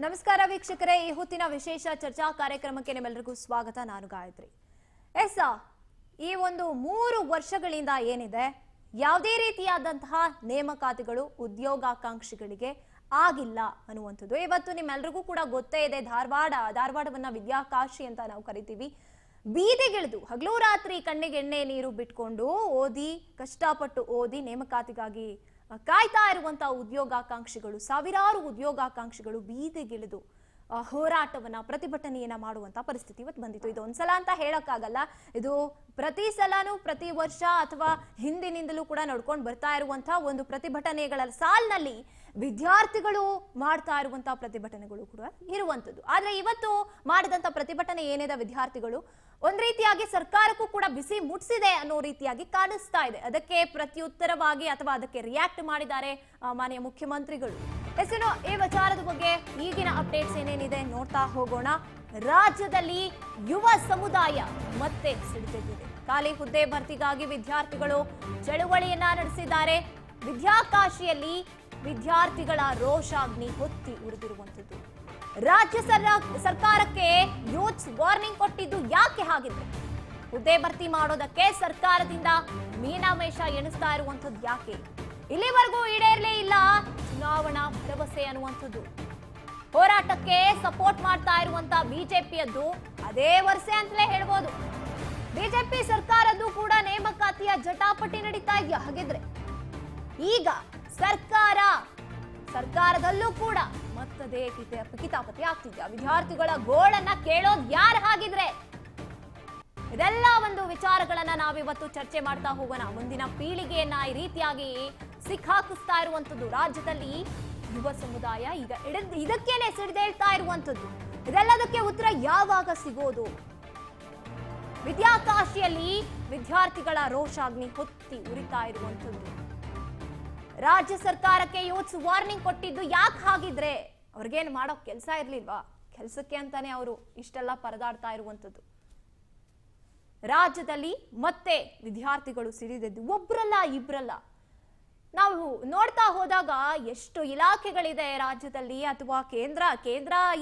ನಮಸ್ಕಾರ ವೀಕ್ಷಕರೇ, ಈ ಹೊತ್ತಿನ ವಿಶೇಷ ಚರ್ಚಾ ಕಾರ್ಯಕ್ರಮಕ್ಕೆ ನಿಮ್ಮೆಲ್ಲರಿಗೂ ಸ್ವಾಗತ. ನಾನು ಗಾಯತ್ರಿ. ಈ ಒಂದು 3 ವರ್ಷಗಳಿಂದ ಏನಿದೆ, ಯಾವುದೇ ರೀತಿಯಾದಂತಹ ನೇಮಕಾತಿಗಳು ಉದ್ಯೋಗಾಕಾಂಕ್ಷಿಗಳಿಗೆ ಆಗಿಲ್ಲ ಅನ್ನುವಂಥದ್ದು ಇವತ್ತು ನಿಮ್ಮೆಲ್ಲರಿಗೂ ಕೂಡ ಗೊತ್ತೇ ಇದೆ. ಧಾರವಾಡವನ್ನ ವಿದ್ಯಾಕಾಶಿ ಅಂತ ನಾವು ಕರಿತೀವಿ. ಬೀದಿಗಿಳಿದು ಹಗಲು ರಾತ್ರಿ ಕಣ್ಣಿಗೆ ಎಣ್ಣೆ ನೀರು ಬಿಟ್ಕೊಂಡು ಓದಿ, ಕಷ್ಟಪಟ್ಟು ಓದಿ ನೇಮಕಾತಿಗಾಗಿ ಕಾಯ್ತಾ ಇರುವಂತಹ ಉದ್ಯೋಗಾಕಾಂಕ್ಷಿಗಳು, ಸಾವಿರಾರು ಉದ್ಯೋಗಾಕಾಂಕ್ಷಿಗಳು ಬೀದಿಗಿಳಿದು ಹೋರಾಟವನ್ನ, ಪ್ರತಿಭಟನೆಯನ್ನ ಮಾಡುವಂತ ಪರಿಸ್ಥಿತಿ ಇವತ್ತು ಬಂದಿತ್ತು. ಇದು ಒಂದ್ಸಲ ಅಂತ ಹೇಳಕ್ಕಾಗಲ್ಲ, ಇದು ಪ್ರತಿ ಸಲನೂ, ಪ್ರತಿ ವರ್ಷ ಅಥವಾ ಹಿಂದಿನಿಂದಲೂ ಕೂಡ ನಡ್ಕೊಂಡು ಬರ್ತಾ ಇರುವಂತಹ ಒಂದು ಪ್ರತಿಭಟನೆಗಳ ಸಾಲಿನಲ್ಲಿ ವಿದ್ಯಾರ್ಥಿಗಳು ಮಾಡ್ತಾ ಇರುವಂತಹ ಪ್ರತಿಭಟನೆಗಳು ಕೂಡ ಇರುವಂತದ್ದು. ಆದ್ರೆ ಇವತ್ತು ಮಾಡಿದಂತ ಪ್ರತಿಭಟನೆ ಏನಿದೆ, ವಿದ್ಯಾರ್ಥಿಗಳು ಒಂದ್ ರೀತಿಯಾಗಿ ಸರ್ಕಾರಕ್ಕೂ ಕೂಡ ಬಿಸಿ ಮುಟ್ಸಿದೆ ಅನ್ನೋ ರೀತಿಯಾಗಿ ಕಾಣಿಸ್ತಾ ಇದೆ. ಅದಕ್ಕೆ ಪ್ರತ್ಯುತ್ತರವಾಗಿ ಅಥವಾ ಅದಕ್ಕೆ ರಿಯಾಕ್ಟ್ ಮಾಡಿದ್ದಾರೆ ಮಾನ್ಯ ಮುಖ್ಯಮಂತ್ರಿಗಳು. ಈ ವಿಚಾರದ ಬಗ್ಗೆ ಈಗಿನ ಅಪ್ಡೇಟ್ಸ್ ಏನೇನಿದೆ ನೋಡ್ತಾ ಹೋಗೋಣ. ರಾಜ್ಯದಲ್ಲಿ ಯುವ ಸಮುದಾಯ ಮತ್ತೆ ಸಿಡಿದೆದ್ದಿದೆ. ಖಾಲಿ ಹುದ್ದೆ ಭರ್ತಿಗಾಗಿ ವಿದ್ಯಾರ್ಥಿಗಳು ಚಳುವಳಿಯನ್ನ ನಡೆಸಿದ್ದಾರೆ. ವಿದ್ಯಾಕಾಶಿಯಲ್ಲಿ ವಿದ್ಯಾರ್ಥಿಗಳ ರೋಷಾಗ್ನಿ ಹೊತ್ತಿ ಉರಿದಿರುವಂತದ್ದು. ರಾಜ್ಯ ಸರ್ಕಾರಕ್ಕೆ ಯೂತ್ಸ್ ವಾರ್ನಿಂಗ್ ಕೊಟ್ಟಿದ್ದು ಯಾಕೆ ಹಾಗಿದ್ರೆ? ಹುದ್ದೆ ಭರ್ತಿ ಮಾಡೋದಕ್ಕೆ ಸರ್ಕಾರದಿಂದ ಮೀನಾಮೇಷ ಎಣಿಸ್ತಾ ಇರುವಂತದ್ದು ಯಾಕೆ? ಇಲ್ಲಿವರೆಗೂ ಈಡೇರ್ಲೇ ಇಲ್ಲ ಚುನಾವಣಾ ಭರವಸೆ ಅನ್ನುವಂಥದ್ದು. ಹೋರಾಟಕ್ಕೆ ಸಪೋರ್ಟ್ ಮಾಡ್ತಾ ಇರುವಂತ ಬಿಜೆಪಿಯದ್ದು ಅದೇ ವರ್ಷೆ ಅಂತಲೇ ಹೇಳ್ಬೋದು. ಬಿಜೆಪಿ ಸರ್ಕಾರದ್ದು ಕೂಡ ನೇಮಕಾತಿಯ ಜಟಾಪಟಿ ನಡೀತಾ ಇದೆಯಾ ಹಾಗಿದ್ರೆ? ಈಗ ಸರ್ಕಾರದಲ್ಲೂ ಕೂಡ ಮತ್ತದೇ ಕಿತಾಪತಿ ಆಗ್ತಿದ್ಯಾ? ವಿದ್ಯಾರ್ಥಿಗಳ ಗೋಳನ್ನ ಕೇಳೋದು ಯಾರು ಹಾಗಿದ್ರೆ? ಇದೆಲ್ಲ ಒಂದು ವಿಚಾರಗಳನ್ನ ನಾವಿವತ್ತು ಚರ್ಚೆ ಮಾಡ್ತಾ ಹೋಗೋಣ. ಮುಂದಿನ ಪೀಳಿಗೆಯನ್ನ ಈ ರೀತಿಯಾಗಿ ಸಿಕ್ಕಾಕಿಸ್ತಾ ಇರುವಂತದ್ದು ರಾಜ್ಯದಲ್ಲಿ ಯುವ ಸಮುದಾಯ ಈಗ ಇದಕ್ಕೇನೆ ಸಿಡಿದೇಳ್ತಾ ಇರುವಂತದ್ದು. ಇದೆಲ್ಲದಕ್ಕೆ ಉತ್ತರ ಯಾವಾಗ ಸಿಗೋದು? ವಿದ್ಯಾಕಾಶಿಯಲ್ಲಿ ವಿದ್ಯಾರ್ಥಿಗಳ ರೋಷಾಗ್ನಿ ಹೊತ್ತಿ ಉರಿತಾ ಇರುವಂತದ್ದು. ರಾಜ್ಯ ಸರ್ಕಾರಕ್ಕೆ ಯೂತ್ಸ್ ವಾರ್ನಿಂಗ್ ಕೊಟ್ಟಿದ್ದು ಯಾಕೆ ಹಾಗಿದ್ರೆ? ಅವ್ರಿಗೇನು ಮಾಡೋ ಕೆಲಸ ಇರ್ಲಿಲ್ವಾ? ಕೆಲಸಕ್ಕೆ ಅಂತಾನೆ ಅವರು ಇಷ್ಟೆಲ್ಲ ಪರದಾಡ್ತಾ ಇರುವಂತದ್ದು. ರಾಜ್ಯದಲ್ಲಿ ಮತ್ತೆ ವಿದ್ಯಾರ್ಥಿಗಳು ಸಿಡಿದೆದ್ದು ಒಬ್ರಲ್ಲ ಇಬ್ರಲ್ಲ. ನಾವು ನೋಡ್ತಾ ಹೋದಾಗ ಎಷ್ಟು ಇಲಾಖೆಗಳಿದೆ ರಾಜ್ಯದಲ್ಲಿ, ಅಥವಾ ಕೇಂದ್ರ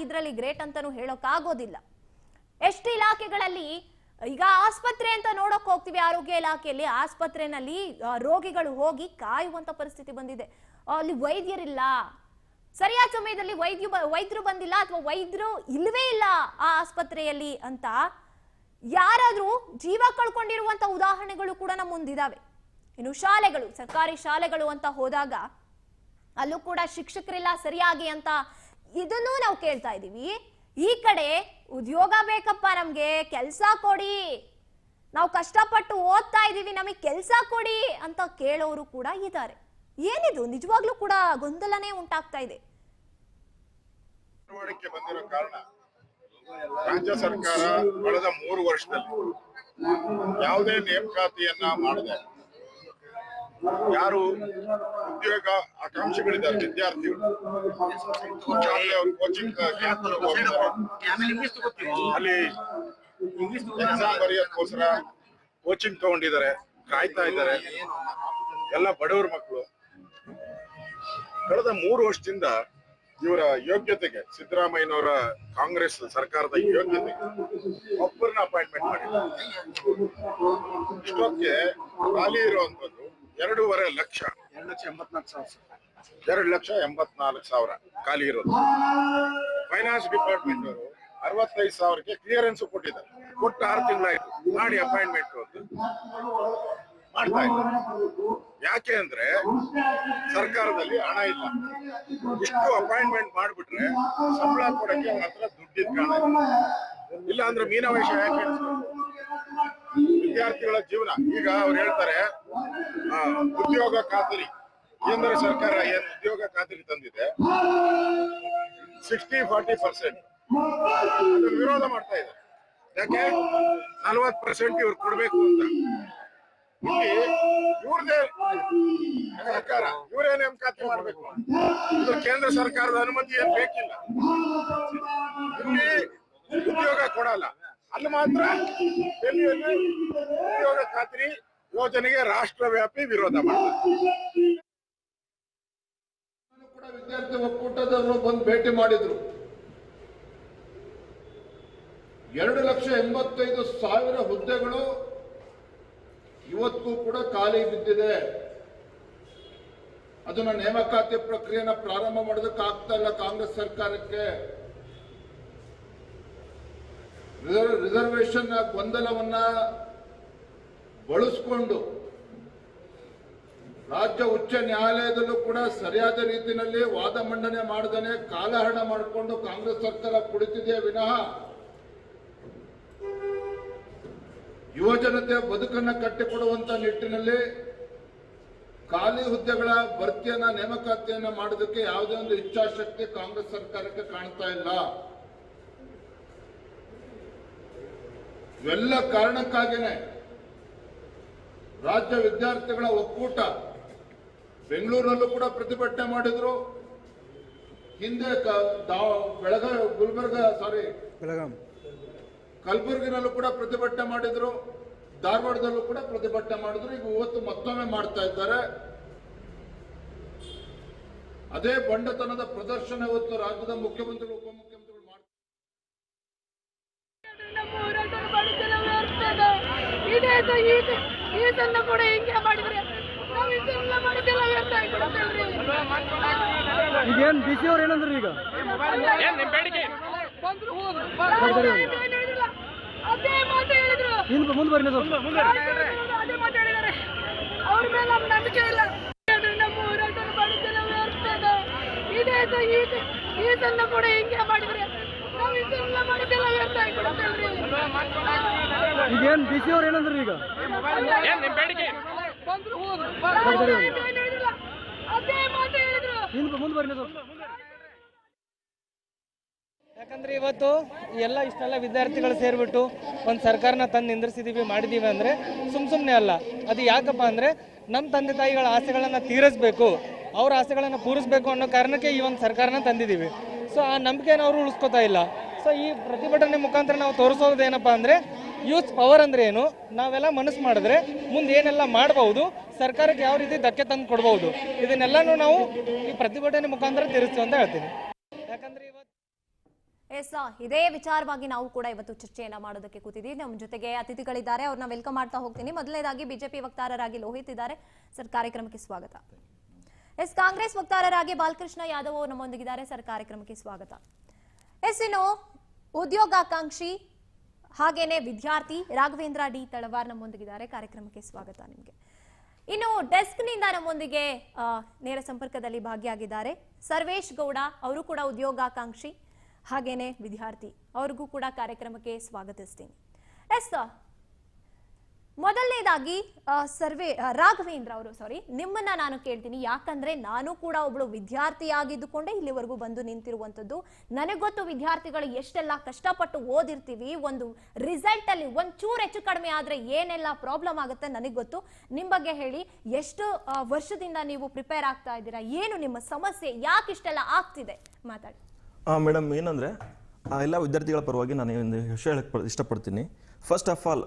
ಇದರಲ್ಲಿ ಗ್ರೇಟ್ ಅಂತಾನು ಹೇಳೋಕ್ಕಾಗೋದಿಲ್ಲ. ಎಷ್ಟು ಇಲಾಖೆಗಳಲ್ಲಿ ಈಗ ಆಸ್ಪತ್ರೆ ಅಂತ ನೋಡಕ್ ಹೋಗ್ತೀವಿ, ಆರೋಗ್ಯ ಇಲಾಖೆಯಲ್ಲಿ ಆಸ್ಪತ್ರೆನಲ್ಲಿ ರೋಗಿಗಳು ಹೋಗಿ ಕಾಯುವಂತ ಪರಿಸ್ಥಿತಿ ಬಂದಿದೆ. ಅಲ್ಲಿ ವೈದ್ಯರಿಲ್ಲ, ಸರಿಯಾದ ಸಮಯದಲ್ಲಿ ವೈದ್ಯರು ಬಂದಿಲ್ಲ, ಅಥವಾ ವೈದ್ಯರು ಇಲ್ವೇ ಇಲ್ಲ ಆ ಆಸ್ಪತ್ರೆಯಲ್ಲಿ ಅಂತ ಯಾರಾದ್ರೂ ಜೀವ ಕಳ್ಕೊಂಡಿರುವಂತ ಉದಾಹರಣೆಗಳು ಕೂಡ ನಮ್ಮ ಮುಂದಿದಾವೆ. ಇನ್ನು ಶಾಲೆಗಳು, ಸರ್ಕಾರಿ ಶಾಲೆಗಳು ಅಂತ ಹೋದಾಗ ಅಲ್ಲೂ ಕೂಡ ಶಿಕ್ಷಕರಿಲ್ಲ ಸರಿಯಾಗಿ ಅಂತ ಇದನ್ನು ನಾವು ಕೇಳ್ತಾ ಇದೀವಿ. ಈ ಕಡೆ ಉದ್ಯೋಗ ಬೇಕಪ್ಪ, ನಮ್ಗೆ ಕೆಲಸ ಕೊಡಿ, ನಾವು ಕಷ್ಟಪಟ್ಟು ಓದ್ತಾ ಇದೀವಿ, ನಮಗೆ ಕೆಲಸ ಕೊಡಿ ಅಂತ ಕೇಳೋರು ಕೂಡ ಇದ್ದಾರೆ. ಏನಿದು? ನಿಜವಾಗ್ಲೂ ಕೂಡ ಗೊಂದಲನೇ ಉಂಟಾಗ್ತಾ ಇದೆ. ಬಂದಿರೋ ಕಾರಣ ರಾಜ್ಯ ಸರ್ಕಾರ ಕಳೆದ 3 ವರ್ಷದಲ್ಲಿ ಯಾವುದೇ ನೇಮಕಾತಿಯನ್ನ ಮಾಡದೆ ಯಾರು ಉದ್ಯೋಗ ಆಕಾಂಕ್ಷಿಗಳಿದ್ದಾರೆ ವಿದ್ಯಾರ್ಥಿಗಳು ಕೋಚಿಂಗ್ ಅಲ್ಲಿ ಎಕ್ಸಾಮ್ ಬರೆಯೋದಕ್ಕೋಸ್ಕರ ಕೋಚಿಂಗ್ ತಗೊಂಡಿದ್ದಾರೆ, ಕಾಯ್ತಾ ಇದ್ದಾರೆ. ಎಲ್ಲ ಬಡವರ ಮಕ್ಕಳು. ಕಳೆದ 3 ವರ್ಷದಿಂದ ಇವರ ಯೋಗ್ಯತೆಗೆ, ಸಿದ್ದರಾಮಯ್ಯನವರ ಕಾಂಗ್ರೆಸ್ ಸರ್ಕಾರದ ಯೋಗ್ಯತೆಗೆ ಒಬ್ಬರನ್ನ ಅಪಾಯಿಂಟ್ಮೆಂಟ್ ಮಾಡಿಲ್ಲ. ಇಷ್ಟೊತ್ತಿಗೆ ಖಾಲಿ ಇರುವಂತದ್ದು 2.5 ಲಕ್ಷ, 2,84,000 ಖಾಲಿ ಇರೋದು. ಫೈನಾನ್ಸ್ ಡಿಪಾರ್ಟ್ಮೆಂಟ್ ಅವರು 65,000ಕ್ಕೆ ಕ್ಲಿಯರೆನ್ಸ್ ಕೊಟ್ಟಿದ್ದಾರೆ. ಕೊಟ್ಟು 6 ತಿಂಗಳಾಯ್ತು. ಮಾಡಿ ಅಪಾಯಿಂಟ್ಮೆಂಟ್ ಮಾಡ್ತಾ ಇದ್ದಾರೆ. ಯಾಕೆ ಅಂದ್ರೆ ಸರ್ಕಾರದಲ್ಲಿ ಹಣ ಇಲ್ಲ. ಇಷ್ಟು ಅಪಾಯಿಂಟ್ಮೆಂಟ್ ಮಾಡ್ಬಿಟ್ರೆ ಸಂಬಳ ಕೊಡಕ್ಕೆ ಅವ್ರ ಹತ್ರ ದುಡ್ಡಿದ್ ಕಾಣ ಇಲ್ಲ. ಅಂದ್ರೆ ಮೀನಾವೇಶ ಯಾಕೆ? ವಿದ್ಯಾರ್ಥಿಗಳ ಜೀವನ. ಈಗ ಅವ್ರು ಹೇಳ್ತಾರೆ ಉದ್ಯೋಗ ಖಾತರಿ, ಕೇಂದ್ರ ಸರ್ಕಾರ ಏನ್ ಉದ್ಯೋಗ ಖಾತರಿ ತಂದಿದೆ 60-40% ಅದನ್ನು ವಿರೋಧ ಮಾಡ್ತಾ ಇದೆ. ಯಾಕೆ 40% ಇವ್ರು ಕೊಡ್ಬೇಕು ಅಂತ. ಇಲ್ಲಿ ಇವ್ರದೇ ಸರ್ಕಾರ, ಇವರೇ ನೇಮಕಾತಿ ಮಾಡ್ಬೇಕು. ಇದು ಕೇಂದ್ರ ಸರ್ಕಾರದ ಅನುಮತಿ ಏನ್ ಬೇಕಿಲ್ಲ. ಇಲ್ಲಿ ಉದ್ಯೋಗ ಕೊಡಲ್ಲ, ಅಲ್ಲಿ ಮಾತ್ರ ಡೆಲ್ಲಿಯಲ್ಲಿ ಉದ್ಯೋಗ ಖಾತ್ರಿ ಯೋಜನೆಗೆ ರಾಷ್ಟ್ರವ್ಯಾಪಿ ವಿರೋಧ ಮಾಡ್ತಾರೆ. ವಿದ್ಯಾರ್ಥಿ ಒಕ್ಕೂಟದವರು ಬಂದು ಭೇಟಿ ಮಾಡಿದ್ರು. 2,85,000 ಹುದ್ದೆಗಳು ಇವತ್ತಿಗೂ ಕೂಡ ಖಾಲಿ ಬಿದ್ದಿದೆ. ಅದನ್ನ ನೇಮಕಾತಿ ಪ್ರಕ್ರಿಯೆನ ಪ್ರಾರಂಭ ಮಾಡೋದಕ್ಕೆ ಆಗ್ತಾ ಇಲ್ಲ ಕಾಂಗ್ರೆಸ್ ಸರ್ಕಾರಕ್ಕೆ. ರಿಸರ್ವೇಶನ್ ಗೊಂದಲವನ್ನ ಬಳಸಿಕೊಂಡು ರಾಜ್ಯ ಉಚ್ಚ ನ್ಯಾಯಾಲಯದಲ್ಲೂ ಕೂಡ ಸರಿಯಾದ ರೀತಿಯಲ್ಲಿ ವಾದ ಮಂಡನೆ ಮಾಡದೇನೆ ಕಾಲಹರಣ ಮಾಡಿಕೊಂಡು ಕಾಂಗ್ರೆಸ್ ಸರ್ಕಾರ ಕುಳಿತಿದೆ ವಿನಃ ಯುವಜನತೆಯ ಬದುಕನ್ನು ಕಟ್ಟಿಕೊಡುವಂತ ನಿಟ್ಟಿನಲ್ಲಿ ಖಾಲಿ ಹುದ್ದೆಗಳ ಭರ್ತಿಯನ್ನ ನೇಮಕಾತಿಯನ್ನ ಮಾಡೋದಕ್ಕೆ ಯಾವುದೇ ಒಂದು ಇಚ್ಛಾಶಕ್ತಿ ಕಾಂಗ್ರೆಸ್ ಸರ್ಕಾರಕ್ಕೆ ಕಾಣ್ತಾ ಇಲ್ಲ. ಇವೆಲ್ಲ ಕಾರಣಕ್ಕಾಗಿಯೇ ರಾಜ್ಯ ವಿದ್ಯಾರ್ಥಿಗಳ ಒಕ್ಕೂಟ ಬೆಂಗಳೂರಿನಲ್ಲೂ ಕೂಡ ಪ್ರತಿಭಟನೆ ಮಾಡಿದ್ರು. ಹಿಂದೆ ಕಲಬುರಗಿನಲ್ಲೂ ಕೂಡ ಪ್ರತಿಭಟನೆ ಮಾಡಿದ್ರು. ಧಾರವಾಡದಲ್ಲೂ ಕೂಡ ಪ್ರತಿಭಟನೆ ಮಾಡಿದ್ರು. ಈಗ ಇವತ್ತು ಮತ್ತೊಮ್ಮೆ ಮಾಡ್ತಾ ಇದ್ದಾರೆ. ಅದೇ ಬಂಡತನದ ಪ್ರದರ್ಶನ ಇವತ್ತು ರಾಜ್ಯದ ಮುಖ್ಯಮಂತ್ರಿಗಳು ಉಪಮುಖ್ಯಮಂತ್ರಿಗಳು ಮಾಡ್ತಾರೆ. ಕೂಡ ಹಿಂಗೆ ಮಾಡಿದ್ರೆ ಈಗೇನ್ ಡಿಸಿ ಅವ್ರು ಏನಂದ್ರಿ ಈಗ ಅದೇ ಮಾತು ಹೇಳಿದ್ರು. ಮುಂದೆ ಬರ್ರಿ ಅದೇ ಮಾತು ಹೇಳಿದ್ದಾರೆ. ಅವ್ರ ಮೇಲೆ ನಮ್ಗೆ ನಂಬಿಕೆ ಇಲ್ಲ. ನಮ್ಮ ಹೋರಾಟ ಮಾಡಿದ್ದೆಲ್ಲ ವ್ಯರ್ಥದ. ಈ ಸಣ್ಣ ಕೂಡ ಹಿಂಗೆ ಮಾಡಿದ್ರೆ ನಾವು ಇದೆಲ್ಲ ಮಾಡಿದ್ದೆಲ್ಲ ವ್ಯರ್ಥ ಆಗಿಬಿಡುತ್ತಲ್ರಿ. ಈಗೇನ್ ಡಿಸಿ ಅವ್ರು ಏನಂದ್ರಿ ಈಗ ಬಂದ್ರು ಹೋದ್ರು. ಅದೇ ಮಾತು ಹೇಳಿದ್ರು. ಮುಂದೆ ಬರ್ರಿ ಯಾಕಂದ್ರೆ ಇವತ್ತು ಎಲ್ಲ ಇಷ್ಟೆಲ್ಲ ವಿದ್ಯಾರ್ಥಿಗಳು ಸೇರಿಬಿಟ್ಟು ಒಂದು ಸರ್ಕಾರನ ತಂದು ನಿಂದ್ರಿಸಿದೀವಿ ಮಾಡಿದೀವಿ ಅಂದರೆ ಸುಮ್ಮನೆ ಅಲ್ಲ. ಅದು ಯಾಕಪ್ಪ ಅಂದರೆ ನಮ್ಮ ತಂದೆ ತಾಯಿಗಳ ಆಸೆಗಳನ್ನು ತೀರಿಸಬೇಕು, ಅವ್ರ ಆಸೆಗಳನ್ನು ಪೂರೈಸಬೇಕು ಅನ್ನೋ ಕಾರಣಕ್ಕೆ ಈ ಒಂದು ಸರ್ಕಾರನ ತಂದಿದ್ದೀವಿ. ಸೊ ಆ ನಂಬಿಕೆನ ಅವರು ಉಳಿಸ್ಕೋತಾ ಇಲ್ಲ. ಸೊ ಈ ಪ್ರತಿಭಟನೆ ಮುಖಾಂತರ ನಾವು ತೋರಿಸೋದು ಏನಪ್ಪ ಅಂದರೆ ಯೂತ್ ಪವರ್ ಅಂದರೆ ಏನು, ನಾವೆಲ್ಲ ಮನಸ್ಸು ಮಾಡಿದ್ರೆ ಮುಂದೆ ಏನೆಲ್ಲ ಮಾಡ್ಬೋದು, ಸರ್ಕಾರಕ್ಕೆ ಯಾವ ರೀತಿ ಧಕ್ಕೆ ತಂದು ಕೊಡ್ಬೋದು, ಇದನ್ನೆಲ್ಲನೂ ನಾವು ಈ ಪ್ರತಿಭಟನೆ ಮುಖಾಂತರ ತೀರಿಸ್ತೀವಿ ಅಂತ ಹೇಳ್ತೀನಿ. ಯಾಕಂದರೆ ಇದೇ ವಿಚಾರವಾಗಿ ನಾವು ಕೂಡ ಇವತ್ತು ಚರ್ಚೆಯನ್ನ ಮಾಡೋದಕ್ಕೆ ಕೂತಿದ್ದೀವಿ. ನಮ್ಮ ಜೊತೆಗೆ ಅತಿಥಿಗಳಿದ್ದಾರೆ, ಅವ್ರನ್ನ ವೆಲ್ಕಮ್ ಮಾಡ್ತಾ ಹೋಗ್ತೀನಿ. ಮೊದಲನೇದಾಗಿ ಬಿಜೆಪಿ ವಕ್ತಾರರಾಗಿ ಲೋಹಿತ್ ಇದ್ದಾರೆ. ಸರ್, ಕಾರ್ಯಕ್ರಮಕ್ಕೆ ಸ್ವಾಗತ. ಕಾಂಗ್ರೆಸ್ ವಕ್ತಾರರಾಗಿ ಬಾಲಕೃಷ್ಣ ಯಾದವ್ ನಮ್ಮೊಂದಿಗಿದ್ದಾರೆ. ಸರ್, ಕಾರ್ಯಕ್ರಮಕ್ಕೆ ಸ್ವಾಗತ. ಇನ್ನು ಉದ್ಯೋಗಾಕಾಂಕ್ಷಿ ಹಾಗೇನೆ ವಿದ್ಯಾರ್ಥಿ ರಾಘವೇಂದ್ರ ಡಿ ತಳವಾರ್ ನಮ್ಮೊಂದಿಗಿದ್ದಾರೆ. ಕಾರ್ಯಕ್ರಮಕ್ಕೆ ಸ್ವಾಗತ ನಿಮಗೆ. ಇನ್ನು ಡೆಸ್ಕ್ ನಿಂದ ನಮ್ಮೊಂದಿಗೆ ನೇರ ಸಂಪರ್ಕದಲ್ಲಿ ಭಾಗಿಯಾಗಿದ್ದಾರೆ ಸರ್ವೇಶ್ ಗೌಡ, ಅವರು ಕೂಡ ಉದ್ಯೋಗಾಕಾಂಕ್ಷಿ ಹಾಗೇನೆ ವಿದ್ಯಾರ್ಥಿ. ಅವ್ರಿಗೂ ಕೂಡ ಕಾರ್ಯಕ್ರಮಕ್ಕೆ ಸ್ವಾಗತಿಸ್ತೀನಿ. ಮೊದಲನೇದಾಗಿ ರಾಘವೇಂದ್ರ ಅವರು, ನಿಮ್ಮನ್ನ ನಾನು ಕೇಳ್ತೀನಿ. ಯಾಕಂದ್ರೆ ನಾನು ಕೂಡ ಒಬ್ಳು ವಿದ್ಯಾರ್ಥಿಯಾಗಿದ್ದುಕೊಂಡೇ ಇಲ್ಲಿವರೆಗೂ ಬಂದು ನಿಂತಿರುವಂತದ್ದು. ನನಗೆ ಗೊತ್ತು ವಿದ್ಯಾರ್ಥಿಗಳು ಎಷ್ಟೆಲ್ಲ ಕಷ್ಟಪಟ್ಟು ಓದಿರ್ತೀವಿ. ಒಂದು ರಿಸಲ್ಟ್ ಅಲ್ಲಿ ಒಂಚೂರು ಹೆಚ್ಚು ಕಡಿಮೆ ಆದ್ರೆ ಏನೆಲ್ಲ ಪ್ರಾಬ್ಲಮ್ ಆಗುತ್ತೆ ನನಗೆ ಗೊತ್ತು. ನಿಮ್ ಬಗ್ಗೆ ಹೇಳಿ, ಎಷ್ಟು ವರ್ಷದಿಂದ ನೀವು ಪ್ರಿಪೇರ್ ಆಗ್ತಾ ಇದ್ದೀರಾ, ಏನು ನಿಮ್ಮ ಸಮಸ್ಯೆ, ಯಾಕೆ ಇಷ್ಟೆಲ್ಲ ಆಗ್ತಿದೆ, ಮಾತಾಡಿ. ಮೇಡಮ್, ಏನಂದರೆ ಎಲ್ಲ ವಿದ್ಯಾರ್ಥಿಗಳ ಪರವಾಗಿ ನಾನು ಒಂದು ವಿಷಯ ಹೇಳಕ್ಕೆ ಇಷ್ಟಪಡ್ತೀನಿ. ಫಸ್ಟ್ ಆಫ್ ಆಲ್,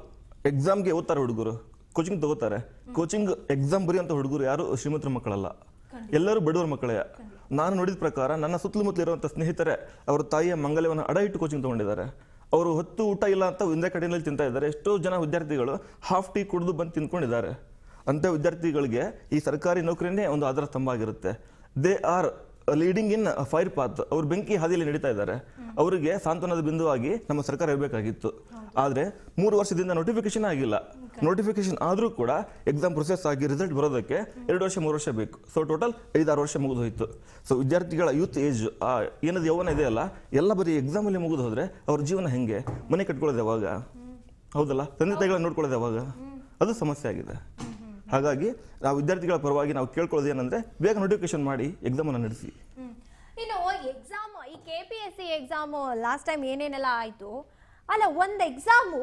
ಎಕ್ಸಾಮ್ಗೆ ಓದ್ತಾರೆ ಹುಡುಗರು, ಕೋಚಿಂಗ್ ತಗೋತಾರೆ. ಕೋಚಿಂಗ್ ಎಕ್ಸಾಮ್ ಬರೆಯುವಂಥ ಹುಡುಗರು ಯಾರು ಶ್ರೀಮಂತರ ಮಕ್ಕಳಲ್ಲ, ಎಲ್ಲರೂ ಬಡವರ ಮಕ್ಕಳೇ. ನಾನು ನೋಡಿದ ಪ್ರಕಾರ ನನ್ನ ಸುತ್ತಮುತ್ತಲು ಇರುವಂಥ ಸ್ನೇಹಿತರೆ ಅವರ ತಾಯಿಯ ಮಂಗಲ್ಯವನ್ನು ಅಡ ಇಟ್ಟು ಕೋಚಿಂಗ್ ತೊಗೊಂಡಿದ್ದಾರೆ. ಅವರು ಹೊತ್ತು ಊಟ ಇಲ್ಲ ಅಂತ ಒಂದೇ ಕಡೆಯಲ್ಲಿ ತಿಂತಾ ಇದ್ದಾರೆ. ಎಷ್ಟೋ ಜನ ವಿದ್ಯಾರ್ಥಿಗಳು ಹಾಫ್ ಟೀ ಕುಡಿದು ಬಂದು ತಿನ್ಕೊಂಡಿದ್ದಾರೆ. ಅಂಥ ವಿದ್ಯಾರ್ಥಿಗಳಿಗೆ ಈ ಸರ್ಕಾರಿ ನೌಕರಿನೇ ಒಂದು ಆಧಾರ ಸ್ತಂಭ ಆಗಿರುತ್ತೆ. They are leading in fire path. ಅವ್ರು ಬೆಂಕಿ ಹಾದಿಯಲ್ಲಿ ನಡೀತಾ ಇದ್ದಾರೆ. ಅವರಿಗೆ ಸಾಂತ್ವನದ ಬಿಂದುವಾಗಿ ನಮ್ಮ ಸರ್ಕಾರ ಇರಬೇಕಾಗಿತ್ತು. ಆದರೆ 3 ವರ್ಷದಿಂದ ನೋಟಿಫಿಕೇಶನ್ ಆಗಿಲ್ಲ. ನೋಟಿಫಿಕೇಶನ್ ಆದರೂ ಕೂಡ ಎಕ್ಸಾಮ್ ಪ್ರೊಸೆಸ್ ಆಗಿ ರಿಸಲ್ಟ್ ಬರೋದಕ್ಕೆ 2 ವರ್ಷ 3 ವರ್ಷ ಬೇಕು. ಸೊ ಟೋಟಲ್ 5-6 ವರ್ಷ ಮುಗಿದು ಹೋಯಿತು. ಸೊ ವಿದ್ಯಾರ್ಥಿಗಳ ಯೂತ್ ಏಜ್ ಏನದು ಯೌವನ ಇದೆಯಲ್ಲ, ಎಲ್ಲ ಬರೀ ಎಕ್ಸಾಮಲ್ಲಿ ಮುಗಿದು ಹೋದರೆ ಅವ್ರ ಜೀವನ ಹೆಂಗೆ, ಮನೆ ಕಟ್ಕೊಳ್ಳೋದು ಯಾವಾಗ, ಹೌದಲ್ಲ, ತಂದೆ ತಾಯಿಗಳನ್ನ ನೋಡ್ಕೊಳ್ಳೋದು ಯಾವಾಗ, ಅದು ಸಮಸ್ಯೆ ಆಗಿದೆ. ಹಾಗಾಗಿ ನಾವು ವಿದ್ಯಾರ್ಥಿಗಳ ಪರವಾಗಿ ನಾವು ಕೇಳ್ಕೊಳ್ಳೋದು ಏನಂದ್ರೆ, ಬೇಗ ನೋಟಿಫಿಕೇಶನ್ ಮಾಡಿ ಎಕ್ಸಾಮ್ ಅನ್ನು ನಡೆಸಿ. ಇನ್ನು ಎಕ್ಸಾಮ್, ಈ KPSC ಎಕ್ಸಾಮ್ ಲಾಸ್ಟ್ ಟೈಮ್ ಏನೇನೆಲ್ಲ ಆಯ್ತು ಅಲ್ಲ, ಒಂದು ಎಕ್ಸಾಮು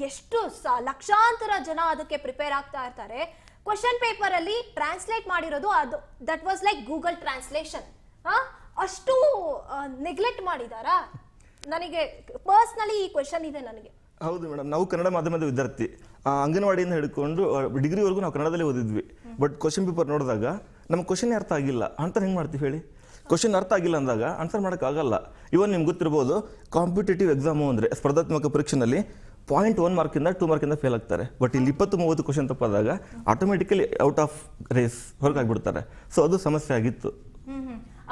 ಎಷ್ಟು ಲಕ್ಷಾಂತರ ಜನ ಅದಕ್ಕೆ ಪ್ರಿಪೇರ್ ಆಗ್ತಾ ಇರ್ತಾರೆ. ಕ್ವಶನ್ ಪೇಪರ್ ಅಲ್ಲಿ ಟ್ರಾನ್ಸ್ಲೇಟ್ ಮಾಡಿರೋದು ಅದು that was like Google translation. ಅಷ್ಟು ನೆಗ್ಲೆಕ್ಟ್ ಮಾಡಿದಾರಾ? ನನಗೆ ಪರ್ಸ್ನಲಿ ಈ ಕ್ವಶನ್ ಇದೆ ನನಗೆ. ಹೌದು ಮೇಡಮ್, ನಾವು ಕನ್ನಡ ಮಾಧ್ಯಮದ ವಿದ್ಯಾರ್ಥಿ. ಅಂಗನವಾಡಿಯಿಂದ ಹಿಡ್ಕೊಂಡು ಡಿಗ್ರಿವರೆಗೂ ನಾವು ಕನ್ನಡದಲ್ಲಿ ಓದಿದ್ವಿ. ಬಟ್ ಕ್ವಶನ್ ಪೇಪರ್ ನೋಡಿದಾಗ ನಮ್ಗೆ ಕ್ವಶನ್ ಅರ್ಥ ಆಗಿಲ್ಲ ಅಂತ ಹೆಂಗೆ ಮಾಡ್ತೀವಿ ಹೇಳಿ? ಕ್ವಶನ್ ಅರ್ಥ ಆಗಿಲ್ಲ ಅಂದಾಗ ಆನ್ಸರ್ ಮಾಡೋಕ್ಕಾಗಲ್ಲ. ಇವನ್ ನಿಮ್ಗೆ ಗೊತ್ತಿರ್ಬೋದು, ಕಾಂಪಿಟೇಟಿವ್ ಎಕ್ಸಾಮು ಅಂದರೆ ಸ್ಪರ್ಧಾತ್ಮಕ ಪರೀಕ್ಷೆಯಲ್ಲಿ 0.1 ಮಾರ್ಕಿಂದ 2 ಮಾರ್ಕಿಂದ ಫೇಲ್ ಆಗ್ತಾರೆ. ಬಟ್ ಇಲ್ಲಿ 20-30 ಕ್ವಶನ್ ತಪ್ಪಾದಾಗ ಆಟೋಮೆಟಿಕಲಿ ಔಟ್ ಆಫ್ ರೇಸ್ ಹೊರಗಾಗ್ಬಿಡ್ತಾರೆ. ಸೊ ಅದು ಸಮಸ್ಯೆ ಆಗಿತ್ತು.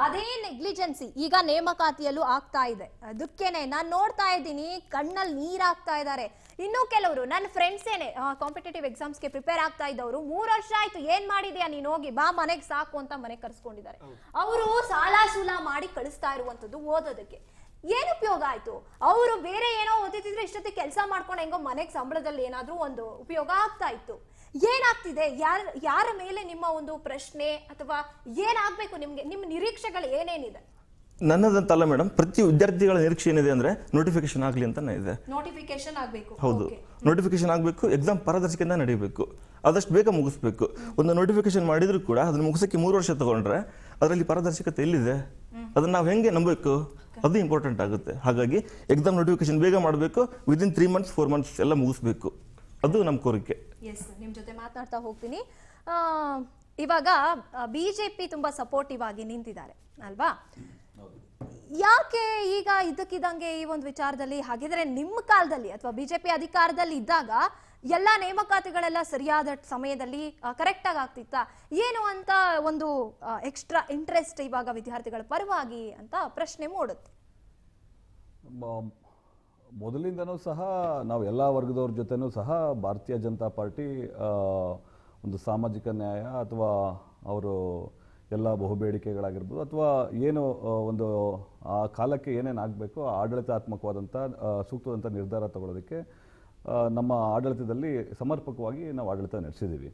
ಅದೇ ನೆಗ್ಲಿಜೆನ್ಸಿ ಈಗ ನೇಮಕಾತಿಯಲ್ಲೂ ಆಗ್ತಾ ಇದೆ. ಅದಕ್ಕೇನೆ ನಾನು ನೋಡ್ತಾ ಇದ್ದೀನಿ, ಕಣ್ಣಲ್ಲಿ ನೀರಾಗ್ತಾ ಇದ್ದಾರೆ. ಇನ್ನೂ ಕೆಲವರು ನನ್ನ ಫ್ರೆಂಡ್ಸ್ ಏನೇ ಕಾಂಪಿಟೇಟಿವ್ ಎಕ್ಸಾಮ್ಸ್ಗೆ ಪ್ರಿಪೇರ್ ಆಗ್ತಾ ಇದ್ದವರು 3 ವರ್ಷ ಆಯ್ತು, ಏನ್ ಮಾಡಿದ್ಯಾ ನೀನು, ಹೋಗಿ ಬಾ ಮನೆಗೆ ಸಾಕು ಅಂತ ಮನೆಗೆ ಕರ್ಸ್ಕೊಂಡಿದ್ದಾರೆ. ಅವರು ಸಾಲ ಸೂಲ ಮಾಡಿ ಕಳಿಸ್ತಾ ಇರುವಂತದ್ದು ಓದೋದಕ್ಕೆ. ಏನು ಉಪಯೋಗ ಆಯ್ತು? ಅವರು ಬೇರೆ ಏನೋ ಓದಿದ್ರೆ ಇಷ್ಟೊತ್ತಿಗೆ ಕೆಲಸ ಮಾಡ್ಕೊಂಡು ಹೆಂಗೋ ಮನೆಗೆ ಸಂಬಳದಲ್ಲಿ ಏನಾದ್ರೂ ಒಂದು ಉಪಯೋಗ ಆಗ್ತಾ ಇತ್ತು. ಏನಾಗ್ತಿದೆ? ಯಾರ ಮೇಲೆ ನಿಮ್ಮ ಒಂದು ಪ್ರಶ್ನೆ ಅಥವಾ ಏನಾಗ್ಬೇಕು ನಿಮ್ಗೆ? ನಿಮ್ಮ ನಿರೀಕ್ಷೆಗಳು ಏನೇನಿದೆ? ನನ್ನದಂತಲ್ಲ ಮೇಡಮ್, ಪ್ರತಿ ವಿದ್ಯಾರ್ಥಿಗಳ ನಿರೀಕ್ಷೆ ಏನಿದೆ ಅಂದ್ರೆ ನೋಟಿಫಿಕೇಶನ್ ಆಗಲಿ ಅಂತಾನೆ ಇದೆ. ನೋಟಿಫಿಕೇಶನ್ ಆಗಬೇಕು. ಹೌದು, ನೋಟಿಫಿಕೇಶನ್ ಆಗಬೇಕು, ಎಕ್ಸಾಮ್ ಪಾರದರ್ಶಕದಿಂದ ನಡೀಬೇಕು, ಆದಷ್ಟು ಬೇಗ ಮುಗಿಸ್ಬೇಕು. ಒಂದು ನೋಟಿಫಿಕೇಶನ್ ಮಾಡಿದ್ರು ಕೂಡ ಅದನ್ನ ಮುಗಿಸೋಕ್ಕೆ 3 ವರ್ಷ ತಗೊಂಡ್ರೆ ಅದರಲ್ಲಿ ಪಾರದರ್ಶಕತೆ ಎಲ್ಲಿದೆ? ಅದನ್ನ ನಾವು ಹೆಂಗೆ ನಂಬಬೇಕು? ಅದು ಇಂಪಾರ್ಟೆಂಟ್ ಆಗುತ್ತೆ. ಹಾಗಾಗಿ ಎಕ್ಸಾಮ್ ನೋಟಿಫಿಕೇಶನ್ ಬೇಗ ಮಾಡಬೇಕು, ವಿದಿನ್ 3 ಮಂತ್ಸ್ 4 ಮಂತ್ಸ್ ಎಲ್ಲ ಮುಗಿಸ್ಬೇಕು. ಅದು ನಮ್ಮ ಕೋರಿಕೆ. ಎಸ್, ನಿಮ್ಮ ಜೊತೆ ಮಾತನಾಡ್ತಾ ಹೋಗ್ತೀನಿ. ಇವಾಗ ಬಿಜೆಪಿ ತುಂಬಾ ಸಪೋರ್ಟಿವ್ ಆಗಿ ನಿಂತಿದ್ದಾರೆ ಅಲ್ವಾ? ಯಾಕೆ ಈಗ ಇದ್ದಕ್ಕಿದ್ದಂಗೆ ಈ ಒಂದು ವಿಚಾರದಲ್ಲಿ? ಹಾಗಿದ್ರೆ ನಿಮ್ಮ ಕಾಲದಲ್ಲಿ ಅಥವಾ ಬಿಜೆಪಿ ಅಧಿಕಾರದಲ್ಲಿ ಇದ್ದಾಗ ಎಲ್ಲ ನೇಮಕಾತಿಗಳೆಲ್ಲ ಸರಿಯಾದ ಸಮಯದಲ್ಲಿ ಕರೆಕ್ಟ್ ಆಗಿ ಆಗ್ತಿತ್ತಾ ಏನು ಅಂತ ಒಂದು ಎಕ್ಸ್ಟ್ರಾ ಇಂಟ್ರೆಸ್ಟ್ ಇವಾಗ ವಿದ್ಯಾರ್ಥಿಗಳ ಪರವಾಗಿ ಅಂತ ಪ್ರಶ್ನೆ ಮೂಡುತ್ತೆ. ಮೊದಲಿಂದನೂ ಸಹ ನಾವು ಎಲ್ಲ ವರ್ಗದವ್ರ ಜೊತೆನೂ ಸಹ ಭಾರತೀಯ ಜನತಾ ಪಾರ್ಟಿ ಒಂದು ಸಾಮಾಜಿಕ ನ್ಯಾಯ ಅಥವಾ ಅವರು ಎಲ್ಲ ಬಹುಬೇಡಿಕೆಗಳಾಗಿರ್ಬೋದು ಅಥವಾ ಏನು ಒಂದು ಆ ಕಾಲಕ್ಕೆ ಏನೇನು ಆಗಬೇಕು ಆಡಳಿತಾತ್ಮಕವಾದಂಥ ಸೂಕ್ತವಾದಂಥ ನಿರ್ಧಾರ ತಗೊಳ್ಳೋದಕ್ಕೆ ನಮ್ಮ ಆಡಳಿತದಲ್ಲಿ ಸಮರ್ಪಕವಾಗಿ ನಾವು ಆಡಳಿತ ನಡೆಸಿದ್ದೀವಿ.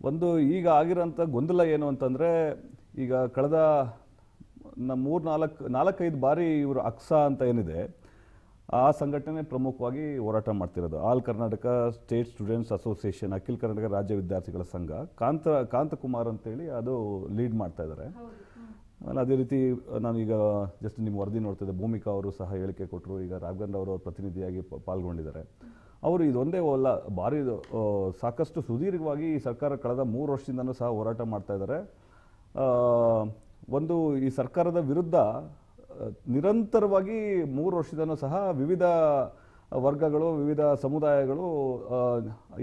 ಒಂದು ಈಗ ಆಗಿರೋಂಥ ಗೊಂದಲ ಏನು ಅಂತಂದರೆ, ಈಗ ಕಳೆದ 4-5 ಬಾರಿ ಇವರು ಅಕ್ಸಾ ಅಂತ ಏನಿದೆ ಆ ಸಂಘಟನೆ ಪ್ರಮುಖವಾಗಿ ಹೋರಾಟ ಮಾಡ್ತಿರೋದು. All Karnataka state students association, ಅಖಿಲ ಕರ್ನಾಟಕ ರಾಜ್ಯ ವಿದ್ಯಾರ್ಥಿಗಳ ಸಂಘ, ಕಾಂತಕುಮಾರ್ ಅಂತೇಳಿ ಅದು ಲೀಡ್ ಮಾಡ್ತಾ ಇದ್ದಾರೆ. ಅದೇ ರೀತಿ ನಾನೀಗ ಜಸ್ಟ್ ನಿಮ್ಮ ವರದಿ ನೋಡ್ತಿದ್ದೆ, ಭೂಮಿಕಾ ಅವರು ಸಹ ಹೇಳಿಕೆ ಕೊಟ್ಟರು. ಈಗ ರಾಘವೇಂದ್ರ ಅವರು ಪ್ರತಿನಿಧಿಯಾಗಿ ಪಾಲ್ಗೊಂಡಿದ್ದಾರೆ. ಅವರು ಇದೊಂದೇ ಅಲ್ಲ, ಭಾರಿ ಸಾಕಷ್ಟು ಸುದೀರ್ಘವಾಗಿ ಈ ಸರ್ಕಾರ ಕಳೆದ 3 ವರ್ಷದಿಂದನೂ ಸಹ ಹೋರಾಟ ಮಾಡ್ತಾ ಇದ್ದಾರೆ. ಒಂದು ಈ ಸರ್ಕಾರದ ವಿರುದ್ಧ ನಿರಂತರವಾಗಿ 3 ವರ್ಷದಿಂದನೂ ಸಹ ವಿವಿಧ ವರ್ಗಗಳು, ವಿವಿಧ ಸಮುದಾಯಗಳು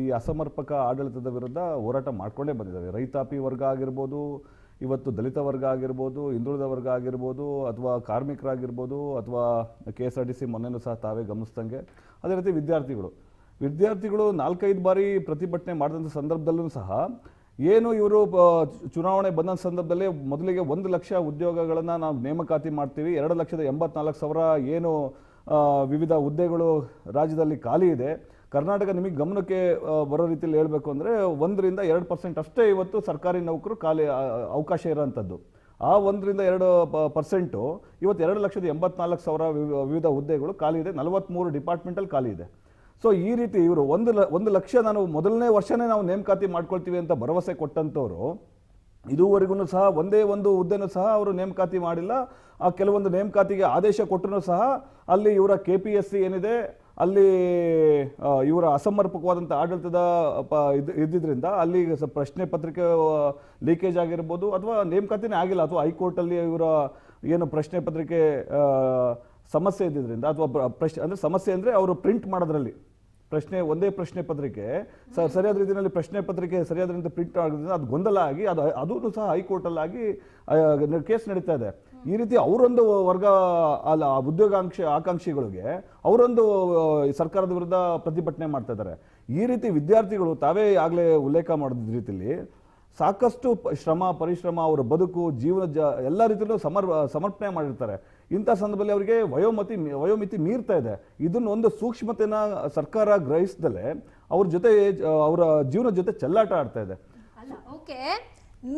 ಈ ಅಸಮರ್ಪಕ ಆಡಳಿತದ ವಿರುದ್ಧ ಹೋರಾಟ ಮಾಡಿಕೊಂಡೇ ಬಂದಿದ್ದಾವೆ. ರೈತಾಪಿ ವರ್ಗ ಆಗಿರ್ಬೋದು, ಇವತ್ತು ದಲಿತ ವರ್ಗ ಆಗಿರ್ಬೋದು, ಹಿಂದುಳಿದ ವರ್ಗ ಆಗಿರ್ಬೋದು, ಅಥವಾ ಕಾರ್ಮಿಕರಾಗಿರ್ಬೋದು, ಅಥವಾ KSRTC ಮೊನ್ನೆನೂ ಸಹ ತಾವೇ ಗಮನಿಸ್ದಂಗೆ, ಅದೇ ರೀತಿ ವಿದ್ಯಾರ್ಥಿಗಳು 4-5 ಬಾರಿ ಪ್ರತಿಭಟನೆ ಮಾಡಿದಂಥ ಸಂದರ್ಭದಲ್ಲೂ ಸಹ ಏನು ಇವರು ಚುನಾವಣೆ ಬಂದ ಸಂದರ್ಭದಲ್ಲಿ ಮೊದಲಿಗೆ 1 ಲಕ್ಷ ಉದ್ಯೋಗಗಳನ್ನು ನಾವು ನೇಮಕಾತಿ ಮಾಡ್ತೀವಿ, 2,84,000 ಏನು ವಿವಿಧ ಹುದ್ದೆಗಳು ರಾಜ್ಯದಲ್ಲಿ ಖಾಲಿ ಇದೆ, ಕರ್ನಾಟಕ ನಿಮಗೆ ಗಮನಕ್ಕೆ ಬರೋ ರೀತಿಯಲ್ಲಿ ಹೇಳಬೇಕು ಅಂದರೆ 1-2% ಅಷ್ಟೇ ಇವತ್ತು ಸರ್ಕಾರಿ ನೌಕರು ಖಾಲಿ ಅವಕಾಶ ಇರೋಂಥದ್ದು. ಆ 1-2% ಇವತ್ತು 2,84,000 ವಿವಿಧ ಹುದ್ದೆಗಳು ಖಾಲಿ ಇದೆ, 43 ಡಿಪಾರ್ಟ್ಮೆಂಟಲ್ಲಿ ಖಾಲಿ ಇದೆ. ಸೊ ಈ ರೀತಿ ಇವರು 1 ಲಕ್ಷ ನಾನು ಮೊದಲನೇ ವರ್ಷನೇ ನಾವು ನೇಮಕಾತಿ ಮಾಡ್ಕೊಳ್ತೀವಿ ಅಂತ ಭರವಸೆ ಕೊಟ್ಟಂಥವ್ರು ಇದುವರೆಗೂ ಸಹ ಒಂದೇ ಒಂದು ಹುದ್ದೆನೂ ಸಹ ಅವರು ನೇಮಕಾತಿ ಮಾಡಿಲ್ಲ. ಆ ಕೆಲವೊಂದು ನೇಮಕಾತಿಗೆ ಆದೇಶ ಕೊಟ್ಟರೂ ಸಹ ಅಲ್ಲಿ ಇವರ KPSC ಏನಿದೆ ಅಲ್ಲಿ ಇವರ ಅಸಮರ್ಪಕವಾದಂಥ ಆಡಳಿತದ ಇದ್ದಿದ್ದರಿಂದ ಅಲ್ಲಿ ಪ್ರಶ್ನೆ ಪತ್ರಿಕೆ ಲೀಕೇಜ್ ಆಗಿರ್ಬೋದು ಅಥವಾ ನೇಮಕಾತಿನೇ ಆಗಿಲ್ಲ, ಅಥವಾ ಹೈಕೋರ್ಟಲ್ಲಿ ಇವರ ಏನು ಪ್ರಶ್ನೆ ಪತ್ರಿಕೆ ಸಮಸ್ಯೆ ಇದ್ದಿದ್ದರಿಂದ ಅಥವಾ ಅಂದರೆ ಸಮಸ್ಯೆ ಅಂದರೆ ಅವರು ಪ್ರಿಂಟ್ ಮಾಡೋದ್ರಲ್ಲಿ ಒಂದೇ ಪ್ರಶ್ನೆ ಪತ್ರಿಕೆ ಸರಿಯಾದ ರೀತಿಯಲ್ಲಿ ಪ್ರಶ್ನೆ ಪತ್ರಿಕೆ ಸರಿಯಾದ ರೀತಿ ಪ್ರಿಂಟ್ ಆಗೋದ್ರಿಂದ ಅದು ಗೊಂದಲ ಆಗಿ ಅದೂ ಸಹ ಹೈಕೋರ್ಟಲ್ಲಾಗಿ ಕೇಸ್ ನಡೀತಾ ಇದೆ. ಈ ರೀತಿ ಅವರೊಂದು ವರ್ಗ ಅಲ್ಲ ಆಕಾಂಕ್ಷಿಗಳಿಗೆ ಅವರೊಂದು ಸರ್ಕಾರದ ವಿರುದ್ಧ ಪ್ರತಿಭಟನೆ ಮಾಡ್ತಾ ಇದ್ದಾರೆ. ಈ ರೀತಿ ವಿದ್ಯಾರ್ಥಿಗಳು ತಾವೇ ಆಗಲೇ ಉಲ್ಲೇಖ ಮಾಡಿದ ರೀತಿಯಲ್ಲಿ ಸಾಕಷ್ಟು ಪರಿಶ್ರಮ ಅವರ ಬದುಕು ಜೀವನ ಎಲ್ಲ ರೀತಿಯಲ್ಲೂ ಸಮರ್ಪಣೆ ಮಾಡಿರ್ತಾರೆ. ಇಂಥ ಸಂದರ್ಭದಲ್ಲಿ ಅವರಿಗೆ ವಯೋಮಿತಿ ಮೀರ್ತಾ ಇದೆ. ಇದನ್ನು ಒಂದು ಸೂಕ್ಷ್ಮತೆನ ಸರ್ಕಾರ ಗ್ರಹಿಸದಲ್ಲೇ ಅವ್ರ ಜೊತೆ ಅವರ ಜೀವನದ ಜೊತೆ ಚೆಲ್ಲಾಟ ಆಡ್ತಾ ಇದೆ. ಓಕೆ,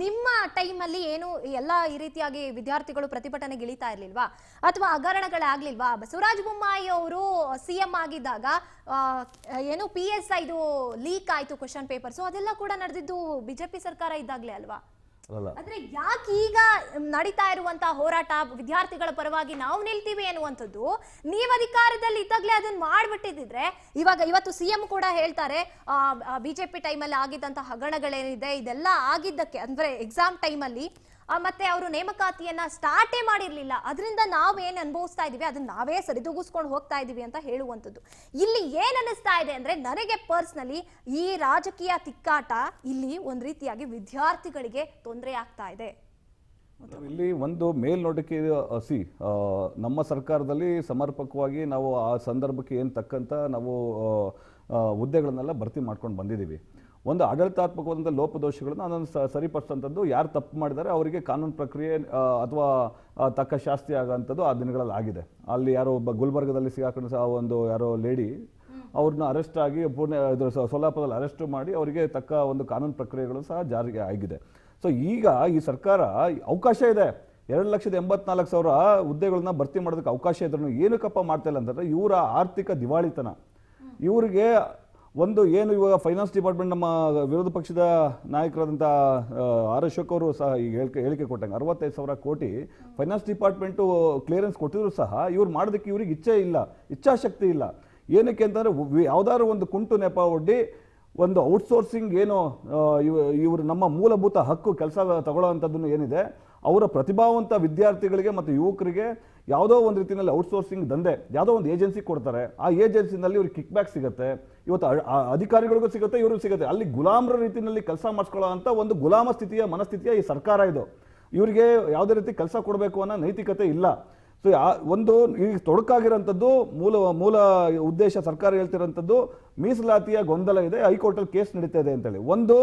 ನಿಮ್ಮ ಟೈಮಲ್ಲಿ ಏನು ಎಲ್ಲ ಈ ರೀತಿಯಾಗಿ ವಿದ್ಯಾರ್ಥಿಗಳು ಪ್ರತಿಭಟನೆಗೆ ಇಳಿತಾ ಇರ್ಲಿಲ್ವಾ ಅಥವಾ ಹಗರಣಗಳಾಗ್ಲಿಲ್ವಾ? ಬಸವರಾಜ ಬೊಮ್ಮಾಯಿ ಅವರು CM ಆಗಿದ್ದಾಗ ಏನು PSI ಲೀಕ್ ಆಯ್ತು ಕ್ವಶನ್ ಪೇಪರ್ಸ್, ಅದೆಲ್ಲ ಕೂಡ ನಡೆದಿದ್ದು ಬಿಜೆಪಿ ಸರ್ಕಾರ ಇದ್ದಾಗ್ಲೇ ಅಲ್ವಾ? ಆದ್ರೆ ಯಾಕೆ ಈಗ ನಡೀತಾ ಇರುವಂತಹ ಹೋರಾಟ ವಿದ್ಯಾರ್ಥಿಗಳ ಪರವಾಗಿ ನಾವು ನಿಲ್ತೀವಿ ಅನ್ನುವಂಥದ್ದು ನೀವು ಅಧಿಕಾರದಲ್ಲಿ ಇದ್ದಾಗಲೇ ಅದನ್ನ ಮಾಡ್ಬಿಟ್ಟಿದ್ರೆ ಇವತ್ತು CM ಕೂಡ ಹೇಳ್ತಾರೆ ಬಿಜೆಪಿ ಟೈಮಲ್ಲಿ ಆಗಿದ್ದಂತಹ ಹಗರಣಗಳೇನಿದೆ ಇದೆಲ್ಲ ಆಗಿದ್ದಕ್ಕೆ ಅಂದ್ರೆ ಎಕ್ಸಾಮ್ ಟೈಮಲ್ಲಿ ಮತ್ತೆ ಅವರು ನೇಮಕಾತಿಯನ್ನ ಸ್ಟಾರ್ಟೇ ಮಾಡಿರ್ಲಿಲ್ಲ, ಅದರಿಂದ ನಾವೇನ್ ಅನುಭವಿಸ್ತಾ ಇದೀವಿ ಅದನ್ನ ನಾವೇ ಸರಿದೂಗಿಸ್ಕೊಂಡು ಹೋಗ್ತಾ ಇದೀವಿ ಅಂತ ಹೇಳುವಂಥದ್ದು. ಇಲ್ಲಿ ಏನ್ ಅನಿಸ್ತಾ ಇದೆ ಅಂದ್ರೆ, ನನಗೆ ಪರ್ಸನಲಿ ಈ ರಾಜಕೀಯ ತಿಕ್ಕಾಟ ಇಲ್ಲಿ ಒಂದ್ ರೀತಿಯಾಗಿ ವಿದ್ಯಾರ್ಥಿಗಳಿಗೆ ತೊಂದರೆ ಆಗ್ತಾ ಇದೆ. ಇಲ್ಲಿ ಒಂದು ಮೇಲ್ನೋಟಕ್ಕೆ ನಮ್ಮ ಸರ್ಕಾರದಲ್ಲಿ ಸಮರ್ಪಕವಾಗಿ ನಾವು ಆ ಸಂದರ್ಭಕ್ಕೆ ಏನು ತಕ್ಕಂತ ನಾವು ಹುದ್ದೆಗಳನ್ನೆಲ್ಲ ಭರ್ತಿ ಮಾಡ್ಕೊಂಡು ಬಂದಿದ್ದೀವಿ. ಒಂದು ಆಡಳಿತಾತ್ಮಕವಾದಂಥ ಲೋಪದೋಷಗಳನ್ನು ಅದನ್ನು ಸರಿಪಡಿಸೋಂಥದ್ದು, ಯಾರು ತಪ್ಪು ಮಾಡಿದ್ದಾರೆ ಅವರಿಗೆ ಕಾನೂನು ಪ್ರಕ್ರಿಯೆ ಅಥವಾ ತಕ್ಕ ಶಾಸ್ತಿ ಆಗೋಂಥದ್ದು ಆ ದಿನಗಳಲ್ಲಿ ಆಗಿದೆ. ಅಲ್ಲಿ ಯಾರೋ ಒಬ್ಬ ಗುಲ್ಬರ್ಗದಲ್ಲಿ ಸಿಗಾಕೊಂಡು ಒಂದು ಯಾರೋ ಲೇಡಿ ಅವ್ರನ್ನ ಅರೆಸ್ಟ್ ಆಗಿ ಸೊಲ್ಲಾಪುರದಲ್ಲಿ ಅರೆಸ್ಟ್ ಮಾಡಿ ಅವರಿಗೆ ತಕ್ಕ ಒಂದು ಕಾನೂನು ಪ್ರಕ್ರಿಯೆಗಳು ಸಹ ಜಾರಿಗೆ ಆಗಿದೆ. ಸೊ ಈಗ ಈ ಸರ್ಕಾರ ಅವಕಾಶ ಇದೆ, 2,84,000 ಹುದ್ದೆಗಳನ್ನ ಭರ್ತಿ ಮಾಡೋದಕ್ಕೆ ಅವಕಾಶ ಇದ್ರೂ ಏನಕ್ಕಪ್ಪ ಮಾಡ್ತಾ ಇಲ್ಲ ಅಂತಂದರೆ ಇವರ ಆರ್ಥಿಕ ದಿವಾಳಿತನ. ಇವರಿಗೆ ಒಂದು ಏನು ಇವಾಗ ಫೈನಾನ್ಸ್ ಡಿಪಾರ್ಟ್ಮೆಂಟ್ ನಮ್ಮ ವಿರೋಧ ಪಕ್ಷದ ನಾಯಕರಾದಂಥ ಆರ್ ಅಶೋಕ್ ಅವರು ಸಹ ಈಗ ಹೇಳಿಕೆ ಕೊಟ್ಟಂಗೆ 65,000 ಕೋಟಿ ಫೈನಾನ್ಸ್ ಡಿಪಾರ್ಟ್ಮೆಂಟು ಕ್ಲಿಯರೆನ್ಸ್ ಕೊಟ್ಟಿದ್ರು ಸಹ ಇವ್ರು ಮಾಡೋದಕ್ಕೆ ಇವ್ರಿಗೆ ಇಚ್ಛಾಶಕ್ತಿ ಇಲ್ಲ. ಏನಕ್ಕೆ ಅಂತಂದರೆ ಯಾವುದಾದ್ರು ಒಂದು ಕುಂಟು ನೆಪ ಒಡ್ಡಿ ಒಂದು ಔಟ್ಸೋರ್ಸಿಂಗ್ ಏನು ಇವರು ನಮ್ಮ ಮೂಲಭೂತ ಹಕ್ಕು ಕೆಲಸ ತಗೊಳ್ಳೋವಂಥದ್ದನ್ನು ಏನಿದೆ, ಅವರ ಪ್ರತಿಭಾವಂತ ವಿದ್ಯಾರ್ಥಿಗಳಿಗೆ ಮತ್ತು ಯುವಕರಿಗೆ ಯಾವುದೋ ಒಂದು ರೀತಿಯಲ್ಲಿ ಔಟ್ಸೋರ್ಸಿಂಗ್ ದಂಧೆ ಯಾವುದೋ ಒಂದು ಏಜೆನ್ಸಿ ಕೊಡ್ತಾರೆ, ಆ ಏಜೆನ್ಸಿನಲ್ಲಿ ಇವ್ರಿಗೆ ಕಿಕ್ ಬ್ಯಾಕ್ ಸಿಗುತ್ತೆ, ಇವತ್ತು ಅಧಿಕಾರಿಗಳಿಗೂ ಸಿಗುತ್ತೆ, ಇವ್ರಿಗೂ ಸಿಗುತ್ತೆ. ಅಲ್ಲಿ ಗುಲಾಮರ ರೀತಿಯಲ್ಲಿ ಕೆಲಸ ಮಾಡಿಸ್ಕೊಳ್ಳೋ ಅಂತ ಒಂದು ಗುಲಾಮ ಮನಸ್ಥಿತಿಯ ಈ ಸರ್ಕಾರ ಇದು. ಇವರಿಗೆ ಯಾವುದೇ ರೀತಿ ಕೆಲಸ ಕೊಡಬೇಕು ಅನ್ನೋ ನೈತಿಕತೆ ಇಲ್ಲ. ಸೊ ಒಂದು ಈಗ ತೊಡಕಾಗಿರೋಂಥದ್ದು ಮೂಲ ಉದ್ದೇಶ ಸರ್ಕಾರ ಹೇಳ್ತಿರೋಂಥದ್ದು ಮೀಸಲಾತಿಯ ಗೊಂದಲ ಇದೆ, ಹೈಕೋರ್ಟಲ್ಲಿ ಕೇಸ್ ನಡೀತಾ ಇದೆ ಅಂತೇಳಿ. ಒಂದು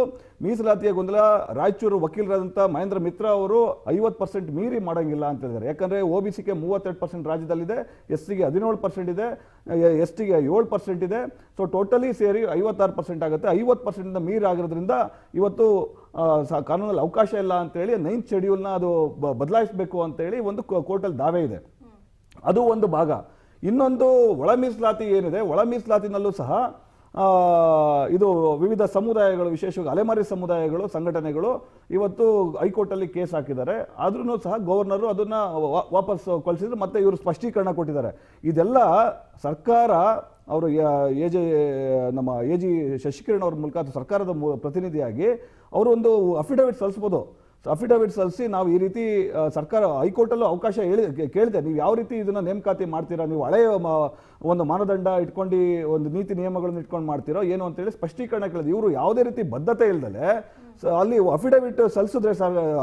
ಮೀಸಲಾತಿಯ ಗೊಂದಲ ರಾಯಚೂರು ವಕೀಲರಾದಂಥ ಮಹೇಂದ್ರ ಮಿತ್ರ ಅವರು 50% ಮೀರಿ ಮಾಡೋಂಗಿಲ್ಲ ಅಂತ ಹೇಳಿದ್ದಾರೆ. ಯಾಕಂದರೆ OBCಗೆ 32% ರಾಜ್ಯದಲ್ಲಿದೆ, SCಗೆ 17% ಇದೆ, STಗೆ 7% ಇದೆ. ಸೊ ಟೋಟಲಿ ಸೇರಿ 56% ಆಗುತ್ತೆ. 50% ಮೀರಿ ಆಗಿರೋದ್ರಿಂದ ಇವತ್ತು ಕಾನೂನಲ್ಲಿ ಅವಕಾಶ ಇಲ್ಲ ಅಂತೇಳಿ 9th ಶೆಡ್ಯೂಲ್ನ ಅದು ಬದಲಾಯಿಸಬೇಕು ಅಂತೇಳಿ ಒಂದು ಕೋರ್ಟಲ್ಲಿ ದಾವೆ ಇದೆ. ಅದು ಒಂದು ಭಾಗ. ಇನ್ನೊಂದು ಒಳ ಮೀಸಲಾತಿ ಏನಿದೆ, ಒಳ ಮೀಸಲಾತಿನಲ್ಲೂ ಸಹ ಇದು ವಿವಿಧ ಸಮುದಾಯಗಳು, ವಿಶೇಷವಾಗಿ ಅಲೆಮಾರಿ ಸಮುದಾಯಗಳು ಸಂಘಟನೆಗಳು ಇವತ್ತು ಹೈಕೋರ್ಟಲ್ಲಿ ಕೇಸ್ ಹಾಕಿದ್ದಾರೆ. ಆದ್ರೂ ಸಹ ಗವರ್ನರು ಅದನ್ನ ವಾಪಸ್ ಕಳಿಸಿದ್ರು, ಮತ್ತೆ ಇವರು ಸ್ಪಷ್ಟೀಕರಣ ಕೊಟ್ಟಿದ್ದಾರೆ. ಇದೆಲ್ಲ ಸರ್ಕಾರ ಅವರು ನಮ್ಮ AG ಶಶಿಕಿರಣ್ ಅವ್ರ ಮೂಲಕ ಸರ್ಕಾರದ ಪ್ರತಿನಿಧಿಯಾಗಿ ಅವರು ಒಂದು ಅಫಿಡವಿಟ್ ಸಲ್ಲಿಸ್ಬೋದು. ಅಫಿಡವಿಟ್ ಸಲ್ಲಿಸಿ ನಾವು ಈ ರೀತಿ ಸರ್ಕಾರ ಹೈಕೋರ್ಟಲ್ಲೂ ಅವಕಾಶ ಕೇಳಿದೆ, ನೀವು ಯಾವ ರೀತಿ ಇದನ್ನ ನೇಮಕಾತಿ ಮಾಡ್ತೀರಾ, ನೀವು ಹಳೆಯ ಒಂದು ಮಾನದಂಡ ಇಟ್ಕೊಂಡು ಒಂದು ನೀತಿ ನಿಯಮಗಳನ್ನು ಇಟ್ಕೊಂಡು ಮಾಡ್ತೀರೋ ಏನು ಅಂತೇಳಿ ಸ್ಪಷ್ಟೀಕರಣ ಕೇಳಿದೆ. ಇವರು ಯಾವುದೇ ರೀತಿ ಬದ್ಧತೆ ಇಲ್ದಲೆ ಅಲ್ಲಿ ಅಫಿಡವಿಟ್ ಸಲ್ಲಿಸಿದ್ರೆ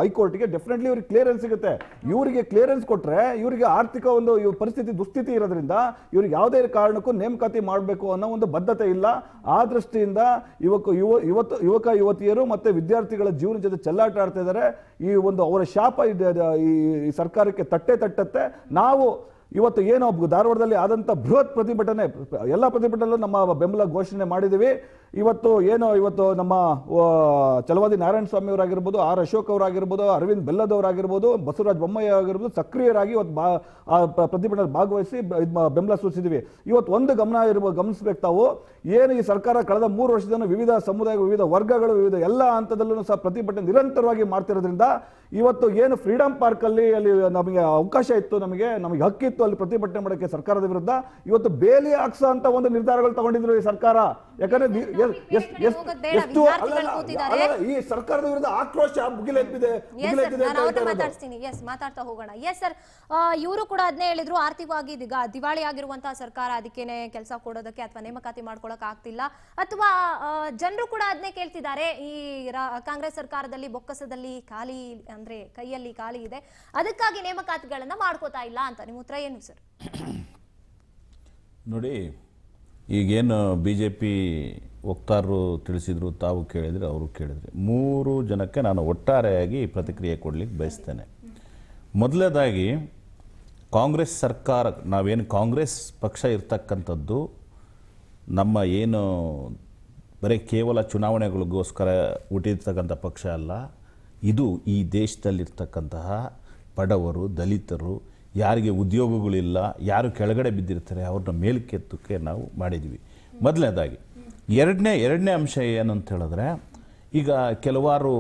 ಹೈಕೋರ್ಟ್ಗೆ ಡೆಫಿನೆಟ್ಲಿ ಇವ್ರಿಗೆ ಕ್ಲಿಯರೆನ್ಸ್ ಸಿಗುತ್ತೆ. ಇವರಿಗೆ ಕ್ಲಿಯರೆನ್ಸ್ ಕೊಟ್ಟರೆ ಇವರಿಗೆ ಆರ್ಥಿಕ ಒಂದು ಪರಿಸ್ಥಿತಿ ದುಸ್ಥಿತಿ ಇರೋದ್ರಿಂದ ಇವ್ರಿಗೆ ಯಾವುದೇ ಕಾರಣಕ್ಕೂ ನೇಮಕಾತಿ ಮಾಡಬೇಕು ಅನ್ನೋ ಒಂದು ಬದ್ಧತೆ ಇಲ್ಲ. ಆ ದೃಷ್ಟಿಯಿಂದ ಯುವಕ ಯುವತಿಯರು ಮತ್ತೆ ವಿದ್ಯಾರ್ಥಿಗಳ ಜೀವನ ಜೊತೆ ಚೆಲ್ಲಾಟ ಆಡ್ತಾ ಇದ್ದಾರೆ. ಈ ಒಂದು ಅವರ ಶಾಪ ಈ ಸರ್ಕಾರಕ್ಕೆ ತಟ್ಟತ್ತೆ. ನಾವು ಇವತ್ತು ಏನೋ ಧಾರವಾಡದಲ್ಲಿ ಆದಂಥ ಬೃಹತ್ ಪ್ರತಿಭಟನೆ, ಎಲ್ಲ ಪ್ರತಿಭಟನೆಯಲ್ಲೂ ನಮ್ಮ ಬೆಂಬಲ ಘೋಷಣೆ ಮಾಡಿದ್ದೀವಿ. ಇವತ್ತು ನಮ್ಮ ಚಲವಾದಿ ನಾರಾಯಣ ಸ್ವಾಮಿ ಅವರಾಗಿರ್ಬೋದು, ಆರ್ ಅಶೋಕ್ ಅವರಾಗಿರ್ಬೋದು, ಅರವಿಂದ್ ಬೆಲ್ಲದವರಾಗಿರ್ಬೋದು, ಬಸವರಾಜ ಬೊಮ್ಮಾಯಿ ಆಗಿರ್ಬೋದು ಸಕ್ರಿಯರಾಗಿ ಇವತ್ತು ಪ್ರತಿಭಟನೆ ಭಾಗವಹಿಸಿ ಬೆಂಬಲ ಸೂಚಿಸಿದ್ವಿ. ಇವತ್ತು ಒಂದು ಗಮನಿಸ್ಬೇಕು ತಾವು, ಏನು ಈ ಸರ್ಕಾರ ಕಳೆದ 3 ವರ್ಷದಿಂದ ವಿವಿಧ ಸಮುದಾಯ, ವಿವಿಧ ವರ್ಗಗಳು, ವಿವಿಧ ಎಲ್ಲ ಹಂತದಲ್ಲೂ ಸಹ ಪ್ರತಿಭಟನೆ ನಿರಂತರವಾಗಿ ಮಾಡ್ತಿರೋದ್ರಿಂದ ಇವತ್ತು ಏನು ಫ್ರೀಡಂ ಪಾರ್ಕ್ ಅಲ್ಲಿ ನಮಗೆ ಅವಕಾಶ ಇತ್ತು, ನಮಗೆ ಹಕ್ಕಿತ್ತು ಅಲ್ಲಿ ಪ್ರತಿಭಟನೆ ಮಾಡೋಕ್ಕೆ ಸರ್ಕಾರದ ವಿರುದ್ಧ, ಇವತ್ತು ಬೇಲಿ ಹಾಕ್ಸೋ ಅಂತ ಒಂದು ನಿರ್ಧಾರಗಳು ತಗೊಂಡಿದ್ರು ಈ ಸರ್ಕಾರ. ಯಾಕಂದ್ರೆ ಈ ಸರ್ಕಾರದ ವಿರುದ್ಧ ಆಕ್ರೋಶ ಮುಗಿಲೆತ್ತಿದೆ. ಮಾತಾಡ್ತಾ ಹೋಗೋಣ. ಎಸ್ ಸರ್, ಇವರು ಕೂಡ ಅದನ್ನೇ ಹೇಳಿದ್ರು, ಆರ್ಥಿಕವಾಗಿ ದಿವಾಳಿ ಆಗಿರುವಂತಹ ಸರ್ಕಾರ, ಅದಕ್ಕೇನೆ ಕೆಲಸ ಕೊಡೋದಕ್ಕೆ ಅಥವಾ ನೇಮಕಾತಿ ಮಾಡ್ಕೊಳಕ್ ಆಗ್ತಿಲ್ಲ, ಅಥವಾ ಜನರು ಕೂಡ ಅದನ್ನೇ ಕೇಳ್ತಿದ್ದಾರೆ, ಈ ಕಾಂಗ್ರೆಸ್ ಸರ್ಕಾರದಲ್ಲಿ ಬೊಕ್ಕಸದಲ್ಲಿ ಖಾಲಿ ಅಂದ್ರೆ ಕೈಯಲ್ಲಿ ಖಾಲಿ ಇದೆ, ಅದಕ್ಕಾಗಿ ನೇಮಕಾತಿಗಳನ್ನ ಮಾಡ್ಕೋತಾ ಇಲ್ಲ ಅಂತ. ನಿಮ್ಮ ಉತ್ತರ ಏನು ಸರ್? ನೋಡಿ, ಈಗೇನು BJP ವಕ್ತಾರರು ತಿಳಿಸಿದ್ರು, ತಾವು ಕೇಳಿದರೆ, ಅವರು ಕೇಳಿದ್ರಿ, 3 ಜನಕ್ಕೆ ನಾನು ಒಟ್ಟಾರೆಯಾಗಿ ಪ್ರತಿಕ್ರಿಯೆ ಕೊಡಲಿಕ್ಕೆ ಬಯಸ್ತೇನೆ. ಮೊದಲನೇದಾಗಿ ಕಾಂಗ್ರೆಸ್ ಸರ್ಕಾರ, ನಾವೇನು ಕಾಂಗ್ರೆಸ್ ಪಕ್ಷ ಇರ್ತಕ್ಕಂಥದ್ದು ನಮ್ಮ ಏನು ಬರೀ ಕೇವಲ ಚುನಾವಣೆಗಳಿಗೋಸ್ಕರ ಹುಟ್ಟಿರ್ತಕ್ಕಂಥ ಪಕ್ಷ ಅಲ್ಲ. ಇದು ಈ ದೇಶದಲ್ಲಿರ್ತಕ್ಕಂತಹ ಬಡವರು, ದಲಿತರು, ಯಾರಿಗೆ ಉದ್ಯೋಗಗಳಿಲ್ಲ, ಯಾರು ಕೆಳಗಡೆ ಬಿದ್ದಿರ್ತಾರೆ ಅವ್ರನ್ನ ಮೇಲಕ್ಕೆತ್ತಕ್ಕೆ ನಾವು ಮಾಡಿದ್ವಿ ಮೊದಲನೇದಾಗಿ. ಎರಡನೇ ಅಂಶ ಏನು ಅಂತ ಹೇಳಿದ್ರೆ, ಈಗ ಕೆಲವಾರು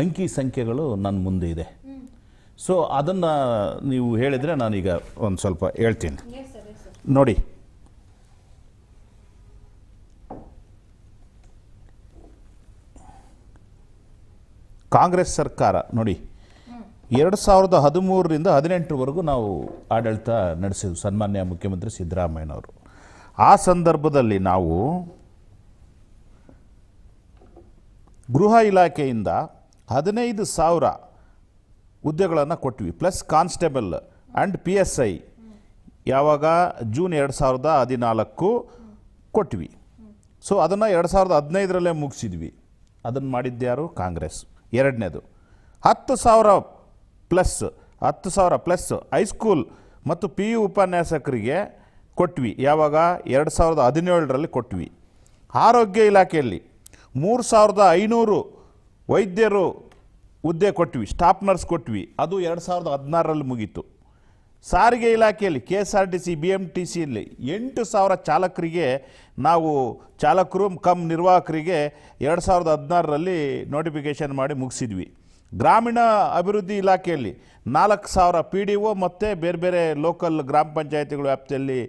ಅಂಕಿ ಸಂಖ್ಯೆಗಳು ನನ್ನ ಮುಂದೆ ಇದೆ. ಸೊ ಅದನ್ನು ನೀವು ಹೇಳಿದರೆ ನಾನೀಗ ಒಂದು ಸ್ವಲ್ಪ ಹೇಳ್ತೀನಿ ನೋಡಿ. ಕಾಂಗ್ರೆಸ್ ಸರ್ಕಾರ ನೋಡಿ, 2013ರಿಂದ 18ರವರೆಗೂ ನಾವು ಆಡಳಿತ ನಡೆಸಿದ್ವಿ ಸನ್ಮಾನ್ಯ ಮುಖ್ಯಮಂತ್ರಿ ಸಿದ್ದರಾಮಯ್ಯನವರು. ಆ ಸಂದರ್ಭದಲ್ಲಿ ನಾವು ಗೃಹ ಇಲಾಖೆಯಿಂದ 15,000 ಹುದ್ದೆಗಳನ್ನು ಕೊಟ್ವಿ, ಪ್ಲಸ್ ಕಾನ್ಸ್ಟೇಬಲ್ ಆ್ಯಂಡ್ PSI ಯಾವಾಗ ಜೂನ್ 2014 ಕೊಟ್ವಿ. ಸೊ ಅದನ್ನು 2015ರಲ್ಲೇ ಮುಗಿಸಿದ್ವಿ. ಅದನ್ನು ಮಾಡಿದ್ದ್ಯಾರು? ಕಾಂಗ್ರೆಸ್. ಎರಡನೇದು 10,000 ಪ್ಲಸ್ ಹೈಸ್ಕೂಲ್ ಮತ್ತು PU ಉಪನ್ಯಾಸಕರಿಗೆ ಕೊಟ್ವಿ. ಯಾವಾಗ? 2017ರಲ್ಲಿ ಕೊಟ್ವಿ. ಆರೋಗ್ಯ ಇಲಾಖೆಯಲ್ಲಿ 3,500 ವೈದ್ಯರು ಹುದ್ದೆ ಕೊಟ್ವಿ, ಸ್ಟಾಫ್ ನರ್ಸ್ ಕೊಟ್ವಿ. ಅದು 2016ರಲ್ಲಿ ಮುಗೀತು. ಸಾರಿಗೆ ಇಲಾಖೆಯಲ್ಲಿ KSRTC BMTCಯಲ್ಲಿ 8,000 ಚಾಲಕರಿಗೆ ನಾವು ಚಾಲಕರು ಕಮ್ ನಿರ್ವಾಹಕರಿಗೆ 2016ರಲ್ಲಿ ನೋಟಿಫಿಕೇಷನ್ ಮಾಡಿ ಮುಗಿಸಿದ್ವಿ. ಗ್ರಾಮೀಣ ಅಭಿವೃದ್ಧಿ ಇಲಾಖೆಯಲ್ಲಿ 4,000 PDO ಮತ್ತು ಬೇರೆ ಬೇರೆ ಲೋಕಲ್ ಗ್ರಾಮ ಪಂಚಾಯತಿಗಳ ವ್ಯಾಪ್ತಿಯಲ್ಲಿ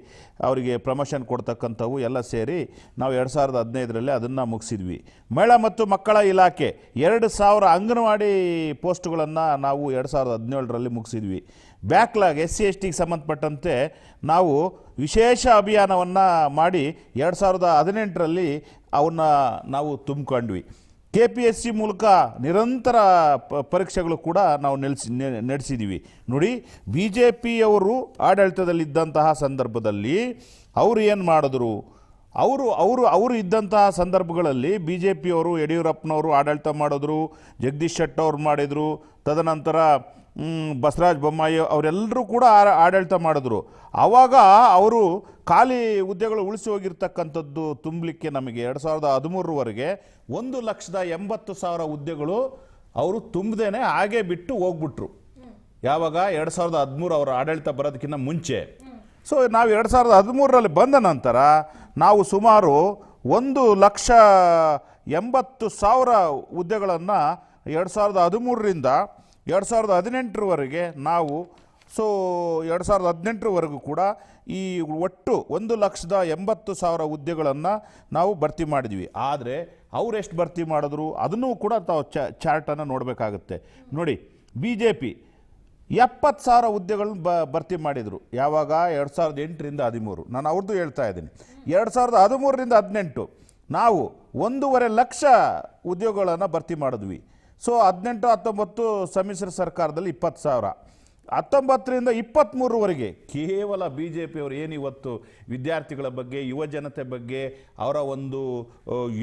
ಅವರಿಗೆ ಪ್ರಮೋಷನ್ ಕೊಡ್ತಕ್ಕಂಥವು ಎಲ್ಲ ಸೇರಿ ನಾವು 2015ರಲ್ಲಿ ಅದನ್ನು ಮುಗಿಸಿದ್ವಿ. ಮಹಿಳಾ ಮತ್ತು ಮಕ್ಕಳ ಇಲಾಖೆ 2,000 ಅಂಗನವಾಡಿ ಪೋಸ್ಟ್ಗಳನ್ನು ನಾವು 2017ರಲ್ಲಿ ಮುಗಿಸಿದ್ವಿ. ಬ್ಯಾಕ್ಲಾಗ್ SC STಗೆ ಸಂಬಂಧಪಟ್ಟಂತೆ ನಾವು ವಿಶೇಷ ಅಭಿಯಾನವನ್ನು ಮಾಡಿ 2018ರಲ್ಲಿ ಅವನ್ನ ನಾವು ತುಂಬಿಕೊಂಡ್ವಿ. KPSC ಮೂಲಕ ನಿರಂತರ ಪರೀಕ್ಷೆಗಳು ಕೂಡ ನಾವು ನಡೆಸಿದ್ದೀವಿ. ನೋಡಿ, BJPಯವರು ಆಡಳಿತದಲ್ಲಿದ್ದಂತಹ ಸಂದರ್ಭದಲ್ಲಿ ಅವರು ಏನು ಮಾಡಿದ್ರು? ಅವರು ಇದ್ದಂತಹ ಸಂದರ್ಭಗಳಲ್ಲಿ BJPಯವರು, ಯಡಿಯೂರಪ್ಪನವರು ಆಡಳಿತ ಮಾಡಿದ್ರು, ಜಗದೀಶ್ ಶೆಟ್ಟರ್ ಅವರು ಮಾಡಿದರು, ತದನಂತರ ಬಸವರಾಜ ಬೊಮ್ಮಾಯಿ ಅವರೆಲ್ಲರೂ ಕೂಡ ಆಡಳಿತ ಮಾಡಿದ್ರು. ಆವಾಗ ಅವರು ಖಾಲಿ ಹುದ್ದೆಗಳು ಉಳಿಸಿ ಹೋಗಿರ್ತಕ್ಕಂಥದ್ದು ತುಂಬಲಿಕ್ಕೆ ನಮಗೆ 2013ರವರೆಗೆ 1,80,000 ಹುದ್ದೆಗಳು ಅವರು ತುಂಬದೇನೆ ಹಾಗೆ ಬಿಟ್ಟು ಹೋಗ್ಬಿಟ್ರು. ಯಾವಾಗ? 2013 ಅವರ ಆಡಳಿತ ಬರೋದಕ್ಕಿಂತ ಮುಂಚೆ. ಸೊ ನಾವು 2013ರಲ್ಲಿ ಬಂದ ನಂತರ ನಾವು ಸುಮಾರು 1,80,000 ಹುದ್ದೆಗಳನ್ನು 2013ರಿಂದ 2018ರವರೆಗೆ ನಾವು 2018ರವರೆಗೂ ಕೂಡ ಈ ಒಟ್ಟು 1,80,000 ಹುದ್ದೆಗಳನ್ನು ನಾವು ಭರ್ತಿ ಮಾಡಿದ್ವಿ. ಆದರೆ ಅವ್ರು ಎಷ್ಟು ಭರ್ತಿ ಮಾಡಿದ್ರು ಅದನ್ನು ಕೂಡ ತಾವು ಚಾರ್ಟನ್ನು ನೋಡಬೇಕಾಗುತ್ತೆ. ನೋಡಿ, BJP 70,000 ಹುದ್ದೆಗಳನ್ನು ಭರ್ತಿ ಮಾಡಿದರು. ಯಾವಾಗ? 2008ರಿಂದ 13. ನಾನು ಅವ್ರದ್ದು ಹೇಳ್ತಾ ಇದ್ದೀನಿ. 2013ರಿಂದ 18 ನಾವು 1.5 ಲಕ್ಷ ಉದ್ಯೋಗಗಳನ್ನು ಭರ್ತಿ ಮಾಡಿದ್ವಿ. ಸೊ 18-19 ಸಮ್ಮಿಶ್ರ ಸರ್ಕಾರದಲ್ಲಿ 20,000. 19ರಿಂದ 23ವರೆಗೆ ಕೇವಲ BJPಯವರು ಏನಿವತ್ತು ವಿದ್ಯಾರ್ಥಿಗಳ ಬಗ್ಗೆ, ಯುವ ಜನತೆ ಬಗ್ಗೆ, ಅವರ ಒಂದು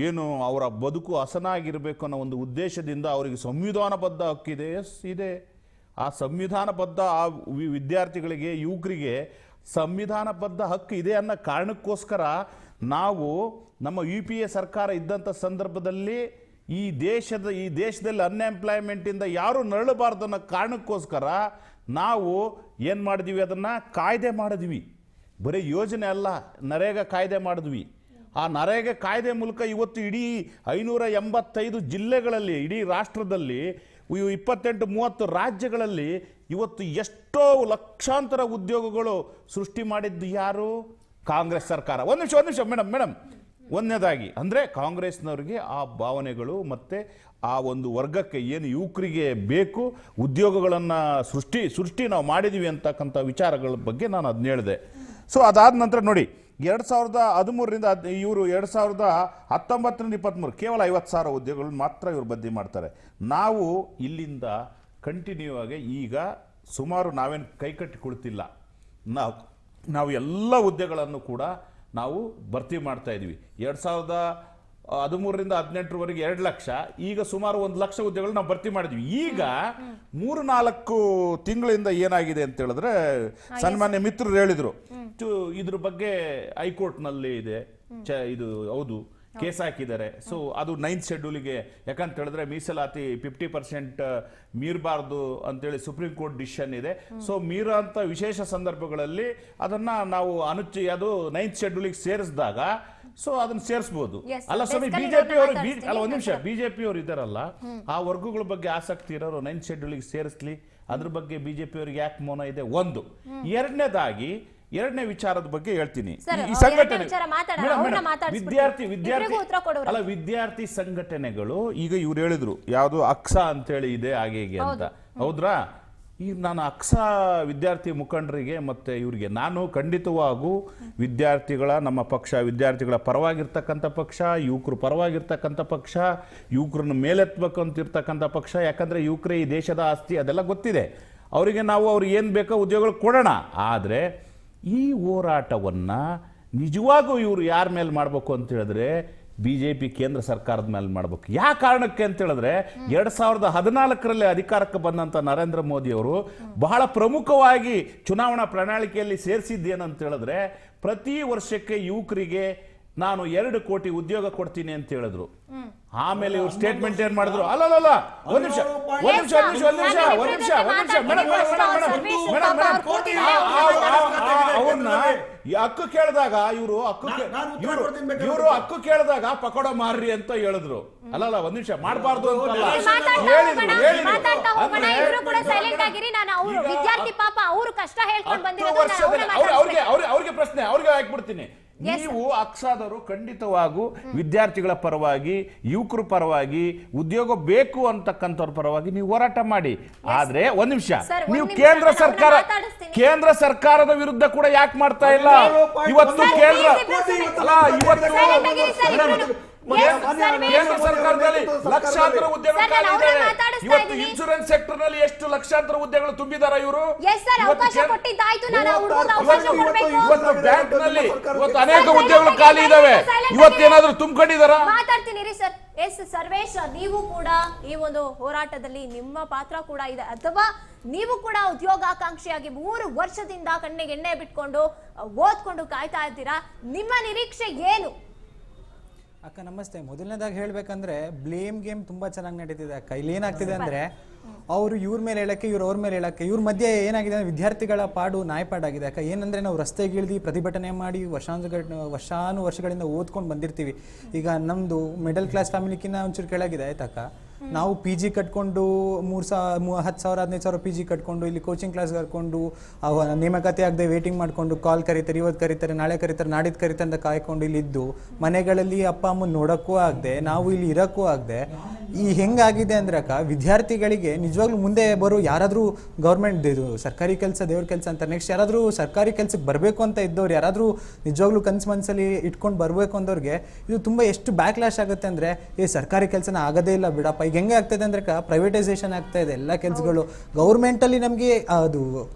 ಏನು ಅವರ ಬದುಕು ಹಸನಾಗಿರಬೇಕು ಅನ್ನೋ ಒಂದು ಉದ್ದೇಶದಿಂದ ಅವರಿಗೆ ಸಂವಿಧಾನಬದ್ಧ ಹಕ್ಕಿದೆ. ಇದೆ. ಆ ಸಂವಿಧಾನಬದ್ಧ ಆ ವಿದ್ಯಾರ್ಥಿಗಳಿಗೆ, ಯುವಕರಿಗೆ ಸಂವಿಧಾನಬದ್ಧ ಹಕ್ಕು ಇದೆ ಅನ್ನೋ ಕಾರಣಕ್ಕೋಸ್ಕರ ನಾವು ನಮ್ಮ UPA ಸರ್ಕಾರ ಇದ್ದಂಥ ಸಂದರ್ಭದಲ್ಲಿ ಈ ದೇಶದಲ್ಲಿ ಅನ್ಎಂಪ್ಲಾಯ್ಮೆಂಟಿಂದ ಯಾರೂ ನರಳಬಾರ್ದು ಅನ್ನೋ ಕಾರಣಕ್ಕೋಸ್ಕರ ನಾವು ಏನು ಮಾಡಿದ್ವಿ? ಅದನ್ನು ಕಾಯ್ದೆ ಮಾಡಿದ್ವಿ. ಬರೀ ಯೋಜನೆ ಅಲ್ಲ, ನರೇಗಾ ಕಾಯ್ದೆ ಮಾಡಿದ್ವಿ. ಆ ನರೇಗಾ ಕಾಯ್ದೆ ಮೂಲಕ ಇವತ್ತು ಇಡೀ 585 ಜಿಲ್ಲೆಗಳಲ್ಲಿ, ಇಡೀ ರಾಷ್ಟ್ರದಲ್ಲಿ 28-30 ರಾಜ್ಯಗಳಲ್ಲಿ ಇವತ್ತು ಎಷ್ಟೋ ಲಕ್ಷಾಂತರ ಉದ್ಯೋಗಗಳು ಸೃಷ್ಟಿ ಮಾಡಿದ್ದು ಯಾರು? ಕಾಂಗ್ರೆಸ್ ಸರ್ಕಾರ. ಒಂದು ನಿಮಿಷ ಮೇಡಮ್. ಒಂದನೇದಾಗಿ ಅಂದರೆ ಕಾಂಗ್ರೆಸ್ನವ್ರಿಗೆ ಆ ಭಾವನೆಗಳು ಮತ್ತು ಆ ಒಂದು ವರ್ಗಕ್ಕೆ ಏನು ಯುವಕರಿಗೆ ಬೇಕು ಉದ್ಯೋಗಗಳನ್ನು ಸೃಷ್ಟಿ ನಾವು ಮಾಡಿದ್ದೀವಿ ಅಂತಕ್ಕಂಥ ವಿಚಾರಗಳ ಬಗ್ಗೆ ನಾನು ಅದನ್ನ ಹೇಳಿದೆ. ಸೊ ಅದಾದ ನಂತರ ನೋಡಿ, 2013ರಿಂದ ಇವರು 2019ರಿಂದ 23 ಕೇವಲ 50,000 ಹುದ್ದೆಗಳನ್ನ ಮಾತ್ರ ಇವರು ಭರ್ತಿ ಮಾಡ್ತಾರೆ. ನಾವು ಇಲ್ಲಿಂದ ಕಂಟಿನ್ಯೂ ಆಗಿ ಈಗ ಸುಮಾರು ನಾವೇನು ಕೈಕಟ್ಟಿ ಕುಳಿತಿಲ್ಲ, ನಾವು ಎಲ್ಲ ಹುದ್ದೆಗಳನ್ನು ಕೂಡ ನಾವು ಭರ್ತಿ ಮಾಡ್ತಾ ಇದ್ದೀವಿ. 2013ರಿಂದ 18ರವರೆಗೆ 2 ಲಕ್ಷ, ಈಗ ಸುಮಾರು 1 ಲಕ್ಷ ಹುದ್ದೆಗಳು ನಾವು ಭರ್ತಿ ಮಾಡಿದ್ವಿ. ಈಗ 3-4 ತಿಂಗಳಿಂದ ಏನಾಗಿದೆ ಅಂತ ಹೇಳಿದ್ರೆ, ಸನ್ಮಾನ್ಯ ಮಿತ್ರರು ಹೇಳಿದ್ರು, ಇದ್ರ ಬಗ್ಗೆ ಹೈಕೋರ್ಟ್ನಲ್ಲಿ ಇದೆ, ಇದು ಹೌದು ಕೇಸ್ ಹಾಕಿದ್ದಾರೆ. ಸೊ ಅದು 9th ಶೆಡ್ಯೂಲಿಗೆ, ಯಾಕಂತ ಹೇಳಿದ್ರೆ ಮೀಸಲಾತಿ 50% ಮೀರಬಾರ್ದು ಅಂತೇಳಿ ಸುಪ್ರೀಂ ಕೋರ್ಟ್ ಡಿಸಿಷನ್ ಇದೆ. ಸೊ ಮೀರಂತ ವಿಶೇಷ ಸಂದರ್ಭಗಳಲ್ಲಿ ಅದನ್ನ ನಾವು ಅದು 9th ಶೆಡ್ಯೂಲಿಗೆ ಸೇರಿಸಿದಾಗ ಸೊ ಅದನ್ನ ಸೇರಿಸಬಹುದು. ಅಲ್ಲ ಸ್ವಾಮಿ, ಬಿಜೆಪಿಯವರು ಇದ್ದಾರಲ್ಲ, ಆ ವರ್ಗಗಳ ಬಗ್ಗೆ ಆಸಕ್ತಿ ಇರೋರು 9th ಶೆಡ್ಯೂಲಿಗೆ ಸೇರಿಸ್ಲಿ, ಅದ್ರ ಬಗ್ಗೆ ಬಿಜೆಪಿಯವರಿಗೆ ಯಾಕೆ ಮೌನ ಇದೆ? ಒಂದು. ಎರಡನೇ ವಿಚಾರದ ಬಗ್ಗೆ ಹೇಳ್ತೀನಿ. ಈ ಸಂಘಟನೆ ವಿದ್ಯಾರ್ಥಿ ಸಂಘಟನೆಗಳು ಈಗ ಇವ್ರು ಹೇಳಿದ್ರು ಯಾವುದು ಅಕ್ಸಾ ಅಂತೇಳಿ ಇದೆ ಹಾಗೆ ಅಂತ, ಹೌದ್ರಾ? ಈ ನಾನು ಅಕ್ಸಾ ವಿದ್ಯಾರ್ಥಿ ಮುಖಂಡರಿಗೆ ಮತ್ತು ಇವರಿಗೆ ನಾನು ಖಂಡಿತವಾಗೂ ವಿದ್ಯಾರ್ಥಿಗಳ ನಮ್ಮ ಪಕ್ಷ ವಿದ್ಯಾರ್ಥಿಗಳ ಪರವಾಗಿರ್ತಕ್ಕಂಥ ಪಕ್ಷ, ಯುವಕರು ಪರವಾಗಿರ್ತಕ್ಕಂಥ ಪಕ್ಷ, ಯುವಕರನ್ನ ಮೇಲೆತ್ತಬೇಕು ಅಂತಿರ್ತಕ್ಕಂಥ ಪಕ್ಷ. ಯಾಕಂದರೆ ಯುವಕರೇ ಈ ದೇಶದ ಆಸ್ತಿ, ಅದೆಲ್ಲ ಗೊತ್ತಿದೆ. ಅವರಿಗೆ ನಾವು ಅವ್ರಿಗೆ ಏನು ಬೇಕೋ ಉದ್ಯೋಗಗಳು ಕೊಡೋಣ. ಆದರೆ ಈ ಹೋರಾಟವನ್ನು ನಿಜವಾಗೂ ಇವರು ಯಾರ ಮೇಲೆ ಮಾಡಬೇಕು ಅಂತ ಹೇಳಿದ್ರೆ BJP ಕೇಂದ್ರ ಸರ್ಕಾರದ ಮೇಲೆ ಮಾಡಬೇಕು. ಯಾವ ಕಾರಣಕ್ಕೆ ಅಂತ ಹೇಳಿದ್ರೆ 2014ರಲ್ಲಿ ಅಧಿಕಾರಕ್ಕೆ ಬಂದಂಥ ನರೇಂದ್ರ ಮೋದಿ ಅವರು ಬಹಳ ಪ್ರಮುಖವಾಗಿ ಚುನಾವಣಾ ಪ್ರಣಾಳಿಕೆಯಲ್ಲಿ ಸೇರಿಸಿದ್ದೇನಂತ ಹೇಳಿದ್ರೆ ಪ್ರತಿ ವರ್ಷಕ್ಕೆ ಯುವಕರಿಗೆ ನಾನು 2 ಕೋಟಿ ಉದ್ಯೋಗ ಕೊಡ್ತೀನಿ ಅಂತ ಹೇಳಿದ್ರು. ಆಮೇಲೆ ಇವ್ರು ಸ್ಟೇಟ್ಮೆಂಟ್ ಏನ್ ಮಾಡಿದ್ರು, ಅಲ್ಲಲ್ಲ ಒಂದ್ ನಿಮಿಷ ಅವ್ರನ್ನ ಹಕ್ಕು ಕೇಳಿದಾಗ ಇವರು ಹಕ್ಕು ಕೇಳಿದಾಗ ಪಕೋಡ ಮಾರ್ರಿ ಅಂತ ಹೇಳಿದ್ರು. ಅಲ್ಲಲ್ಲ ಒಂದ್ ನಿಮಿಷ ಮಾಡಬಾರ್ದು ಅಂತಲ್ಲ ಅವ್ರಿಗೆ ಪ್ರಶ್ನೆ ಅವ್ರಿಗೆ ಹಾಕ್ಬಿಡ್ತೀನಿ. ನೀವು ಅಕ್ಸಾದವರು ಖಂಡಿತವಾಗೂ ವಿದ್ಯಾರ್ಥಿಗಳ ಪರವಾಗಿ, ಯುವಕರ ಪರವಾಗಿ, ಉದ್ಯೋಗ ಬೇಕು ಅಂತಕ್ಕಂಥವ್ರ ಪರವಾಗಿ ನೀವು ಹೋರಾಟ ಮಾಡಿ. ಆದ್ರೆ ಒಂದ್ ನಿಮಿಷ, ನೀವು ಕೇಂದ್ರ ಸರ್ಕಾರದ ವಿರುದ್ಧ ಕೂಡ ಯಾಕೆ ಮಾಡ್ತಾ ಇಲ್ಲ? ಇವತ್ತು ಕೇಂದ್ರ ಸರ್ಕಾರದಲ್ಲಿ ಲಕ್ಷಾಂತರ ಉದ್ಯೋಗ ಇವತ್ತು ಇನ್ಶೂರೆನ್ಸ್ ಸೆಕ್ಟರ್ ನಲ್ಲಿ ಎಷ್ಟು ಲಕ್ಷಾಂತರ ಉದ್ಯೋಗಗಳು ತುಂಬಿದಾರ ಇವರು? ಇವತ್ತು ಬ್ಯಾಂಕ್ ನಲ್ಲಿ ಇವತ್ತು ಅನೇಕ ಉದ್ಯೋಗಗಳು ಖಾಲಿ ಇದಾವೆ. ಇವತ್ತೇನಾದ್ರೂ ತುಂಬಿಕೊಂಡಿದಾರ? ಮಾತಾಡ್ತೀನಿ ರೀ ಸರ್. ಎಸ್ ಸರ್ವೇಶ್, ನೀವು ಕೂಡ ಈ ಒಂದು ಹೋರಾಟದಲ್ಲಿ ನಿಮ್ಮ ಪಾತ್ರ ಕೂಡ ಇದೆ, ಅಥವಾ ನೀವು ಕೂಡ ಉದ್ಯೋಗಾಕಾಂಕ್ಷಿಯಾಗಿ 3 ವರ್ಷದಿಂದ ಕಣ್ಣಿಗೆ ಎಣ್ಣೆ ಬಿಟ್ಕೊಂಡು ಓದ್ಕೊಂಡು ಕಾಯ್ತಾ ಇದ್ದೀರಾ? ನಿಮ್ಮ ನಿರೀಕ್ಷೆ ಏನು? ಅಕ್ಕ ನಮಸ್ತೆ. ಮೊದಲನೇದಾಗಿ ಹೇಳ್ಬೇಕಂದ್ರೆ ಬ್ಲೇಮ್ ಗೇಮ್ ತುಂಬಾ ಚೆನ್ನಾಗಿ ನಡೀತಿದೆ ಅಕ್ಕ. ಇಲ್ಲಿ ಏನಾಗ್ತಿದೆ ಅಂದ್ರೆ ಅವರು ಇವ್ರ ಮೇಲೆ ಹೇಳಕ್ಕೆ, ಇವ್ರು ಅವ್ರ ಮೇಲೆ ಹೇಳಕ್ಕೆ, ಇವ್ರ ಮಧ್ಯೆ ಏನಾಗಿದೆ ಅಂದ್ರೆ ವಿದ್ಯಾರ್ಥಿಗಳ ಪಾಡು ನಾಯ್ಪಾಡಾಗಿದೆ ಅಕ್ಕ. ಏನಂದ್ರೆ ನಾವು ರಸ್ತೆಗೆ ಇಳಿದು ಪ್ರತಿಭಟನೆ ಮಾಡಿ ವರ್ಷಗಳಿಂದ ಓದ್ಕೊಂಡು ಬಂದಿರ್ತೀವಿ. ಈಗ ನಮ್ದು ಮಿಡಲ್ ಕ್ಲಾಸ್ ಫ್ಯಾಮಿಲಿಕಿನ್ನ ಒಂಚೂರು ಕೆಳಗಿದೆ ಆಯ್ತಕ್ಕ. ನಾವು PG ಕಟ್ಕೊಂಡು 10,000 15,000 PG ಕಟ್ಕೊಂಡು ಇಲ್ಲಿ ಕೋಚಿಂಗ್ ಕ್ಲಾಸ್ ಕರ್ಕೊಂಡು ನೇಮಕಾತಿ ಆಗದೆ ವೇಟಿಂಗ್ ಮಾಡ್ಕೊಂಡು ಕಾಲ್ ಕರೀತಾರೆ, ಇವತ್ತು ಕರೀತಾರೆ, ನಾಳೆ ಕರೀತಾರೆ, ನಾಡಿದ್ದು ಕರೀತಾರೆ ಅಂತ ಕಾಯ್ಕೊಂಡು ಇಲ್ಲಿ ಇದ್ದು ಮನೆಗಳಲ್ಲಿ ಅಪ್ಪ ಅಮ್ಮನ ನೋಡೋಕ್ಕೂ ಆಗದೆ, ನಾವು ಇಲ್ಲಿ ಇರೋಕ್ಕೂ ಆಗದೆ ಈ ಹೆಂಗಾಗಿದೆ ಅಂದ್ರೆ ಅಕ್ಕ, ವಿದ್ಯಾರ್ಥಿಗಳಿಗೆ ನಿಜವಾಗ್ಲೂ ಮುಂದೆ ಬರೋ ಯಾರಾದರೂ ಗೌರ್ಮೆಂಟ್ ಇದು ಸರ್ಕಾರಿ ಕೆಲಸ ದೇವ್ರ ಕೆಲಸ ಅಂತ ನೆಕ್ಸ್ಟ್ ಯಾರಾದರೂ ಸರ್ಕಾರಿ ಕೆಲಸಕ್ಕೆ ಬರಬೇಕು ಅಂತ ಇದ್ದವ್ರು, ಯಾರಾದರೂ ನಿಜವಾಗ್ಲೂ ಕನ್ಸು ಮನಸ್ಸಲ್ಲಿ ಇಟ್ಕೊಂಡು ಬರಬೇಕು ಅಂದವ್ರಿಗೆ ಇದು ತುಂಬ ಎಷ್ಟು ಬ್ಯಾಕ್ಲಾಶ್ ಆಗುತ್ತೆ ಅಂದರೆ, ಸರ್ಕಾರಿ ಕೆಲಸನ ಆಗೋದೇ ಇಲ್ಲ ಬಿಡಪ್ಪ. ಈಗ ಹೆಂಗೆ ಆಗ್ತದೆ ಅಂದ್ರೆ ಪ್ರೈವೇಟೈಸೇಷನ್ ಆಗ್ತಾ ಇದೆ ಎಲ್ಲ ಕೆಲಸಗಳು. ಗೌರ್ಮೆಂಟಲ್ಲಿ ನಮಗೆ ಅದು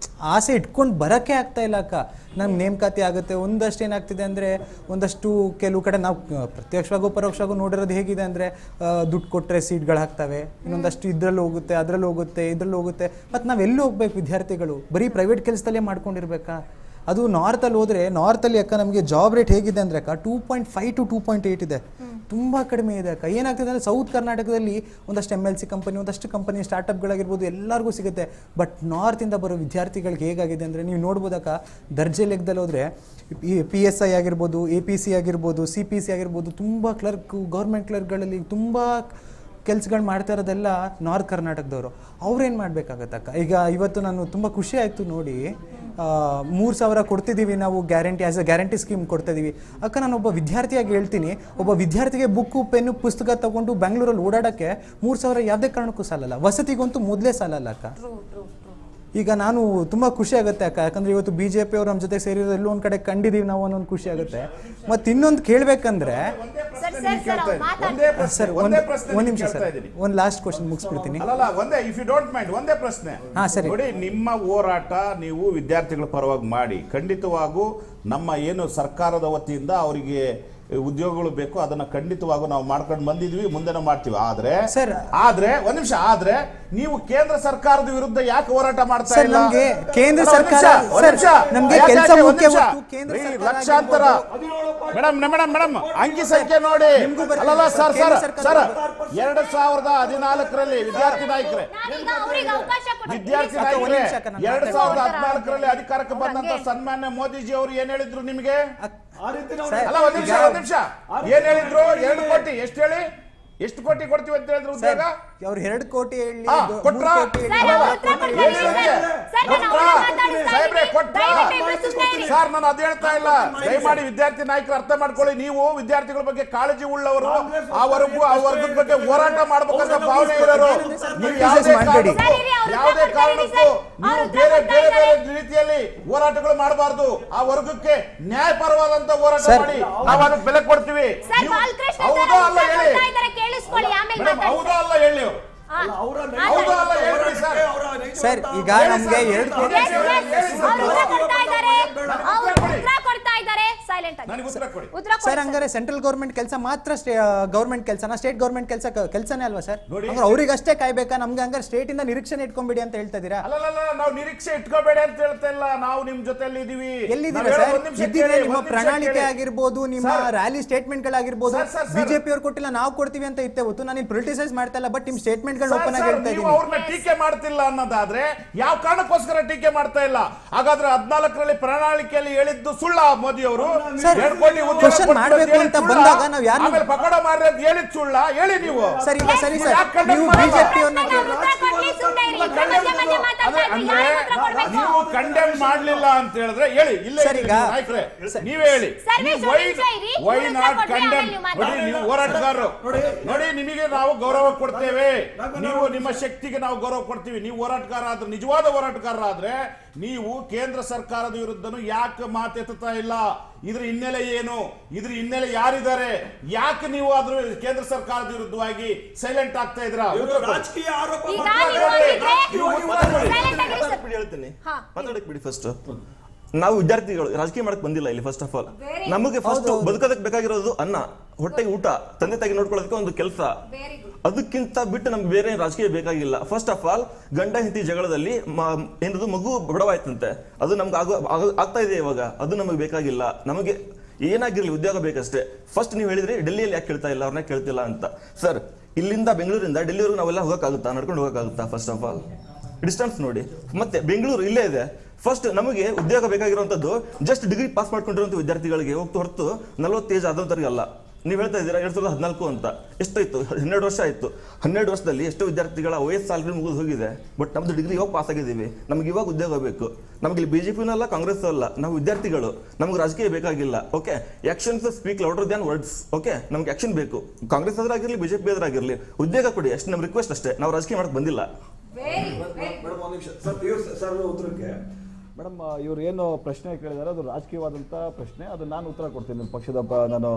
ಆಸೆ ಇಟ್ಕೊಂಡು ಬರೋಕ್ಕೆ ಆಗ್ತಾ ಇಲ್ಲ ಅಕ್ಕ. ನಮ್ಗೆ ನೇಮಕಾತಿ ಆಗುತ್ತೆ ಒಂದಷ್ಟು ಏನಾಗ್ತಿದೆ ಅಂದರೆ, ಒಂದಷ್ಟು ಕೆಲವು ಕಡೆ ನಾವು ಪ್ರತ್ಯಕ್ಷವಾಗೂ ಪರೋಕ್ಷವಾಗೂ ನೋಡಿರೋದು ಹೇಗಿದೆ ಅಂದರೆ, ದುಡ್ಡು ಕೊಟ್ಟರೆ ಸೀಟ್ಗಳು ಹಾಕ್ತವೆ, ಇನ್ನೊಂದಷ್ಟು ಇದ್ರಲ್ಲಿ ಹೋಗುತ್ತೆ, ಅದರಲ್ಲಿ ಹೋಗುತ್ತೆ, ಇದ್ರಲ್ಲಿ ಹೋಗುತ್ತೆ. ಮತ್ತು ನಾವು ಎಲ್ಲಿ ಹೋಗ್ಬೇಕು ವಿದ್ಯಾರ್ಥಿಗಳು? ಬರೀ ಪ್ರೈವೇಟ್ ಕೆಲಸದಲ್ಲೇ ಮಾಡ್ಕೊಂಡಿರ್ಬೇಕಾ? ಅದು ನಾರ್ತಲ್ಲಿ ಹೋದರೆ, ನಾರ್ತಲ್ಲಿ ಅಕ್ಕ ನಮಗೆ ಜಾಬ್ ರೇಟ್ ಹೇಗಿದೆ ಅಂದರೆ ಅಕ್ಕ 2.5 to 2.8 ಇದೆ, ತುಂಬ ಕಡಿಮೆ ಇದೆ ಅಕ್ಕ. ಏನಾಗ್ತದೆ ಅಂದರೆ ಸೌತ್ ಕರ್ನಾಟಕದಲ್ಲಿ ಒಂದಷ್ಟು MLC ಕಂಪನಿ, ಒಂದಷ್ಟು ಕಂಪನಿ ಸ್ಟಾರ್ಟಪ್ಗಳಾಗಿರ್ಬೋದು ಎಲ್ಲರಿಗೂ ಸಿಗುತ್ತೆ. ಬಟ್ ನಾರ್ತಿಂದ ಬರೋ ವಿದ್ಯಾರ್ಥಿಗಳಿಗೆ ಹೇಗಾಗಿದೆ ಅಂದರೆ ನೀವು ನೋಡ್ಬೋದಕ್ಕ, ದರ್ಜೆ ಲೆಕ್ಕದಲ್ಲಿ ಹೋದರೆ PSI ಆಗಿರ್ಬೋದು, APC ಆಗಿರ್ಬೋದು, CPC ಆಗಿರ್ಬೋದು, ತುಂಬ ಗೌರ್ಮೆಂಟ್ ಕ್ಲರ್ಕ್ಗಳಲ್ಲಿ ತುಂಬ ಕೆಲಸಗಳು ಮಾಡ್ತಾ ಇರೋದೆಲ್ಲ ನಾರ್ತ್ ಕರ್ನಾಟಕದವರು. ಅವ್ರೇನು ಮಾಡಬೇಕಾಗತ್ತಕ್ಕ? ಈಗ ಇವತ್ತು ನಾನು ತುಂಬ ಖುಷಿ ಆಯಿತು ನೋಡಿ, 3,000 ಕೊಡ್ತಿದ್ದೀವಿ ನಾವು guarantee, as a guarantee scheme ಕೊಡ್ತಿದ್ದೀವಿ ಅಕ್ಕ. ನಾನು ಒಬ್ಬ ವಿದ್ಯಾರ್ಥಿಯಾಗಿ ಹೇಳ್ತೀನಿ, ಒಬ್ಬ ವಿದ್ಯಾರ್ಥಿಗೆ ಬುಕ್ಕು ಪೆನ್ನು ಪುಸ್ತಕ ತೊಗೊಂಡು ಬೆಂಗಳೂರಲ್ಲಿ ಓಡಾಡೋಕ್ಕೆ 3,000 ಯಾವುದೇ ಕಾರಣಕ್ಕೂ ಸಾಲಲ್ಲ, ವಸತಿಗಂತೂ ಮೊದಲೇ ಸಾಲಲ್ಲ ಅಕ್ಕ. ಈಗ ನಾನು ತುಂಬ ಖುಷಿ ಆಗುತ್ತೆ ಅಕ್ಕ, ಯಾಕಂದರೆ ಇವತ್ತು BJP ಅವರು ನಮ್ಮ ಜೊತೆ ಸೇರಿರೋದು ಎಲ್ಲೋ ಒಂದು ಕಡೆ ಕಂಡಿದ್ದೀವಿ ನಾವು ಅನ್ನೋದು ಖುಷಿ ಆಗುತ್ತೆ. ಮತ್ತು ಇನ್ನೊಂದು ಕೇಳಬೇಕಂದ್ರೆ ಸರ್ ಒಂದು ನಿಮಿಷ ಸರ್, ಒಂದು ಲಾಸ್ಟ್ ಕ್ವಶನ್ ಮುಗಿಸ್ಬಿಡ್ತೀನಿ. ಒಂದೇ ಪ್ರಶ್ನೆ. ಹಾಂ ಸರಿ. ನೋಡಿ, ನಿಮ್ಮ ಹೋರಾಟ ನೀವು ವಿದ್ಯಾರ್ಥಿಗಳ ಪರವಾಗಿ ಮಾಡಿ, ಖಂಡಿತವಾಗೂ ನಮ್ಮ ಏನು ಸರ್ಕಾರದ ವತಿಯಿಂದ ಅವರಿಗೆ ಉದ್ಯೋಗಗಳು ಬೇಕು, ಅದನ್ನ ಖಂಡಿತವಾಗೂ ನಾವು ಮಾಡ್ಕೊಂಡು ಬಂದಿದ್ವಿ, ಮುಂದೆನೂ ಮಾಡ್ತೀವಿ. ಆದ್ರೆ ಒಂದ್ ನಿಮಿಷ, ಆದ್ರೆ ನೀವು ಕೇಂದ್ರ ಸರ್ಕಾರದ ವಿರುದ್ಧ ಯಾಕೆ ಹೋರಾಟ ಮಾಡ್ತಾ ಇಲ್ಲ? ಕೇಂದ್ರ ಸರ್ಕಾರ ಲಕ್ಷಾಂತರ ಮೇಡಮ್ ಅಂಕಿ ಸಂಖ್ಯೆ ನೋಡಿ. ಅಲ್ಲಲ್ಲ ಸರ್ 2014ರಲ್ಲಿ ವಿದ್ಯಾರ್ಥಿ ನಾಯಕರೇ 2014ರಲ್ಲಿ ಅಧಿಕಾರಕ್ಕೆ ಬಂದಂತ ಸನ್ಮಾನ್ಯ ಮೋದಿಜಿ ಅವರು ಏನ್ ಹೇಳಿದ್ರು ನಿಮಗೆ? ಅಲ್ಲ ಒಂದ್ ನಿಮಿಷ ಏನ್ ಹೇಳಿದ್ರು? 2 ಕೋಟಿ ಎಷ್ಟು ಕೋಟಿ ಕೊಡ್ತೀವಿ ಅಂತ ಹೇಳಿದ್ರು ಉದ್ಯೋಗ? ಅವ್ರು 2 ಕೋಟಿ ಹೇಳಿ ಕೊಟ್ರ? ಸರ್ ನಾನು ಅದ್ ಹೇಳ್ತಾ ಇಲ್ಲ. ದಯಮಾಡಿ ವಿದ್ಯಾರ್ಥಿ ನಾಯಕರು ಅರ್ಥ ಮಾಡ್ಕೊಳ್ಳಿ. ನೀವು ವಿದ್ಯಾರ್ಥಿಗಳ ಬಗ್ಗೆ ಕಾಳಜಿ ಉಳ್ಳವರು, ಆ ವರ್ಗದ ಬಗ್ಗೆ ಹೋರಾಟ ಮಾಡ್ಬೇಕಂತ ಭಾವನೆ ಇರೋರು. ನೀವು ಯಾವುದೇ ಕಾರಣಕ್ಕೂ ನೀವು ಬೇರೆ ಬೇರೆ ಬೇರೆ ರೀತಿಯಲ್ಲಿ ಹೋರಾಟಗಳು ಮಾಡಬಾರ್ದು. ಆ ವರ್ಗಕ್ಕೆ ನ್ಯಾಯಪರವಾದಂತ ಹೋರಾಟ ಮಾಡಿ ನಾವು ಅದಕ್ಕೆ ಬೆಲೆ ಕೊಡ್ತೀವಿ. ಹೌದಾ ಅಲ್ಲ ಹೇಳಿ, ಹೌದಾ ಅಲ್ಲ ಹೇಳಿ, ಹೌದಾ ಅಲ್ಲ ಹೇಳ್ಬಿಡಿ ಸರ್. ಈಗ ನಮ್ಗೆ 2 ಕೋಟಿ ಸರ್, ಹಂಗಾರೆ ಸೆಂಟ್ರಲ್ ಗೌರ್ಮೆಂಟ್ ಕೆಲಸ ಮಾತ್ರ ಗೌರ್ಮೆಂಟ್ ಕೆಲಸನ, ಸ್ಟೇಟ್ ಗೌರ್ಮೆಂಟ್ ಕೆಲಸನೇ ಅಲ್ವಾ ಸರ್? ಹಂಗಾರೆ ಅವ್ರಿಗಷ್ಟೇ ಕಾಯ್ಬೇಕಾ? ನಮ್ಗೆ ಹಂಗಾರೆ ಸ್ಟೇಟ್ ಇಂದ ನಿರೀಕ್ಷೆ ಇಟ್ಕೊಂಡ್ಬಿಡಿ ಅಂತ ಹೇಳ್ತಾ ಇದೀರಾ? ಅಲ್ಲ, ನಾವು ನಿರೀಕ್ಷೆ ಇಟ್ಕೋಬೇಡಿ ಅಂತ ಹೇಳ್ತಾ ಇಲ್ಲ. ನಾವು ನಿಮ್ ಜೊತೆಲಿ ಇದೀವಿ. ಎಲ್ಲಿದ್ದೀರಾ ಸರ್? ಇದ್ದೀರಾ? ನಿಮ್ಮ ಪ್ರಣಾಳಿಕೆ ಆಗಿರ್ಬೋದು, ನಿಮ್ಮ ರ್ಯಾಲಿ ಸ್ಟೇಟ್ಮೆಂಟ್ ಗಳಾಗಿರ್ಬೋದು, ಬಿಜೆಪಿ ಅವ್ರು ಕೊಟ್ಟಿಲ್ಲ ನಾವು ಕೊಡ್ತೀವಿ ಅಂತ ಇತ್ತೆ ಹೊತ್ತು. ನಾನು ಪೊಲಿಟಿಸೈಸ್ ಮಾಡ್ತಾ ಇಲ್ಲ, ಬಟ್ ನಿಮ್ ಸ್ಟೇಟ್ಮೆಂಟ್ ಗಳನ್ನ ಓಪನ್ ಆಗಿ ಹೇಳ್ತಾ ಇದ್ದೀನಿ. ಅವ್ರನ್ನ ಟೀಕೆ ಮಾಡ್ತಿಲ್ಲ ಅನ್ನೋದಾದ್ರೆ ಯಾವ ಕಾರಣಕ್ಕೋಸ್ಕರ ಟೀಕೆ ಮಾಡ್ತಾ ಇಲ್ಲ? ಹಾಗಾದ್ರೆ 14ರಲ್ಲಿ ಪ್ರಣಾಳಿಕೆಯಲ್ಲಿ ಹೇಳಿದ್ದು ಸುಳ್ಳ? ಮೋದಿ ಅವರು 2 ಕೋಟಿ ಕ್ವಶನ್ ಮಾಡಬೇಕು ಅಂತ ಬಂದಾಗ ನಾವು ಯಾರು ಆಮೇಲೆ ಪಕೋಡ ಮಾಡ್ರಿ ಅಂತ ಹೇಳಿದ್ ಸುಳ್ಳ? ಹೇಳಿ ನೀವು. ಸರ್, ಈಗ ಸರಿ ಸರ್, ನೀವು ಬಿಜೆಪಿ ಅವ್ರನ್ನ ನೀವು ಕಂಡೆಮ್ ಮಾಡ್ಲಿಲ್ಲ ಅಂತ ಹೇಳಿದ್ರೆ ಹೇಳಿ. ಇಲ್ಲ ನಾಯಕರೇ ನೀವೇ ಹೇಳಿ, ವೈ ನಾಟ್ ಕಂಡೆಮ್? ನೋಡಿ, ನೀವು ಹೋರಾಟಗಾರರು, ನೋಡಿ ನಿಮಗೆ ನಾವು ಗೌರವ ಕೊಡ್ತೇವೆ. ನೀವು ನಿಮ್ಮ ಶಕ್ತಿಗೆ ನಾವು ಗೌರವ ಕೊಡ್ತೀವಿ. ನೀವು ಹೋರಾಟಗಾರ ಆದ್ರೆ, ನಿಜವಾದ ಹೋರಾಟಗಾರ ಆದ್ರೆ ನೀವು ಕೇಂದ್ರ ಸರ್ಕಾರದ ವಿರುದ್ಧನು ಯಾಕೆ ಮಾತೆತ್ತಾ ಇಲ್ಲ? ಇದ್ರ ಹಿನ್ನೆಲೆ ಏನು? ಇದ್ರ ಹಿನ್ನೆಲೆ ಯಾರಿದ್ದಾರೆ? ಯಾಕೆ ನೀವು ಅದ್ರ ಕೇಂದ್ರ ಸರ್ಕಾರದ ವಿರುದ್ಧವಾಗಿ ಸೈಲೆಂಟ್ ಆಗ್ತಾ ಇದ್ರ? ಹೇಳ್ತೀನಿ, ಮಾತಾಡಕ್ ಬಿಡಿ. ಫಸ್ಟ್ ನಾವು ವಿದ್ಯಾರ್ಥಿಗಳು ರಾಜಕೀಯ ಮಾಡಕ್ ಬಂದಿಲ್ಲ ಇಲ್ಲಿ. ಫಸ್ಟ್ ಆಫ್ ಆಲ್ ನಮಗೆ ಫಸ್ಟ್ ಬದುಕೋದಕ್ಕೆ ಬೇಕಾಗಿರೋದು ಅನ್ನ, ಹೊಟ್ಟೆಗೆ ಊಟ, ತಂದೆ ತಾಯಿ ನೋಡ್ಕೊಳ್ಳೋದಕ್ಕೆ ಒಂದು ಕೆಲಸ. ಅದಕ್ಕಿಂತ ಬಿಟ್ಟು ನಮ್ಗೆ ಬೇರೆ ರಾಜಕೀಯ ಬೇಕಾಗಿಲ್ಲ. ಫಸ್ಟ್ ಆಫ್ ಆಲ್ ಗಂಡ ಹೆಂಡತಿ ಜಗಳದಲ್ಲಿ ಏನದು ಮಗು ಬಡವಾಯ್ತಂತೆ, ಅದು ನಮ್ಗೆ ಆಗ್ತಾ ಇದೆ ಇವಾಗ. ಅದು ನಮಗೆ ಬೇಕಾಗಿಲ್ಲ. ನಮಗೆ ಏನಾಗಿರ್ಲಿ ಉದ್ಯೋಗ ಬೇಕಷ್ಟೇ. ಫಸ್ಟ್ ನೀವು ಹೇಳಿದ್ರಿ ಡೆಲ್ಲಿಯಲ್ಲಿ ಯಾಕೆ ಕೇಳ್ತಾ ಇಲ್ಲ, ಅವ್ರನ್ನ ಕೇಳ್ತಿಲ್ಲ ಅಂತ. ಸರ್, ಇಲ್ಲಿಂದ ಬೆಂಗಳೂರಿಂದ ಡೆಲ್ಲಿವರೆಗೂ ನಾವೆಲ್ಲ ಹೋಗಕ್ಕಾಗುತ್ತಾ? ನಡ್ಕೊಂಡು ಹೋಗಕ್ಕಾಗುತ್ತಾ? ಫಸ್ಟ್ ಆಫ್ ಆಲ್ ಡಿಸ್ಟೆನ್ಸ್ ನೋಡಿ. ಮತ್ತೆ ಬೆಂಗಳೂರು ಇಲ್ಲೇ ಇದೆ. ಫಸ್ಟ್ ನಮಗೆ ಉದ್ಯೋಗ ಬೇಕಾಗಿರುವಂತದ್ದು ಜಸ್ಟ್ ಡಿಗ್ರಿ ಪಾಸ್ ಮಾಡ್ಕೊಂಡಿರುವಂತ ವಿದ್ಯಾರ್ಥಿಗಳಿಗೆ ಹೋಗ್ತು ಹೊರತು 40 ಏಜ್ ಆದಂತರಿಗೆ ಅಲ್ಲ. ನೀವು ಹೇಳ್ತಾ ಇದ್ದೀರಾ 2014 ಅಂತ. ಎಷ್ಟಾಯ್ತು? 12 ವರ್ಷ ಆಯ್ತು. 12 ವರ್ಷದಲ್ಲಿ ಎಷ್ಟೋ ವಿದ್ಯಾರ್ಥಿಗಳ ವಯಸ್ಸು ಆಲ್ರೆಡಿ ಮುಗಿದು ಹೋಗಿದೆ. ಬಟ್ ನಮ್ದು ಡಿಗ್ರಿ ಇವಾಗ ಪಾಸ್ ಆಗಿದ್ದೀವಿ. ನಮ್ಗೆ ಇವಾಗ ಉದ್ಯೋಗ ಬೇಕು. ನಮ್ಗೆ ಇಲ್ಲಿ ಬಿಜೆಪಿನೂ ಅಲ್ಲ, ಕಾಂಗ್ರೆಸ್ ಅಲ್ಲ. ನಾವು ವಿದ್ಯಾರ್ಥಿಗಳು, ನಮ್ಗೆ ರಾಜಕೀಯ ಬೇಕಾಗಿಲ್ಲ. Okay, actions speak louder than words. Okay, ನಮ್ಗೆ ಆಕ್ಷನ್ ಬೇಕು. ಕಾಂಗ್ರೆಸ್ ಆದ್ರಾಗಿರ್ಲಿ, ಬಿಜೆಪಿ ಆದ್ರಾಗಿರ್ಲಿ, ಉದ್ಯೋಗ ಕೊಡಿ ಅಷ್ಟೇ ನಮ್ಮ ರಿಕ್ವೆಸ್ಟ್ ಅಷ್ಟೇ. ನಾವು ರಾಜಕೀಯ ಮಾಡಕ್ ಬಂದಿಲ್ಲ. ಸರ್, ಉತ್ತರಕ್ಕೆ ಮೇಡಮ್, ಇವ್ರು ಏನು ಪ್ರಶ್ನೆ ಕೇಳಿದಾರೆ ಅದು ರಾಜಕೀಯವಾದಂಥ ಪ್ರಶ್ನೆ. ಅದು ನಾನು ಉತ್ತರ ಕೊಡ್ತೀನಿ. ನನ್ನ ಪಕ್ಷದ ನಾನು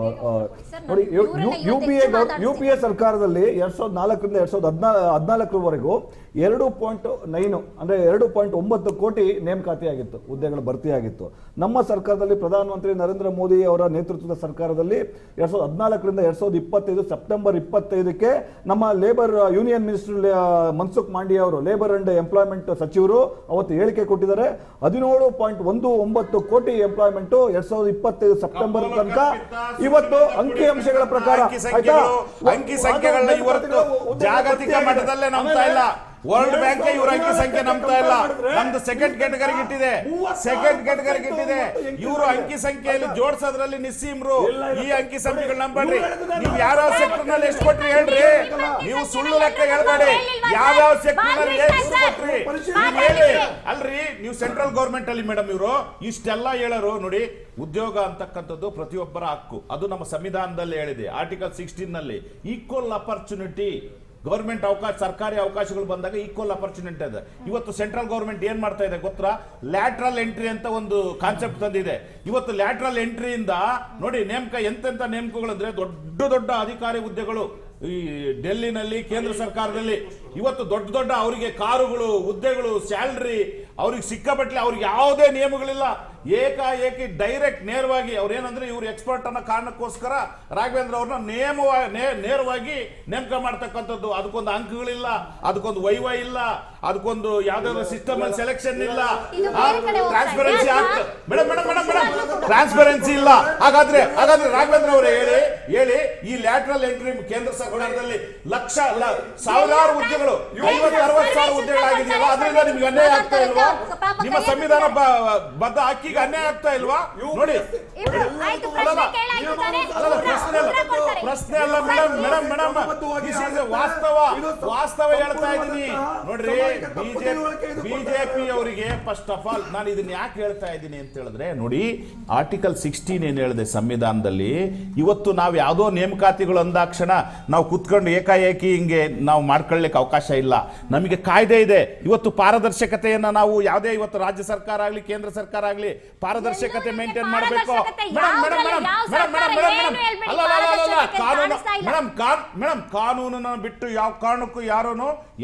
ನೋಡಿ, ಯು ಪಿ ಎ ಸರ್ಕಾರದಲ್ಲಿ 2004ರಿಂದ 2014ರವರೆಗೂ 2.9 ಅಂದರೆ 2.9 ಕೋಟಿ ನೇಮಕಾತಿ ಆಗಿತ್ತು, ಹುದ್ದೆಗಳ ಭರ್ತಿ ಆಗಿತ್ತು. ನಮ್ಮ ಸರ್ಕಾರದಲ್ಲಿ ಪ್ರಧಾನಮಂತ್ರಿ ನರೇಂದ್ರ ಮೋದಿ ಅವರ ನೇತೃತ್ವದ ಸರ್ಕಾರದಲ್ಲಿ 2014ರಿಂದ 2025 ಸೆಪ್ಟೆಂಬರ್ 25ಕ್ಕೆ ನಮ್ಮ labour union minister Mansukh Mandaviya ಅವರು, ಲೇಬರ್ ಅಂಡ್ ಎಂಪ್ಲಾಯ್ಮೆಂಟ್ ಸಚಿವರು ಅವತ್ತು ಹೇಳಿಕೆ ಕೊಟ್ಟಿದ್ದಾರೆ. 17.19 ಕೋಟಿ ಎಂಪ್ಲಾಯ್ಮೆಂಟ್ 2025 ಸೆಪ್ಟೆಂಬರ್ ತನಕ. ಇವತ್ತು ಅಂಕಿಅಂಶಗಳ ಪ್ರಕಾರ ಅಂಕಿ ಸಂಖ್ಯೆಗಳನ್ನ ಇವತ್ತು ಜಾಗತಿಕ ಮಟ್ಟದಲ್ಲೇ ನಂಬ್ತಾ ಇಲ್ಲ. ವರ್ಲ್ಡ್ ಬ್ಯಾಂಕ್ ಇವ್ರ ಅಂಕಿ ಸಂಖ್ಯೆ ನಂಬ್ತಾ ಇಲ್ಲ. ನಮ್ದು ಸೆಕೆಂಡ್ ಕ್ಯಾಟಗರಿಗೆ ಇಟ್ಟಿದೆ. ಇವರು ಅಂಕಿ ಸಂಖ್ಯೆಯಲ್ಲಿ ಜೋಡಿಸೋದ್ರಲ್ಲಿ ನಿಸ್ಸೀಮ್ರು. ಈ ಅಂಕಿ ಸಂಖ್ಯೆಗಳು ನಂಬಡ್ರಿ. ನೀವು ಯಾವ್ಯಾವ ಸೆಕ್ಟರ್ ನಲ್ಲಿ ಎಷ್ಟು ಕೊಟ್ರಿ ಹೇಳ್ರಿ. ನೀವು ಸುಳ್ಳು ಲೆಕ್ಕ ಹೇಳ್ಬೇಡಿ. ಯಾವ್ಯಾವ ಸೆಕ್ಟರ್ ನಲ್ಲಿ ಎಷ್ಟು ಕೊಟ್ರಿ ಹೇಳಿ. ಅಲ್ರಿ, ನೀವು ಸೆಂಟ್ರಲ್ ಗೌರ್ಮೆಂಟ್ ಅಲ್ಲಿ ಮೇಡಮ್ ಇವರು ಇಷ್ಟೆಲ್ಲ ಹೇಳರು. ನೋಡಿ, ಉದ್ಯೋಗ ಅಂತಕ್ಕಂಥದ್ದು ಪ್ರತಿಯೊಬ್ಬರ ಹಕ್ಕು. ಅದು ನಮ್ಮ ಸಂವಿಧಾನದಲ್ಲಿ ಹೇಳಿದೆ, ಆರ್ಟಿಕಲ್ 16 ನಲ್ಲಿ. ಈಕ್ವಲ್ ಅಪರ್ಚುನಿಟಿ, ಗವರ್ಮೆಂಟ್ ಅವಕಾಶ, ಸರ್ಕಾರಿ ಅವಕಾಶಗಳು ಬಂದಾಗ ಈಕ್ವಲ್ ಅಪರ್ಚುನಿಟಿ ಇದೆ. ಇವತ್ತು ಸೆಂಟ್ರಲ್ ಗವರ್ಮೆಂಟ್ ಏನ್ ಮಾಡ್ತಾ ಇದೆ ಗೊತ್ತಾ? ಲ್ಯಾಟ್ರಲ್ ಎಂಟ್ರಿ ಅಂತ ಒಂದು ಕಾನ್ಸೆಪ್ಟ್ ತಂದಿದೆ. ಇವತ್ತು ಲ್ಯಾಟ್ರಲ್ ಎಂಟ್ರಿಯಿಂದ ನೋಡಿ ನೇಮಕ, ಎಂತೆಂತ ನೇಮಕಗಳು ಅಂದ್ರೆ ದೊಡ್ಡ ದೊಡ್ಡ ಅಧಿಕಾರಿ ಹುದ್ದೆಗಳು ಈ ಡೆಲ್ಲಿನಲ್ಲಿ, ಕೇಂದ್ರ ಸರ್ಕಾರದಲ್ಲಿ ಇವತ್ತು ದೊಡ್ಡ ದೊಡ್ಡ ಅವರಿಗೆ ಕಾರುಗಳು, ಹುದ್ದೆಗಳು, ಸ್ಯಾಲರಿ ಅವ್ರಿಗೆ ಸಿಕ್ಕಾಪಟ್ಲೆ. ಅವ್ರಿಗೆ ಯಾವುದೇ ನಿಯಮಗಳಿಲ್ಲ. ಏಕಾಏಕಿ ಡೈರೆಕ್ಟ್ ನೇರವಾಗಿ ಅವ್ರೇನಂದ್ರೆ ಇವ್ರು ಎಕ್ಸ್ಪರ್ಟ್ ಅನ್ನೋ ಕಾರಣಕ್ಕೋಸ್ಕರ ರಾಘವೇಂದ್ರ ಅವ್ರನ್ನ ನೇರವಾಗಿ ನೇಮಕ ಮಾಡ್ತಕ್ಕಂಥದ್ದು. ಅದಕ್ಕೊಂದು ಅಂಕಗಳಿಲ್ಲ, ಅದಕ್ಕೊಂದು ವೈವ ಇಲ್ಲ, ಅದಕ್ಕೊಂದು ಯಾವ್ದಾದ್ರು ಸಿಸ್ಟಮ್ ಅಲ್ಲಿ ಸೆಲೆಕ್ಷನ್ ಇಲ್ಲ, ಟ್ರಾನ್ಸ್ಪರೆನ್ಸಿ ಮೇಡಮ್ ಟ್ರಾನ್ಸ್ಪರೆನ್ಸಿ ಇಲ್ಲ. ಹಾಗಾದ್ರೆ ರಾಘವೇಂದ್ರ ಅವರೇ ಹೇಳಿ, ಈ ಲ್ಯಾಟ್ರಲ್ ಎಂಟ್ರಿ ಕೇಂದ್ರ ಸರ್ಕಾರದಲ್ಲಿ ಸಾವಿರಾರು ಉದ್ಯೋಗ ಹುದ್ದೆಗಳು 50-60 ಹುದ್ದೆಗಳಾಗಿದೆಯಲ್ಲ, ಅದರಿಂದ ನಿಮ್ಗೆ ಅನ್ಯಾಯ ಆಗ್ತಾ ಇಲ್ವಾ? ನಿಮ್ಮ ಸಂವಿಧಾನ ಬದ್ಧ ಹಕ್ಕಿಗೆ ಅನ್ಯಾಯ ಆಗ್ತಾ ಇಲ್ವಾ? ನೋಡಿ, ಪ್ರಶ್ನೆ ಅಲ್ಲ ಮೇಡಮ್, ವಾಸ್ತವ ಹೇಳ್ತಾ ಇದ್ದೀನಿ. ನೋಡ್ರಿ, ಬಿಜೆಪಿ ಅವರಿಗೆ ಫಸ್ಟ್ ಆಫ್ ಆಲ್ ನಾನು ಇದನ್ನ ಯಾಕೆ ಹೇಳ್ತಾ ಇದ್ದೀನಿ ಅಂತ ಹೇಳಿದ್ರೆ, ನೋಡಿ ಆರ್ಟಿಕಲ್ 16 ಏನ್ ಹೇಳಿದೆ ಸಂವಿಧಾನದಲ್ಲಿ, ಇವತ್ತು ನಾವು ಯಾವುದೋ ನೇಮಕಾತಿಗಳು ಅಂದಾಕ್ಷಣ ನಾವು ಕುತ್ಕೊಂಡು ಏಕಾಏಕಿ ಹಿಂಗೆ ನಾವು ಮಾಡ್ಕೊಳ್ಳಿಕ್ಕೆ ಅವಕಾಶ ಇಲ್ಲ. ನಮಗೆ ಕಾಯ್ದೆ ಇದೆ. ಇವತ್ತು ಪಾರದರ್ಶಕತೆಯನ್ನ ನಾವು ಯಾವುದೇ ಇವತ್ತು ರಾಜ್ಯ ಸರ್ಕಾರ ಆಗಲಿ ಕೇಂದ್ರ ಸರ್ಕಾರ ಆಗಲಿ ಪಾರದರ್ಶಕತೆ ಮೇಂಟೈನ್ ಮಾಡಬೇಕು. ಮೇಡಮ್, ಕಾನೂನನ್ನ ಬಿಟ್ಟು ಯಾವ ಕಾರಣಕ್ಕೂ ಯಾರೂ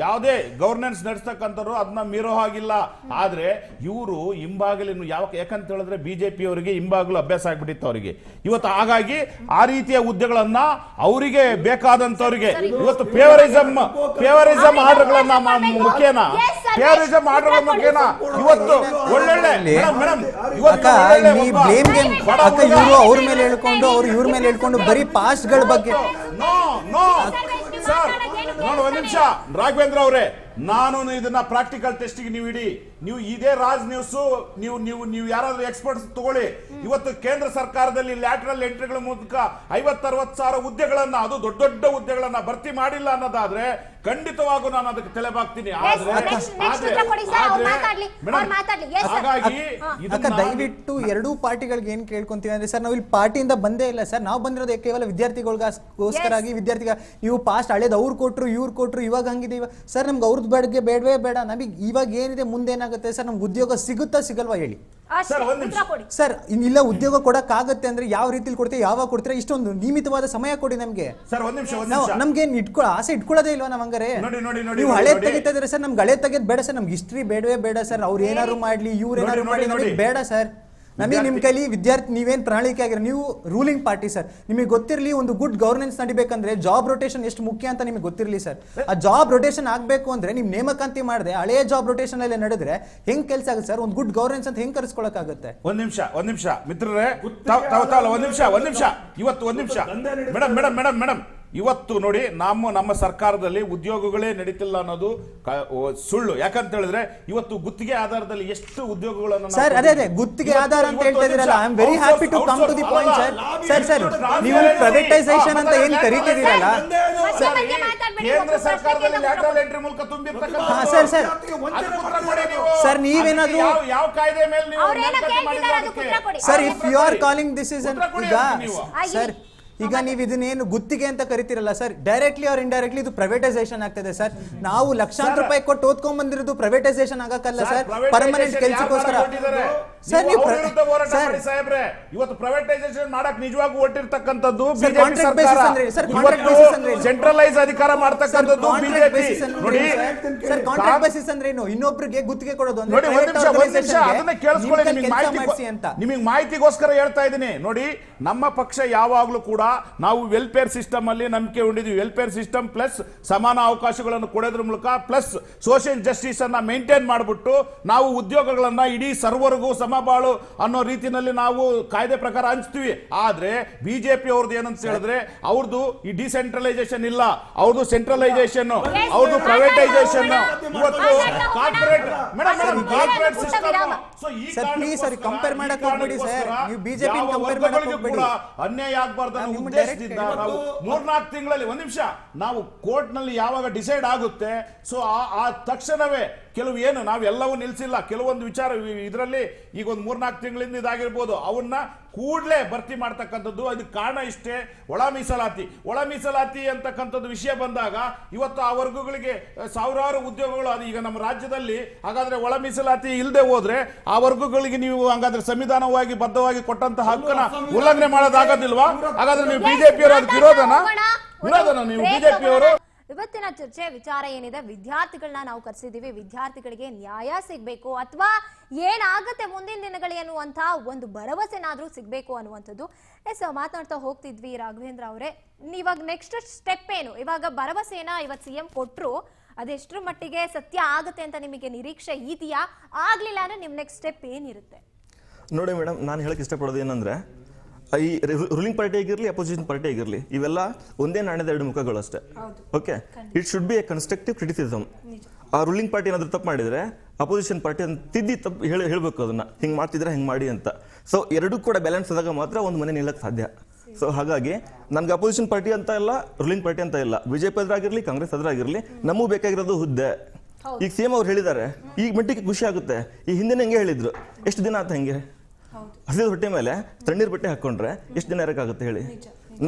ಯಾವುದೇ ಗವರ್ನೆನ್ಸ್ ನಡೆಸ್ತಕ್ಕಂಥವ್ರು ಅದನ್ನ ಮೀರೋ ಹಾಗಿಲ್ಲ. ಆದ್ರೆ ಇವರು ಹಿಂಬಾಗಲಿನ ಯಾಕಂತ ಹೇಳಿದ್ರೆ ಬಿಜೆಪಿ ಅವರಿಗೆ ಹಿಂಬಾಗಲು ಅಭ್ಯಾಸ ಆಗ್ಬಿಟ್ಟಿತ್ತು ಅವರಿಗೆ ಇವತ್ತು. ಹಾಗಾಗಿ ಆ ರೀತಿಯ ಹುದ್ದೆಗಳನ್ನ ಅವರಿಗೆ ಬೇಕಾದಂತವರಿಗೆ ಇವತ್ತು ಫೇವರಿಸಮ್ ಆರ್ಡರ್ಗಳನ್ನ ಮುಖೇನ ಇವತ್ತು ಒಳ್ಳೊಳ್ಳೆ ಅವ್ರ ಮೇಲೆ ಹೇಳ್ಕೊಂಡು ಅವ್ರು ಇವ್ರ ಮೇಲೆ ಹೇಳ್ಕೊಂಡು ಬರೀ ಪಾಸ್ಟ್ ಗಳ ಬಗ್ಗೆ ಸರ್ ನೋಡಿ ಒಂದ್ ನಿಮಿಷ ರಾಘವೇಂದ್ರ ಅವರೇ, ನಾನು ಇದನ್ನ ಪ್ರಾಕ್ಟಿಕಲ್ ಟೆಸ್ಟಿಗೆ ನೀವು ಇಡಿ. ನೀವು ಇದೇ ರಾಜ್ ನ್ಯೂಸ್ ನೀವು ಯಾರಾದ್ರೂ ಎಕ್ಸ್ಪರ್ಟ್ಸ್ ತಗೊಳ್ಳಿ. ಇವತ್ತು ಕೇಂದ್ರ ಸರ್ಕಾರದಲ್ಲಿ ಲ್ಯಾಟರಲ್ ಎಂಟ್ರಿಗಳ ಮೂಲಕ 50-60 ಸಾವಿರ ಹುದ್ದೆಗಳನ್ನ, ಅದು ದೊಡ್ಡ ಹುದ್ದೆಗಳನ್ನ ಭರ್ತಿ ಮಾಡಿಲ್ಲ ಅನ್ನೋದಾದ್ರೆ ಖಂಡಿತವಾಗೂ ನಾನು ಅದಕ್ಕೆ ತಲೆಬಾಗ್ತೀನಿ. ಹಾಗಾಗಿ ದಯವಿಟ್ಟು ಎರಡೂ ಪಾರ್ಟಿಗಳಿಗೆ ಏನ್ ಕೇಳ್ಕೊಂತೀವಿ ಅಂದ್ರೆ, ಸರ್ ನಾವು ಇಲ್ಲಿ ಪಾರ್ಟಿಯಿಂದ ಬಂದೇ ಇಲ್ಲ ಸರ್, ನಾವು ಬಂದಿರೋದು ಕೇವಲ ವಿದ್ಯಾರ್ಥಿಗಳಿಗೋಸ್ಕರ ಆಗಿ ನೀವು ಪಾಸ್ಟ್ ಹಳೇದು ಅವ್ರು ಕೊಟ್ರು ಇವ್ರು ಕೊಟ್ರು ಇವಾಗ ಹಂಗಿದೆ ಸರ್, ನಮ್ಗೆ ಅವ್ರದ್ದು ಬೇಡಗೆ ಬೇಡವೇ ಬೇಡ. ನಮಗೆ ಇವಾಗ ಏನಿದೆ ಮುಂದೆ ಏನಾಗುತ್ತೆ ಸರ್, ನಮ್ಗೆ ಉದ್ಯೋಗ ಸಿಗುತ್ತಾ ಸಿಗಲ್ವಾ ಹೇಳಿ ಸರ್. ಇಲ್ಲ ಉದ್ಯೋಗ ಕೊಡಕ್ಕಾಗತ್ತೆ ಅಂದ್ರೆ ಯಾವ ರೀತಿಲಿ ಕೊಡ್ತೀವಿ, ಯಾವಾಗ ಕೊಡ್ತೀರಾ, ಇಷ್ಟೊಂದು ನಿಯಮಿತವಾದ ಸಮಯ ಕೊಡಿ ನಮ್ಗೆ. ನಮ್ಗೆ ಆಸೆ ಇಟ್ಕೊಳ್ಳೋದೇ ಇಲ್ವಾ ನಾವ್ ಹಂಗಾರೆ? ನೀವು ಹಳೆ ತೆಗಿತಾ ಇದ್ರೆ ಸರ್, ನಮ್ಗೆ ಹಳೆ ತೆಗೆದ್ ಬೇಡ ಸರ್, ನಮ್ಗೆ ಹಿಸ್ಟ್ರಿ ಬೇಡವೇ ಬೇಡ ಸರ್. ಅವ್ರು ಏನಾದ್ರು ಮಾಡ್ಲಿ ಇವ್ರು ಏನಾದ್ರು ಮಾಡ್ಲಿ ನಮಗೆ ಬೇಡ ಸರ್. ನಮಗೆ ನಿಮ್ ಕೈಲಿ ವಿದ್ಯಾರ್ಥಿ ನೀವೇನ್ ಪ್ರಣಾಳಿಕೆ ಆಗಿರೋ ನೀವು ರೂಲಿಂಗ್ ಪಾರ್ಟಿ ಸರ್, ನಿಮಗೆ ಗೊತ್ತಿರಲಿ ಒಂದು ಗುಡ್ ಗವರ್ನೆನ್ಸ್ ನಡಿಬೇಕಂದ್ರೆ ಜಾಬ್ ರೊಟೇಷನ್ ಎಷ್ಟು ಮುಖ್ಯ ಅಂತ ನಿಮಗೆ ಗೊತ್ತಿರಲಿ ಸರ್. ಆ ಜಾಬ್ ರೊಟೇಷನ್ ಆಗ್ಬೇಕು ಅಂದ್ರೆ ನಿಮ್ ನೇಮಕಾಂತಿ ಮಾಡದೆ ಹಳೆಯ ಜಾಬ್ ರೊಟೇಷನ್ ಅಲ್ಲಿ ನಡೆದ್ರೆ ಹೆಂಗ್ ಕೆಲಸ ಆಗುತ್ತೆ ಸರ್? ಒಂದು ಗುಡ್ ಗವರ್ನೆನ್ಸ್ ಅಂತ ಹೆಂಗ್ ಕರೆಸ್ಕೊಳಕ್ಕಾಗುತ್ತೆ? ಒಂದ್ ನಿಮಿಷ ಮಿತ್ರರೇ, ಒಂದ್ ನಿಮಿಷ ಮೇಡಮ್ ಇವತ್ತು ನೋಡಿ, ನಮ್ಮ ಸರ್ಕಾರದಲ್ಲಿ ಉದ್ಯೋಗಗಳೇ ನಡೀತಿಲ್ಲ ಅನ್ನೋದು ಸುಳ್ಳು. ಯಾಕಂತ ಹೇಳಿದ್ರೆ ಇವತ್ತು ಗುತ್ತಿಗೆ ಆಧಾರದಲ್ಲಿ ಎಷ್ಟು ಉದ್ಯೋಗಗಳನ್ನು ಸರ್, ಅದೇ ಗುತ್ತಿಗೆ ಆಧಾರ ಅಂತ ಹೇಳ್ತಾ ಇದ್ದೀರಲ್ಲ, I am very happy to come to the point sir. ನೀವು ಪ್ರೈವೇಟೈಸೇಷನ್ ಅಂತ ಏನ್ ಕರೀತಿದ್ದೀರಲ್ಲ ಕೇಂದ್ರ ಸರ್ಕಾರದಲ್ಲಿ ಲ್ಯಾಟರಲ್ ಎಂಟ್ರಿ ಮೂಲಕ ತುಂಬಿರ್ತಕ್ಕಂಥ ಸರ್, ನೀವೇನಾದ್ರೂ ಯಾವ ಕಾಯ್ದೆ ಮೇಲೆ ನೀವು sir, if you are calling this is sir, ಈಗ ನೀವು ಇದನ್ನೇನು ಗುತ್ತಿಗೆ ಅಂತ ಕರಿತಿರಲ್ಲ ಸರ್, ಡೈರೆಕ್ಟ್ಲಿ ಆರ್ ಇಂಡೈರೆಕ್ಟ್ಲಿ ಇದು ಪ್ರೈವೇಟೈಸೇಷನ್ ಆಗ್ತದೆ ಸರ್. ನಾವು ಲಕ್ಷಾಂತರ ರೂಪಾಯಿ ಕೊಟ್ಟು ಓದ್ಕೊಂಡ್ ಬಂದಿರೋದು ಪ್ರೈವೇಟೈಸೇಷನ್ ಆಗಕ್ಕಲ್ಲ ಸರ್, ಪರ್ಮನೆಂಟ್ ಕೆಲಸಕ್ಕೋಸ್ಕರ ಸರ್. ನೀವು ಇವತ್ತು ಪ್ರೈವೇಟೈಸೇಷನ್ ಮಾಡಕ್ ನಿಜವಾಗೂ ಹೊರಟಿರ್ತಕ್ಕಂಥದ್ದು ಸೆಂಟ್ರಲೈಸ್ ಅಧಿಕಾರ ಮಾಡ್ತಕ್ಕಂಥದ್ದು ಬಿಜೆಪಿ. ನೋಡಿ ಸರ್, ಕಾಂಟ್ರಾಕ್ಟ್ ಬೇಸಿಸ್ ಅಂದ್ರೆ ಏನು? ಇನ್ನೊಬ್ಬರಿಗೆ ಗುತ್ತಿಗೆ ಕೊಡೋದು ಅಂದ್ರೆ ಅದನ್ನ ಕೇಳಿಸ್ಕೊಳ್ಳಿ, ನಿಮಗೆ ಮಾಹಿತಿಗೋಸ್ಕರ ಹೇಳ್ತಾ ಇದ್ದೀನಿ. ನೋಡಿ, ನಮ್ಮ ಪಕ್ಷ ಯಾವಾಗ್ಲೂ ಕೂಡ ನಾವು ವೆಲ್ಫೇರ್ ಸಿಸ್ಟಮ್ ಅಲ್ಲಿ ನಂಬಿಕೆ ಹೊಂದಿದ್ವಿ. ವೆಲ್ಫೇರ್ ಸಿಸ್ಟಮ್ ಪ್ಲಸ್ ಸಮಾನ ಅವಕಾಶಗಳನ್ನು ಕೊಡೋದ್ರ ಮೂಲಕ ಪ್ಲಸ್ ಸೋಷಿಯಲ್ ಜಸ್ಟಿಸ್ ಅನ್ನ ಮೇಂಟೈನ್ ಮಾಡಿಬಿಟ್ಟು ನಾವು ಉದ್ಯೋಗಗಳನ್ನ ಇಡೀ ಸರ್ವರ್ಗೂ ಸಮಬಾಳು ಅನ್ನೋ ರೀತಿಯಲ್ಲಿ ನಾವು ಕಾಯ್ದೆ ಪ್ರಕಾರ ಹಂಚ್ತೀವಿ. ಆದ್ರೆ ಬಿಜೆಪಿ ಅವ್ರದ್ದು ಏನಂತ ಹೇಳಿದ್ರೆ, ಅವ್ರದ್ದು ಈ ಡಿಸೆಂಟ್ರಲೈಸೇಷನ್ ಇಲ್ಲ, ಅವ್ರದ್ದು ಸೆಂಟ್ರಲೈಸೇಷನ್, ಅವ್ರದ್ದು ಪ್ರೈವೇಟೈಸೇಷನ್. ಇವತ್ತು corporate system. Sir please sir, compare ಮಾಡಕ್ ಹೋಗ್ಬೇಡಿ ಸರ್, ನೀವು ಬಿಜೆಪಿ ಕಂಪೇರ್ ಮಾಡಕ್ ಹೋಗ್ಬೇಡಿ. ಅನ್ಯಾಯ ಆಗಬಾರ್ದು ಅನ್ನೋ ಉದ್ದೇಶದಿಂದ ನಾವು 4-4 ತಿಂಗಳಲ್ಲಿ ಒಂದ್ ನಿಮಿಷ ನಾವು ಕೋರ್ಟ್ ನಲ್ಲಿ ಯಾವಾಗ ಡಿಸೈಡ್ ಆಗುತ್ತೆ, ಸೊ ಆ ತಕ್ಷಣವೇ ಕೆಲವು ಏನು ನಾವೆಲ್ಲವೂ ನಿಲ್ಸಿಲ್ಲ, ಕೆಲವೊಂದು ವಿಚಾರ ಇದರಲ್ಲಿ ಈಗ ಒಂದು 3-4 ತಿಂಗಳಿಂದ ಇದಾಗಿರ್ಬೋದು, ಅವನ್ನ ಕೂಡಲೇ ಭರ್ತಿ ಮಾಡ್ತಕ್ಕಂಥದ್ದು. ಅದಕ್ಕೆ ಕಾರಣ ಇಷ್ಟೇ, ಒಳ ಮೀಸಲಾತಿ ಅಂತಕ್ಕಂಥದ್ದು ವಿಷಯ ಬಂದಾಗ ಇವತ್ತು ಆ ವರ್ಗಗಳಿಗೆ ಸಾವಿರಾರು ಉದ್ಯೋಗಗಳು. ಅದು ಈಗ ನಮ್ಮ ರಾಜ್ಯದಲ್ಲಿ ಹಾಗಾದ್ರೆ ಒಳ ಮೀಸಲಾತಿ ಇಲ್ಲದೆ ಹೋದ್ರೆ ಆ ವರ್ಗಗಳಿಗೆ ನೀವು ಹಾಗಾದ್ರೆ ಸಂವಿಧಾನವಾಗಿ ಬದ್ಧವಾಗಿ ಕೊಟ್ಟಂತ ಹಕ್ಕನ್ನ ಉಲ್ಲಂಘನೆ ಮಾಡೋದಾಗೋದಿಲ್ವಾ? ಹಾಗಾದ್ರೆ ನೀವು ಬಿಜೆಪಿಯವರು ಅದಕ್ಕೆ ವಿರೋಧನ ನೀವು ಬಿಜೆಪಿಯವರು? ಇವತ್ತಿನ ಚರ್ಚೆ ವಿಚಾರ ಏನಿದೆ, ವಿದ್ಯಾರ್ಥಿಗಳನ್ನ ನಾವು ಕರೆಸಿದೀವಿ, ವಿದ್ಯಾರ್ಥಿಗಳಿಗೆ ನ್ಯಾಯ ಸಿಗ್ಬೇಕು ಅಥವಾ ಏನಾಗುತ್ತೆ ಮುಂದಿನ ದಿನಗಳು ಅನ್ನುವಂತ ಒಂದು ಭರವಸೆನಾದ್ರೂ ಸಿಗ್ಬೇಕು ಅನ್ನುವಂಥದ್ದು. ಮಾತಾಡ್ತಾ ಹೋಗ್ತಿದ್ವಿ ರಾಘವೇಂದ್ರ ಅವರೇ, ಇವಾಗ ನೆಕ್ಸ್ಟ್ ಸ್ಟೆಪ್ ಏನು? ಇವಾಗ ಭರವಸೆನ ಇವತ್ತು ಸಿಎಂ ಕೊಟ್ರು, ಅದೆಷ್ಟರ ಮಟ್ಟಿಗೆ ಸತ್ಯ ಆಗುತ್ತೆ ಅಂತ ನಿಮಗೆ ನಿರೀಕ್ಷೆ ಇದೆಯಾ? ಆಗ್ಲಿಲ್ಲ ಅಂದ್ರೆ ನಿಮ್ ನೆಕ್ಸ್ಟ್ ಸ್ಟೆಪ್ ಏನಿರುತ್ತೆ? ನೋಡಿ ಮೇಡಮ್, ನಾನು ಹೇಳಕ್ ಇಷ್ಟಪಡೋದು ಏನಂದ್ರೆ, ಈ ರೂಲಿಂಗ್ ಪಾರ್ಟಿ ಆಗಿರಲಿ ಅಪೋಸಿಷನ್ ಪಾರ್ಟಿ ಆಗಿರಲಿ ಇವೆಲ್ಲ ಒಂದೇ ನಾಣ್ಯದ ಎರಡು ಮುಖಗಳು ಅಷ್ಟೇ. Okay, it should be A constructive criticism. ಆ ರೂಲಿಂಗ್ ಪಾರ್ಟಿ ಏನಾದರೂ ತಪ್ಪು ಮಾಡಿದರೆ ಅಪೋಸಿಷನ್ ಪಾರ್ಟಿ ಅಂತ ತಿದ್ದಿ ತಪ್ಪು ಹೇಳಬೇಕು, ಅದನ್ನ ಹಿಂಗೆ ಮಾಡ್ತಿದ್ರೆ ಹಿಂಗೆ ಮಾಡಿ ಅಂತ. ಸೊ ಎರಡೂ ಕೂಡ ಬ್ಯಾಲೆನ್ಸ್ ಆದಾಗ ಮಾತ್ರ ಒಂದು ಮನೆ ನಿಲ್ಲಕ್ಕೆ ಸಾಧ್ಯ. ಸೊ ಹಾಗಾಗಿ ನನಗೆ ಅಪೋಸಿಷನ್ ಪಾರ್ಟಿ ಅಂತ ಇಲ್ಲ, ರೂಲಿಂಗ್ ಪಾರ್ಟಿ ಅಂತ ಇಲ್ಲ, ಬಿಜೆಪಿ ಅದ್ರಾಗಿರ್ಲಿ ಕಾಂಗ್ರೆಸ್ ಅದ್ರಾಗಿರ್ಲಿ, ನಮಗೂ ಬೇಕಾಗಿರೋದು ಹುದ್ದೆ. ಈಗ ಸಿಎಂ ಅವ್ರು ಹೇಳಿದ್ದಾರೆ, ಈಗ ಮಟ್ಟಿಗೆ ಖುಷಿ ಆಗುತ್ತೆ. ಈ ಹಿಂದೆ ಹೆಂಗೆ ಹೇಳಿದ್ರು, ಎಷ್ಟು ದಿನ ಆತ ಹೆಂಗೆ ಹಸಿದ ಹೊಟ್ಟೆ ಮೇಲೆ ತಣ್ಣೀರು ಬಟ್ಟೆ ಹಾಕೊಂಡ್ರೆ ಎಷ್ಟು ದಿನ ಇರೋಕ್ಕಾಗುತ್ತೆ ಹೇಳಿ.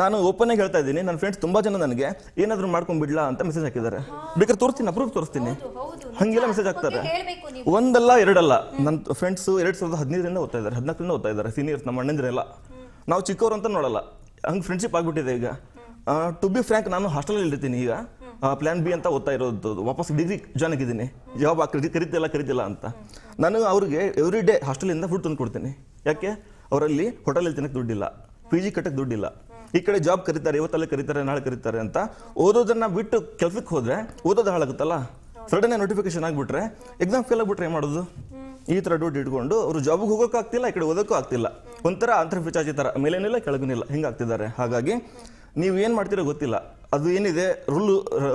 ನಾನು ಓಪನ್ ಆಗಿ ಹೇಳ್ತಾ ಇದ್ದೀನಿ, ನನ್ನ ಫ್ರೆಂಡ್ಸ್ ತುಂಬಾ ಜನ ನನಗೆ ಏನಾದರೂ ಮಾಡ್ಕೊಂಡ್ಬಿಡ್ಲಾ ಅಂತ ಮೆಸೇಜ್ ಹಾಕಿದ್ದಾರೆ. ಬೇಕಾದ್ರೆ ತೋರಿಸ್ತೀನಿ, ಅಪ್ರೂವ್ ತೋರಿಸ್ತೀನಿ, ಹಂಗೆಲ್ಲ ಮೆಸೇಜ್ ಹಾಕ್ತಾರೆ. ಒಂದಲ್ಲ ಎರಡಲ್ಲ, ನನ್ನ ಫ್ರೆಂಡ್ಸ್ 2015ರಿಂದ ಓದ್ತಾ ಇದ್ದಾರೆ, 14ರಿಂದ ಓದ್ತಾ ಇದ್ದಾರೆ, ಸೀನಿಯರ್ಸ್ ನಮ್ಮ ಅಣ್ಣಂದಿರೆಲ್ಲ. ನಾವು ಚಿಕ್ಕವರು ಅಂತ ನೋಡಲ್ಲ, ಹಂಗೆ ಫ್ರೆಂಡ್ಶಿಪ್ ಆಗ್ಬಿಟ್ಟಿದೆ ಈಗ. ಟು ಬಿ ಫ್ರ್ಯಾಂಕ್, ನಾನು ಹಾಸ್ಟೆಲಲ್ಲಿ ಇರ್ತೀನಿ ಈಗ, ಪ್ಲಾನ್ ಬಿ ಅಂತ ಓದ್ತಾ ಇರೋದು, ವಾಪಸ್ ಡಿಗ್ರಿ ಜಾಯ್ನ್ ಆಗಿದ್ದೀನಿ. ಜಾಬ್ ಕರಿತಿಲ್ಲ ಅಂತ ನಾನು ಅವ್ರಿಗೆ ಎವ್ರಿ ಡೇ ಹಾಸ್ಟೆಲಿಂದ ಫುಡ್ ತಂದು ಕೊಡ್ತೀನಿ. ಯಾಕೆ? ಅವರಲ್ಲಿ ಹೋಟೆಲಲ್ಲಿ ತಿನ್ನಕ್ಕೆ ದುಡ್ಡಿಲ್ಲ, PG ಕಟ್ಟಕ್ಕೆ ದುಡ್ಡಿಲ್ಲ. ಈ ಕಡೆ ಜಾಬ್ ಕರೀತಾರೆ, ಇವತ್ತಲ್ಲೇ ಕರೀತಾರೆ, ನಾಳೆ ಕರೀತಾರೆ ಅಂತ ಓದೋದನ್ನ ಬಿಟ್ಟು ಕೆಲಸಕ್ಕೆ ಹೋದ್ರೆ ಓದೋದು ಹಾಳಾಗುತ್ತಲ್ಲ. ಸಡನ್ ನೋಟಿಫಿಕೇಶನ್ ಆಗಿಬಿಟ್ರೆ, ಎಕ್ಸಾಮ್ ಫೇಲ್ ಆಗಿಬಿಟ್ರೆ ಏನು ಮಾಡೋದು? ಈ ಥರ ದುಡ್ಡು ಇಟ್ಕೊಂಡು ಅವರು ಜಾಬ್ಗೆ ಹೋಗೋಕ್ಕೂ ಆಗ್ತಿಲ್ಲ, ಈ ಕಡೆ ಓದೋಕ್ಕೂ ಆಗ್ತಿಲ್ಲ. ಒಂಥರ ಅಂತರ್ಪಿಚಾಚಿ ಥರ, ಮೇಲೇನಿಲ್ಲ ಕೆಳಗನಿಲ್ಲ, ಹಿಂಗೆ ಆಗ್ತಿದ್ದಾರೆ. ಹಾಗಾಗಿ ನೀವು ಏನು ಮಾಡ್ತೀರೋ ಗೊತ್ತಿಲ್ಲ. ಅದು ಏನಿದೆ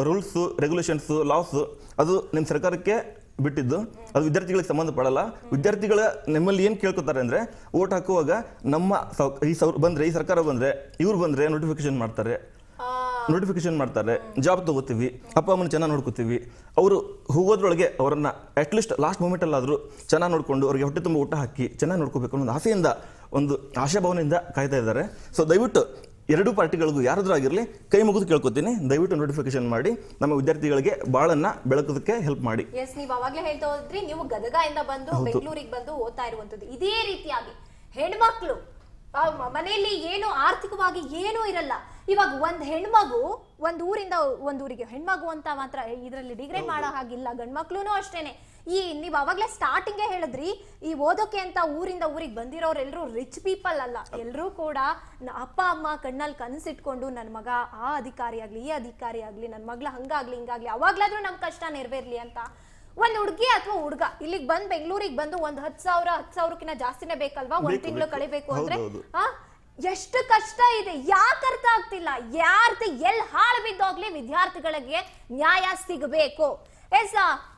ರೂಲ್ಸು ರೆಗ್ಯುಲೇಷನ್ಸು ಲಾಸು, ಅದು ನಿಮ್ಮ ಸರ್ಕಾರಕ್ಕೆ ಬಿಟ್ಟಿದ್ದು, ಅದು ವಿದ್ಯಾರ್ಥಿಗಳಿಗೆ ಸಂಬಂಧಪಡಲ್ಲ. ವಿದ್ಯಾರ್ಥಿಗಳ ನಿಮ್ಮಲ್ಲಿ ಏನು ಕೇಳ್ಕೊತಾರೆ ಅಂದರೆ, ಓಟ್ ಹಾಕುವಾಗ ನಮ್ಮ ಈ ಸರ್ಕಾರ ಬಂದರೆ, ಇವ್ರು ಬಂದರೆ ನೋಟಿಫಿಕೇಶನ್ ಮಾಡ್ತಾರೆ, ಜಾಬ್ ತಗೋತೀವಿ, ಅಪ್ಪ ಅಮ್ಮನ ಚೆನ್ನಾಗಿ ನೋಡ್ಕೋತೀವಿ. ಅವರು ಹೋಗೋದ್ರೊಳಗೆ ಅವರನ್ನು ಅಟ್ಲೀಸ್ಟ್ ಲಾಸ್ಟ್ ಮೂಮೆಂಟಲ್ಲಾದರೂ ಚೆನ್ನಾಗಿ ನೋಡಿಕೊಂಡು ಅವ್ರಿಗೆ ಹೊಟ್ಟೆ ತುಂಬ ಊಟ ಹಾಕಿ ಚೆನ್ನಾಗಿ ನೋಡ್ಕೋಬೇಕು ಅನ್ನೋ ಆಸೆಯಿಂದ, ಒಂದು ಆಶಾಭಾವನೆಯಿಂದ ಕಾಯ್ತಾ ಇದ್ದಾರೆ. ಸೊ ದಯವಿಟ್ಟು ಎರಡೂ ಪಾರ್ಟಿಗಳಿಗೂ ಯಾರಾದರೂ ಆಗಿರಲಿ ಕೈ ಮುಗಿದು ಕೇಳ್ಕೊತೀನಿ, ದಯವಿಟ್ಟು ನೋಟಿಫಿಕೇಶನ್ ಮಾಡಿ ನಮ್ಮ ವಿದ್ಯಾರ್ಥಿಗಳಿಗೆ ಬಾಳನ್ನ ಬೆಳಕೋದಕ್ಕೆ ಹೆಲ್ಪ್ ಮಾಡಿ. ಎಸ್, ನೀವು ಅವಾಗಲೇ ಹೇಳ್ತಾ ಹೋದ್ರಿ, ನೀವು ಗದಗ ಇಂದ ಬಂದು ಬೆಂಗಳೂರಿಗೆ ಬಂದು ಓದ್ತಾ ಇರುವಂತದ್ದು. ಇದೇ ರೀತಿಯಾಗಿ ಹೆಣ್ಮಕ್ಳು ಮನೆಯಲ್ಲಿ ಏನು ಆರ್ಥಿಕವಾಗಿ ಏನೂ ಇರಲ್ಲ. ಇವಾಗ ಒಂದ್ ಹೆಣ್ಮಗು ಒಂದ್ ಊರಿಂದ ಒಂದ್ ಊರಿಗೆ, ಹೆಣ್ಮಗು ಅಂತ ಮಾತ್ರ ಇದರಲ್ಲಿ ಡಿಗ್ರೇಡ್ ಮಾಡೋ ಹಾಗಿಲ್ಲ, ಗಂಡ್ಮಕ್ಳು ಅಷ್ಟೇನೆ. ನೀವು ಅವಾಗಲೇ ಸ್ಟಾರ್ಟಿಂಗೇ ಹೇಳಿದ್ರಿ, ಈ ಓದೋಕೆ ಅಂತ ಊರಿಂದ ಊರಿಗೆ ಬಂದಿರೋರೆಲ್ಲರೂ ರಿಚ್ ಪೀಪಲ್ ಅಲ್ಲ, ಎಲ್ಲರೂ ಕೂಡ ಅಪ್ಪ ಅಮ್ಮ ಕಣ್ಣಲ್ಲಿ ಕನಸಿಟ್ಕೊಂಡು ನನ್ನ ಮಗ ಆ ಅಧಿಕಾರಿ ಆಗ್ಲಿ, ಈ ಅಧಿಕಾರಿ ಆಗ್ಲಿ, ನನ್ನ ಮಗ್ಳ ಹಂಗಾಗ್ಲಿ ಹಿಂಗಾಗ್ಲಿ, ಅವಾಗ್ಲಾದ್ರೂ ನಮ್ ಕಷ್ಟ ನೆರವೇರ್ಲಿ ಅಂತ ಒಂದ್ ಹುಡುಗಿ ಅಥವಾ ಹುಡುಗ ಇಲ್ಲಿಗೆ ಬಂದ್ ಬೆಂಗಳೂರಿಗೆ ಬಂದು ಒಂದ್ 10,000 ಜಾಸ್ತಿನೇ ಬೇಕಲ್ವಾ ಒಂದ್ ತಿಂಗಳು ಕಳಿಬೇಕು ಅಂದ್ರೆ? ಎಷ್ಟು ಕಷ್ಟ ಇದೆ, ಯಾಕೆ ಅರ್ಥ ಆಗ್ತಿಲ್ಲ? ಯಾರ್ದು ಎಲ್ಲಿ ಹಾಳು ಬಿದ್ದೋಗ್ಲಿ ವಿದ್ಯಾರ್ಥಿಗಳಿಗೆ ನ್ಯಾಯ ಸಿಗಬೇಕು. ಎಸ್,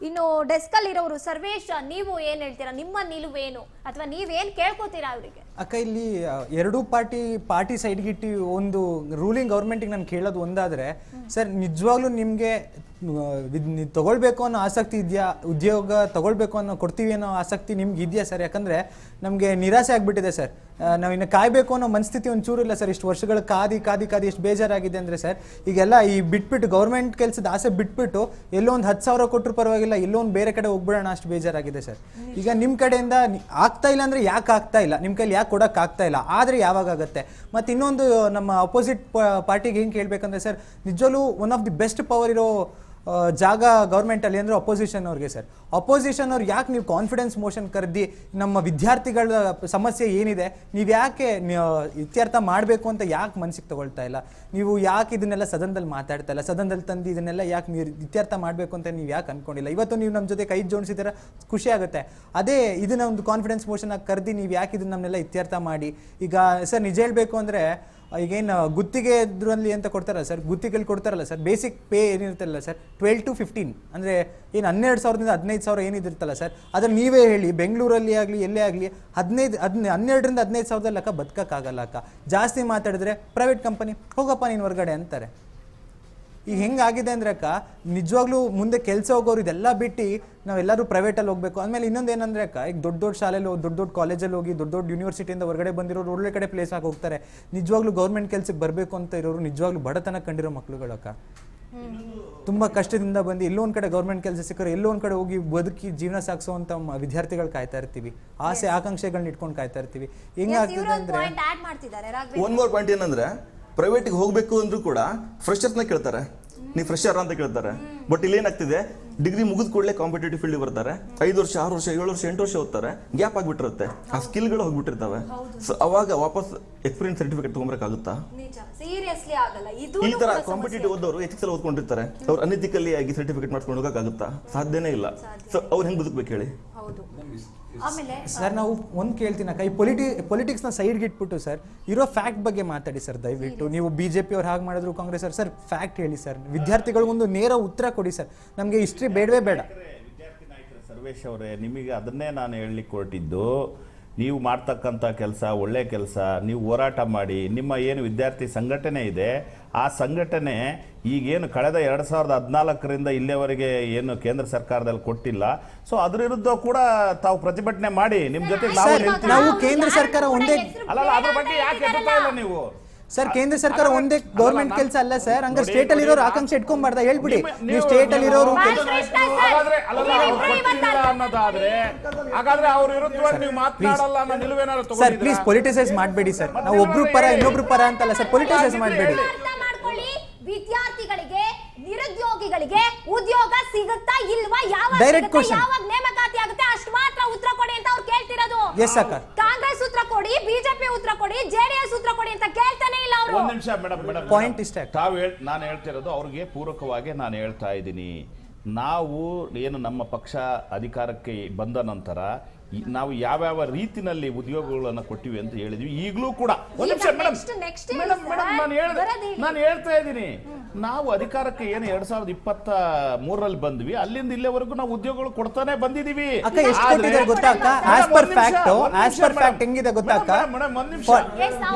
ಇನ್ನು ಡೆಸ್ಕಲ್ ಇರೋರು ಸರ್ವೇಶ್, ನೀವು ಏನ್ ಹೇಳ್ತೀರಾ? ನಿಮ್ಮ ನಿಲುವೇನು, ಅಥವಾ ನೀವೇನ್ ಕೇಳ್ಕೊತೀರಾ ಅವರಿಗೆ? ಅಕ್ಕ, ಇಲ್ಲಿ ಎರಡೂ ಪಾರ್ಟಿ ಸೈಡ್ಗಿಟ್ಟು ಒಂದು ರೂಲಿಂಗ್ ಗೌರ್ಮೆಂಟಿಗೆ ನಾನು ಕೇಳೋದು ಒಂದಾದ್ರೆ, ಸರ್ ನಿಜವಾಗ್ಲೂ ನಿಮಗೆ ತಗೊಳ್ಬೇಕು ಅನ್ನೋ ಆಸಕ್ತಿ ಇದೆಯಾ? ಉದ್ಯೋಗ ತಗೊಳ್ಬೇಕು ಅನ್ನೋ ಕೊಡ್ತೀವಿ ಅನ್ನೋ ಆಸಕ್ತಿ ನಿಮ್ಗೆ ಇದೆಯಾ ಸರ್? ಯಾಕಂದರೆ ನಮಗೆ ನಿರಾಸೆ ಆಗಿಬಿಟ್ಟಿದೆ ಸರ್. ನಾವಿನ್ನು ಕಾಯಬೇಕು ಅನ್ನೋ ಮನಸ್ಥಿತಿ ಒಂಚೂರು ಇಲ್ಲ ಸರ್. ಇಷ್ಟು ವರ್ಷಗಳು ಕಾದಿ ಎಷ್ಟು ಬೇಜಾರಾಗಿದೆ ಅಂದರೆ ಸರ್, ಈಗೆಲ್ಲ ಈ ಬಿಟ್ಬಿಟ್ಟು ಗೌರ್ಮೆಂಟ್ ಕೆಲಸದ ಆಸೆ ಬಿಟ್ಬಿಟ್ಟು ಎಲ್ಲೋ ಒಂದು 10,000 ಕೊಟ್ಟರು ಪರವಾಗಿಲ್ಲ, ಎಲ್ಲೋ ಒಂದು ಬೇರೆ ಕಡೆ ಹೋಗ್ಬಿಡೋಣ ಅಷ್ಟು ಬೇಜಾರಾಗಿದೆ ಸರ್. ಈಗ ನಿಮ್ಮ ಕಡೆಯಿಂದ ಆಗ್ತಾ ಇಲ್ಲ ಅಂದರೆ ಯಾಕೆ ಆಗ್ತಾ ಇಲ್ಲ? ನಿಮ್ಮ ಕೈಲಿ ಯಾಕೆ ಕೊಡೋಕೆ ಆಗ್ತಾ ಇಲ್ಲ? ಆದರೆ ಯಾವಾಗ ಆಗುತ್ತೆ? ಮತ್ತು ಇನ್ನೊಂದು ನಮ್ಮ ಅಪೋಸಿಟ್ ಪಾರ್ಟಿಗೆ ಏನು ಕೇಳಬೇಕಂದ್ರೆ ಸರ್, ನಿಜವೂ one of the best power ಇರೋ ಜಾಗ ಗೌರ್ಮೆಂಟಲ್ಲಿ ಅಂದರೆ ಅಪೋಸಿಷನ್ ಅವ್ರಿಗೆ ಸರ್. ಅಪೋಸಿಷನ್ ಅವ್ರು ಯಾಕೆ ನೀವು ಕಾನ್ಫಿಡೆನ್ಸ್ ಮೋಷನ್ ಕರೆದಿ ನಮ್ಮ ವಿದ್ಯಾರ್ಥಿಗಳ ಸಮಸ್ಯೆ ಏನಿದೆ ನೀವು ಯಾಕೆ ಇತ್ಯರ್ಥ ಮಾಡಬೇಕು ಅಂತ ಯಾಕೆ ಮನಸ್ಸಿಗೆ ತಗೊಳ್ತಾ ಇಲ್ಲ? ನೀವು ಯಾಕೆ ಇದನ್ನೆಲ್ಲ ಸದನದಲ್ಲಿ ಮಾತಾಡ್ತಾ ಇಲ್ಲ? ಸದನದಲ್ಲಿ ತಂದು ಇದನ್ನೆಲ್ಲ ಯಾಕೆ ನೀವು ಇತ್ಯರ್ಥ ಮಾಡಬೇಕು ಅಂತ ನೀವು ಯಾಕೆ ಅಂದ್ಕೊಂಡಿಲ್ಲ? ಇವತ್ತು ನೀವು ನಮ್ಮ ಜೊತೆ ಕೈ ಜೋಡಿಸಿದ್ರೆ ಖುಷಿ ಆಗುತ್ತೆ. ಅದೇ ಇದನ್ನ ಒಂದು ಕಾನ್ಫಿಡೆನ್ಸ್ ಮೋಷನ್ ಆಗಿ ಕರೆದಿ ನೀವು ಯಾಕೆ ಇದನ್ನ ನಮ್ಮನ್ನೆಲ್ಲ ಇತ್ಯರ್ಥ ಮಾಡಿ. ಈಗ ಸರ್ ನಿಜ ಹೇಳಬೇಕು ಅಂದರೆ, ಈಗೇನು ಗುತ್ತಿಗೆ ಇದರಲ್ಲಿ ಅಂತ ಕೊಡ್ತಾರಲ್ಲ ಸರ್, ಗುತ್ತಿಗೆಲ್ಲಿ ಕೊಡ್ತಾರಲ್ಲ ಸರ್, ಬೇಸಿಕ್ ಪೇ ಏನಿರುತ್ತಲ್ಲ ಸರ್, 12 to 15 ಅಂದರೆ ಏನು 12,000ದಿಂದ 15,000 ಏನಿದಿರ್ತಲ್ಲ ಸರ್, ಅದನ್ನು ನೀವೇ ಹೇಳಿ. ಬೆಂಗಳೂರಲ್ಲಿ ಆಗಲಿ ಎಲ್ಲೇ ಆಗಲಿ 12ರಿಂದ 15,000 ಲೆಕ್ಕ ಬದುಕೋಕ್ಕಾಗಲ್ಲ ಅಕ್ಕ. ಜಾಸ್ತಿ ಮಾತಾಡಿದ್ರೆ ಪ್ರೈವೇಟ್ ಕಂಪನಿ ಹೋಗಪ್ಪ ನೀನು ಹೊರಗಡೆ ಅಂತಾರೆ. ಈಗ ಹೆಂಗಾಗಿದೆ ಅಂದ್ರೆ ಅಕ್ಕ, ನಿಜವಾಗ್ಲೂ ಮುಂದೆ ಕೆಲಸ ಹೋಗೋರು ಇದೆಲ್ಲ ಬಿಟ್ಟು ನಾವೆಲ್ಲರೂ ಪ್ರೈವೇಟಲ್ಲಿ ಹೋಗಬೇಕು. ಆಮೇಲೆ ಇನ್ನೊಂದು ಏನಂದ್ರೆ ಅಕ್ಕ, ಈಗ ದೊಡ್ಡ ಶಾಲೆಯಲ್ಲಿ ದೊಡ್ಡ ಕಾಲೇಜಲ್ಲಿ ಹೋಗಿ ದೊಡ್ಡ ಯೂನಿವರ್ಸಿಟಿಯಿಂದ ಹೊರಗಡೆ ಬಂದಿರೋರು ಒಳ್ಳೆ ಕಡೆ ಪ್ಲೇಸ್ ಆಗಿ ಹೋಗ್ತಾರೆ. ನಿಜವಾಗ್ಲೂ ಗೌರ್ಮೆಂಟ್ ಕೆಲಸಕ್ಕೆ ಬರಬೇಕು ಅಂತ ಇರೋರು ನಿಜವಾಗ್ಲೂ ಬಡತನ ಕಂಡಿರೋ ಮಕ್ಳುಗಳು ಅಕ್ಕ. ತುಂಬ ಕಷ್ಟದಿಂದ ಬಂದು ಎಲ್ಲೋ ಒಂದು ಕಡೆ ಗೌರ್ಮೆಂಟ್ ಕೆಲಸ ಸಿಕ್ಕರೆ ಎಲ್ಲೋ ಒಂದು ಕಡೆ ಹೋಗಿ ಬದುಕಿ ಜೀವನ ಸಾಗಿಸುವಂಥ ವಿದ್ಯಾರ್ಥಿಗಳು ಕಾಯ್ತಾ ಇರ್ತೀವಿ. ಆಸೆ ಆಕಾಂಕ್ಷೆಗಳನ್ನ ಇಟ್ಕೊಂಡು ಕಾಯ್ತಾ ಇರ್ತೀವಿ. ಹೆಂಗಾಗ್ತಿದೆ ಅಂದ್ರೆ, ಒನ್ ಮೋರ್ ಪಾಯಿಂಟ್ ಏನಂದ್ರೆ, ಪ್ರೈವೇಟಿಗೆ ಹೋಗಬೇಕು ಅಂದ್ರೂ ಕೂಡ ಫ್ರೆಷರ್ಸ್ನ ಕೇಳ್ತಾರೆ, ನೀವು ಫ್ರೆಷರ್ ಅಂತ ಕೇಳ್ತಾರೆ. ಬಟ್ ಇಲ್ಲಿ ಏನಾಗ್ತಿದೆ, ಡಿಗ್ರಿ ಮುಗಿದ ಕೂಡಲೇ ಕಾಂಪಿಟೇಟಿವ್ ಫೀಲ್ಡ್ ಬರ್ತಾರೆ, 5 ವರ್ಷ 6 ವರ್ಷ 7 ವರ್ಷ 8 ವರ್ಷ ಓದ್ತಾರೆ, ಗ್ಯಾಪ್ ಆಗಿಬಿಟ್ಟಿರುತ್ತೆ, ಆ ಸ್ಕಿಲ್ಗಳು ಹೋಗ್ಬಿಟ್ಟಿರ್ತವೆ. ಸೊ ಅವಾಗ ವಾಪಸ್ ಎಕ್ಸ್ಪೀರಿಯನ್ಸ್ ಸರ್ಟಿಫಿಕೇಟ್ ತೊಗೊಬೇಕಾಗುತ್ತಾ? ನಿಜ, ಈ ಸೀರಿಯಸ್ಲಿ ಆಗಲ್ಲ. ಇದು ಈ ತರ ಕಾಂಪಿಟೇಟಿವ್ ಓದೋರು ಎಥಿಕ್ಸ್ ಅಲ್ಲಿ ಓದ್ಕೊಂಡಿರ್ತಾರೆ, ಅವ್ರು ಅನೈತಿಕಲಿ ಆಗಿ ಸರ್ಟಿಫಿಕೇಟ್ ಮಾಡ್ಕೊಂಡು ಹೋಗಕ್ಕಾಗುತ್ತಾ? ಸಾಧ್ಯನೇ ಇಲ್ಲ. ಸೊ ಅವ್ರು ಹೆಂಗ್ ಬದುಕಬೇಕು ಹೇಳಿ? ಹೌದು. ಆಮೇಲೆ ಸರ್ ನಾವು ಒಂದು ಕೇಳ್ತೀನಿ ಅಕ್ಕ, ಈ ಪೊಲಿಟಿಕ್ಸ್ನ ಸೈಡ್ಗೆ ಇಟ್ಬಿಟ್ಟು ಸರ್ ಇರೋ ಫ್ಯಾಕ್ಟ್ ಬಗ್ಗೆ ಮಾತಾಡಿ ಸರ್ ದಯವಿಟ್ಟು. ನೀವು BJP ಅವ್ರು ಹಾಗೆ ಮಾಡಿದ್ರು, ಕಾಂಗ್ರೆಸ್ ಅವ್ರು, ಸರ್ ಫ್ಯಾಕ್ಟ್ ಹೇಳಿ ಸರ್, ವಿದ್ಯಾರ್ಥಿಗಳಿಗೊಂದು ನೇರ ಉತ್ತರ ಕೊಡಿ ಸರ್. ನಮಗೆ ಹಿಸ್ಟ್ರಿ ಬೇಡವೇ ಬೇಡ. ವಿದ್ಯಾರ್ಥಿ ನಾಯಕರ ಸರ್ವೇಶ್ ಅವರೇ, ನಿಮಗೆ ಅದನ್ನೇ ನಾನು ಹೇಳಲಿಕ್ಕೆ ಹೊರಟಿದ್ದು. ನೀವು ಮಾಡ್ತಕ್ಕಂಥ ಕೆಲಸ ಒಳ್ಳೆ ಕೆಲಸ, ನೀವು ಹೋರಾಟ ಮಾಡಿ. ನಿಮ್ಮ ಏನು ವಿದ್ಯಾರ್ಥಿ ಸಂಘಟನೆ ಇದೆ, ಆ ಸಂಘಟನೆ ಈಗೇನು ಕಳೆದ 2014ರಿಂದ ಇಲ್ಲಿಯವರೆಗೆ ಏನು ಕೇಂದ್ರ ಸರ್ಕಾರದಲ್ಲಿ ಕೊಟ್ಟಿಲ್ಲ, ಸೊ ಅದ್ರ ವಿರುದ್ಧ ಕೂಡ ತಾವು ಪ್ರತಿಭಟನೆ ಮಾಡಿ. ನಿಮ್ಮ ಜೊತೆ ನಾವು ಕೇಂದ್ರ ಸರ್ಕಾರ ಒಂದೇ ಅಲ್ಲ, ಅದ್ರ ಬಗ್ಗೆ ಯಾಕೆ ಎತ್ತುತ್ತಾ ಇಲ್ಲ ನೀವು? ಸರ್ ಕೇಂದ್ರ ಸರ್ಕಾರ ಒಂದೇ ಗೌರ್ಮೆಂಟ್ ಕೆಲಸ ಅಲ್ಲ ಸರ್. ಹಂಗ ಸ್ಟೇಟ್ ಅಲ್ಲಿ ಇರೋರು ಆಕಾಂಕ್ಷೆ ಇಟ್ಕೊಂಡ್ಬಾರ್ದ ಹೇಳ್ಬಿಡಿ. ನೀವು ಸ್ಟೇಟ್ ಅಲ್ಲಿ ಇರೋರು ಅನ್ನೋದಾದ್ರೆ ಹಾಗಾದ್ರೆ ಅವ್ರ ವಿರುದ್ಧವಾಗಿ ನೀವು ಮಾತನಾಡಲ್ಲ ಅನ್ನೋ ನಿಲುವೇನಾದ್ರು ಸರ್ ತಗೊಂಡಿದ್ದೀರಾ? ಪ್ಲೀಸ್ ಪೊಲಿಟಿಸೈಸ್ ಮಾಡಬೇಡಿ ಸರ್. ನಾವು ಒಬ್ರು ಪರ ಇನ್ನೊಬ್ರು ಪರ ಅಂತಲ್ಲ ಸರ್, ಪೊಲಿಟಿಸೈಸ್ ಮಾಡಬೇಡಿ. ಅರ್ಥ ಮಾಡ್ಕೊಳ್ಳಿ, ವಿದ್ಯಾರ್ಥಿಗಳಿಗೆ ನಿರುದ್ಯೋಗಿಗಳಿಗೆ ಉದ್ಯೋಗ ಸಿಗುತ್ತಾ ಇಲ್ವಾ, Direct question. ಯಾವಾಗ ನೇಮಕಾತಿ ಆಗುತ್ತೆ ಅಷ್ಟು ಮಾತ್ರ ಉತ್ತರ ಕೊಡಿ ಅಂತ ಅವ್ರು ಕೇಳ್ತಿರೋದು. Yes, ಅಕ್ಕ. ಕಾಂಗ್ರೆಸ್ ಉತ್ತರ ಕೊಡಿ, BJP ಉತ್ತರ ಕೊಡಿ, JDS ಉತ್ತರ ಕೊಡಿ ಅಂತ ಕೇಳ್ತಾನೆ ಇಲ್ಲ ಅವರು. ಒಂದ್ ನಿಮಿಷ ಮೇಡಮ್, ಪಾಯಿಂಟ್ ಇಷ್ಟೇ. ನಾನು ಹೇಳ್ತಿರೋದು ಅವ್ರಿಗೆ ಪೂರಕವಾಗಿ ನಾನು ಹೇಳ್ತಾ ಇದ್ದೀನಿ. ನಾವು ಏನು ನಮ್ಮ ಪಕ್ಷ ಅಧಿಕಾರಕ್ಕೆ ಬಂದ ನಂತರ ನಾವು ಯಾವ್ಯಾವ ರೀತಿನಲ್ಲಿ ಉದ್ಯೋಗಗಳನ್ನು ಕೊಟ್ಟಿವಿ ಅಂತ ಹೇಳಿದ್ವಿ. ಈಗಲೂ ಕೂಡ ಒಂದು ನಿಮಿಷ ಮೇಡಮ್, ನಾನು ಹೇಳ್ತಾ ಇದ್ದೀನಿ, ನಾವು ಅಧಿಕಾರಕ್ಕೆ ಏನು 2023ರಲ್ಲಿ ಬಂದ್ವಿ, ಅಲ್ಲಿಂದ ಇಲ್ಲಿವರೆಗೂ ನಾವು ಉದ್ಯೋಗಗಳು ಕೊಡ್ತಾನೆ ಬಂದಿದೀವಿ. ಅಕ್ಕ ಎಷ್ಟು ಕೊಟ್ಟಿದ್ದಾರೆ ಗೊತ್ತಾ ಅಕ್ಕ? ಆಸ್ ಪರ್ ಫ್ಯಾಕ್ಟ್ ಹೆಂಗಿದೆ ಗೊತ್ತಾ ಅಕ್ಕ? ಮೇಡಮ್ ಒಂದ್ ನಿಮಿಷ,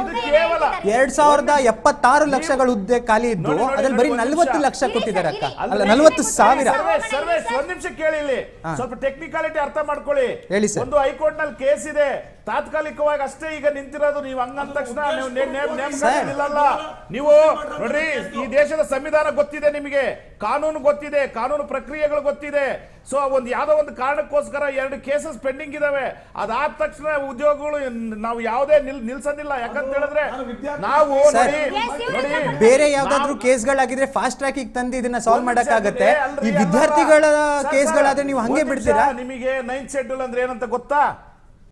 ಇದು ಕೇವಲ 2076 ಲಕ್ಷಗಳ ಹುದ್ದೆ ಖಾಲಿ ಇದ್ದು ಅದ್ರಲ್ಲಿ ಬರೀ 40 ಲಕ್ಷ ಕೊಟ್ಟಿದ್ದಾರೆ ಅಕ್ಕ. ಅಲ್ಲ 40,000. ಸರ್ವೇಶ್ ಒಂದ್ ನಿಮಿಷ ಕೇಳಿ, ಇಲ್ಲಿ ಸ್ವಲ್ಪ ಟೆಕ್ನಿಕಾಲಿಟಿ ಅರ್ಥ ಮಾಡ್ಕೊಳ್ಳಿ. ಹೇಳಿ ಸರ್. ಒಂದು ಹೈಕೋರ್ಟ್ ನಲ್ಲಿ ಕೇಸ್ ಇದೆ, ತಾತ್ಕಾಲಿಕವಾಗಿ ಅಷ್ಟೇ ಈಗ ನಿಂತಿರೋದು. ನೀವು ಹಂಗಂದ ತಕ್ಷಣ ನಿಲ್ಲಲ್ಲ. ನೀವು ನೋಡ್ರಿ, ಈ ದೇಶದ ಸಂವಿಧಾನ ಗೊತ್ತಿದೆ ನಿಮಗೆ, ಕಾನೂನು ಗೊತ್ತಿದೆ, ಕಾನೂನು ಪ್ರಕ್ರಿಯೆಗಳು ಗೊತ್ತಿದೆ. ಸೊ ಒಂದು ಯಾವ್ದೋ ಒಂದು ಕಾರಣಕ್ಕೋಸ್ಕರ 2 ಕೇಸಸ್ ಪೆಂಡಿಂಗ್ ಇದಾವೆ. ಅದಾದ ತಕ್ಷಣ ಉದ್ಯೋಗಗಳು ನಾವು ಯಾವುದೇ ನಿಲ್ಸೋದಿಲ್ಲ. ಯಾಕಂತ ಹೇಳಿದ್ರೆ ನಾವು ನೋಡಿ ಬೇರೆ ಯಾವ್ದಾದ್ರು ಕೇಸ್ಗಳಾಗಿದ್ರೆ ಫಾಸ್ಟ್ ಟ್ರ್ಯಾಕ್ ತಂದು ಇದನ್ನ ಸಾಲ್ವ್ ಮಾಡಕ್ಕಾಗತ್ತೆ. ಈ ವಿದ್ಯಾರ್ಥಿಗಳ ಕೇಸ್ಗಳಾದ್ರೆ ನೀವು ಹಂಗೆ ಬಿಡ್ತೀರಾ? ನಿಮಗೆ 9th ಶೆಡ್ಯೂಲ್ ಅಂದ್ರೆ ಏನಂತ ಗೊತ್ತಾ?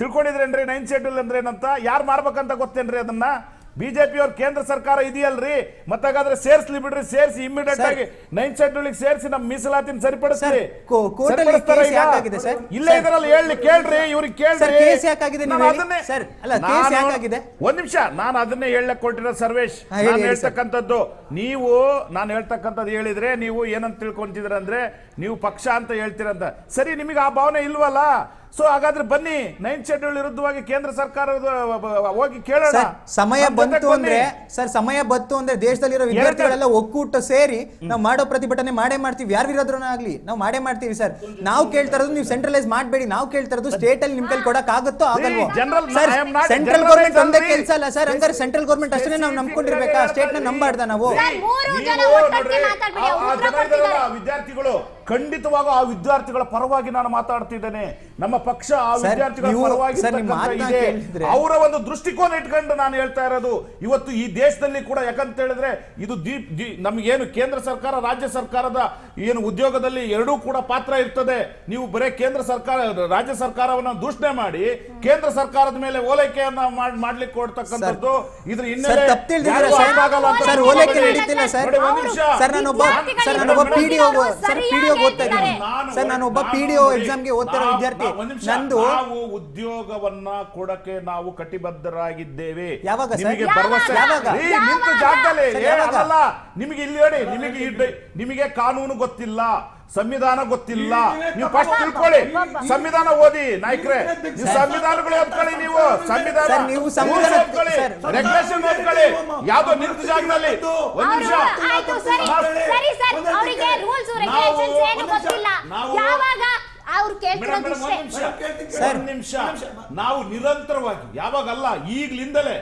ತಿಳ್ಕೊಂಡಿದ್ರೇನ್ರಿ 9th ಶೆಡ್ಯೂಲ್ ಅಂದ್ರೆ ಏನಂತ? ಯಾರು ಮಾಡ್ಬೇಕಂತ ಗೊತ್ತೇನ್ರಿ ಅದನ್ನ? ಬಿಜೆಪಿ ಅವ್ರ ಕೇಂದ್ರ ಸರ್ಕಾರ ಇದೆಯಲ್ರಿ, ಮತ್ತಾಗಾದ್ರೆ ಸೇರ್ಸ್ಲಿ ಬಿಡ್ರಿ, ಸೇರಿಸಿ ಇಮಿಡಿಯೇಟ್ ಆಗಿ 9th ಶೆಡ್ಯೂಲ್ ಸೇರಿಸಿ ನಮ್ಮ ಮೀಸಲಾತಿನ ಸರಿಪಡಿಸ್ಲಿ. ಇಲ್ಲೇ ಇದರಲ್ಲಿ ಹೇಳಿ ಕೇಳ್ರಿ, ಇವ್ರಿಗೆ ಕೇಳ್ರಿ. ಒಂದ್ ನಿಮಿಷ, ನಾನು ಅದನ್ನೇ ಹೇಳಕ್ ಕೊಟ್ಟಿರೋ ಸರ್ವೇಶ್. ನಾನು ಹೇಳ್ತಕ್ಕಂಥದ್ದು ನಾನು ಹೇಳ್ತಕ್ಕಂಥದ್ದು ಹೇಳಿದ್ರೆ ನೀವು ಏನಂತ ತಿಳ್ಕೊಂತಿದ್ರ ಅಂದ್ರೆ ನೀವು ಪಕ್ಷ ಅಂತ ಹೇಳ್ತೀರಂತ. ಸರಿ, ನಿಮಗೆ ಆ ಭಾವನೆ ಇಲ್ವಲ್ಲ? ಸೊ ಹಾಗಾದ್ರೆ ಬನ್ನಿ, 9th ಶೆಡ್ಯೂಲ್ ವಿರುದ್ಧವಾಗಿ ಕೇಂದ್ರ ಸರ್ಕಾರ ಹೋಗಿ ಕೇಳೋಣ. ಸಮಯ ಬಂತು ಅಂದ್ರೆ ದೇಶದಲ್ಲಿರೋ ವಿದ್ಯಾರ್ಥಿಗಳೆಲ್ಲ ಒಕ್ಕೂಟ ಸೇರಿ ನಾವು ಮಾಡೋ ಪ್ರತಿಭಟನೆ ಮಾಡೇ ಮಾಡ್ತೀವಿ. ಯಾರು ವಿರೋಧನ ಆಗ್ಲಿ ನಾವು ಮಾಡೇ ಮಾಡ್ತೀವಿ ಸರ್. ನಾವು ಕೇಳ್ತಾ ಇರೋದು ನೀವು ಸೆಂಟ್ರಲೈಸ್ ಮಾಡಬೇಡಿ. ನಾವು ಕೇಳ್ತಾ ಇರೋದು ಸ್ಟೇಟ್ ಅಲ್ಲಿ ನಿಮ್ ಕೈಲಿ ಕೊಡಕ್ ಆಗುತ್ತೋ ಆಗಲ್ವೋ? ಸೆಂಟ್ರಲ್ ಗೌರ್ಮೆಂಟ್ ಒಂದೇ ಕೆಲಸ ಅಲ್ಲ ಸರ್. ಹಂಗಾರೆ ಸೆಂಟ್ರಲ್ ಗೌರ್ಮೆಂಟ್ ಅಷ್ಟೇ ನಾವು ನಂಬ್ಕೊಂಡಿರ್ಬೇಕಾ? ಸ್ಟೇಟ್ ನ ನಂಬಾರ್ದ ನಾವು? ವಿದ್ಯಾರ್ಥಿಗಳು ಖಂಡಿತವಾಗ ಆ ವಿದ್ಯಾರ್ಥಿಗಳ ಪರವಾಗಿ ನಾನು ಮಾತಾಡ್ತಿದ್ದೇನೆ. ನಮ್ಮ ಪಕ್ಷ ಆ ವಿದ್ಯಾರ್ಥಿಗಳ ಪರವಾಗಿ ಇದೆ. ಅವರ ಒಂದು ದೃಷ್ಟಿಕೋನ ಇಟ್ಕೊಂಡು ನಾನು ಹೇಳ್ತಾ ಇರೋದು. ಇವತ್ತು ಈ ದೇಶದಲ್ಲಿ ಕೂಡ ಯಾಕಂತ ಹೇಳಿದ್ರೆ ಇದು ನಮಗೇನು ಕೇಂದ್ರ ಸರ್ಕಾರ ರಾಜ್ಯ ಸರ್ಕಾರದ ಏನು ಉದ್ಯೋಗದಲ್ಲಿ ಎರಡೂ ಕೂಡ ಪಾತ್ರ ಇರ್ತದೆ. ನೀವು ಬರೇ ಕೇಂದ್ರ ಸರ್ಕಾರ ರಾಜ್ಯ ಸರ್ಕಾರವನ್ನ ದೂಷಣೆ ಮಾಡಿ ಕೇಂದ್ರ ಸರ್ಕಾರದ ಮೇಲೆ ಓಲೈಕೆಯನ್ನ ಮಾಡ್ಲಿಕ್ಕೆ ಕೊಡ್ತಕ್ಕಂಥದ್ದು ಇದ್ರ ಹಿನ್ನೆಲೆ ನಾನೊಬ್ಬ PDO ಎಕ್ಸಾಮ್ಗೆ ಓದ್ತಿರೋ ವಿದ್ಯಾರ್ಥಿ. ನಾವು ಉದ್ಯೋಗವನ್ನ ಕೊಡಕ್ಕೆ ನಾವು ಕಟಿಬದ್ಧರಾಗಿದ್ದೇವೆ. ಯಾವಾಗ ನಿಮಗೆ ಭರವಸೆ ನಿಂತ ಜಾಗದಲ್ಲಿ ಅಲ್ಲ. ನಿಮಗೆ ಇಲ್ಲಿ ಹೇಳಿ, ನಿಮಗೆ ಕಾನೂನು ಗೊತ್ತಿಲ್ಲ, ಸಂವಿಧಾನ ಗೊತ್ತಿಲ್ಲ. ನೀವು ಫಸ್ಟ್ ತಿಳ್ಕೊಳ್ಳಿ, ಸಂವಿಧಾನ ಓದಿ ನಾಯ್ಕ್ರೆ. ನೀವು ಸಂವಿಧಾನಗಳು ಓದ್ಕೊಳ್ಳಿ, ನೀವು ಸಂವಿಧಾನ ಓದ್ಕೊಳ್ಳಿ, ರೆಗ್ಯುಲೇಷನ್ ಓದ್ಕೊಳ್ಳಿ. ಯಾವ್ದೋ ನಿಂತ ಜಾಗದಲ್ಲಿ ಒಂದ್ ನಿಮಿಷ ನಾವು ನಿರಂತರವಾಗಿ ಯಾವಾಗಲ್ಲ ಈಗ್ಲಿಂದಲೇ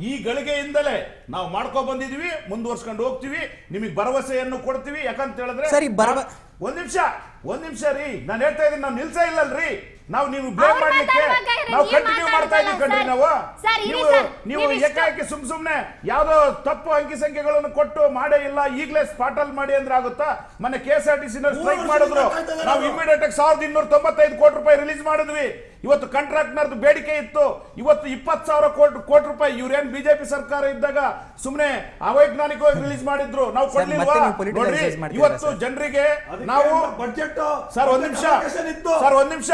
ಈ ಗಳಿಗೆಯಿಂದಲೇ ನಾವು ಮಾಡ್ಕೊ ಬಂದಿದೀವಿ, ಮುಂದುವರ್ಸ್ಕೊಂಡು ಹೋಗ್ತೀವಿ. ನಿಮಗೆ ಭರವಸೆಯನ್ನು ಕೊಡ್ತೀವಿ. ಯಾಕಂತ ಹೇಳಿದ್ರೆ ಒಂದ್ ನಿಮಿಷ ರೀ, ನಾನು ಹೇಳ್ತಾ ಇದ್ದೀನಿ, ನಾವು ನಿಲ್ಸ ಇಲ್ಲಲ್ರಿ. ನೀವು ಬ್ಲೇಮ್ ಮಾಡ್ಲಿಕ್ಕೆ ನಾವು ಕಂಟಿನ್ಯೂ ಮಾಡ್ತಾ ಇದೀವಿ ಕಣ್ರಿ. ನೀವು ಏಕಾಏಕಿ ಸುಮ್ನೆ ಯಾವ್ದೋ ತಪ್ಪು ಅಂಕಿ ಸಂಖ್ಯೆಗಳನ್ನು ಕೊಟ್ಟು ಮಾಡೇ ಇಲ್ಲ, ಈಗಲೇ ಸ್ಪಾಟ್ ಅಲ್ಲಿ ಮಾಡಿ ಅಂದ್ರೆ ಆಗುತ್ತಾ? ಮೊನ್ನೆ KSRTC ಸ್ಟ್ರೈಕ್ ಮಾಡಿದ್ರು, ನಾವು ಇಮಿಡಿಯೇಟ್ ಆಗಿ 1295 ಕೋಟಿ ರೂಪಾಯಿ ರಿಲೀಸ್ ಮಾಡಿದ್ವಿ. ಇವತ್ತು ಕಾಂಟ್ರಾಕ್ಟ್ನರ್ದು ಬೇಡಿಕೆ ಇತ್ತು, ಇವತ್ತು 20,000 ಕೋಟಿ ರೂಪಾಯಿ ಇವ್ರೇನ್ ಬಿಜೆಪಿ ಸರ್ಕಾರ ಇದ್ದಾಗ ಸುಮ್ಮನೆ ಅವೈಜ್ಞಾನಿಕವಾಗಿ ರಿಲೀಸ್ ಮಾಡಿದ್ರು, ನಾವು ಕೊಡ್ಲಿಲ್ವಾ? ನೋಡ್ರಿ ಇವತ್ತು ಜನರಿಗೆ ನಾವು ಬಜೆಟ್ ಸರ್ ಒಂದ್ ನಿಮಿಷ 169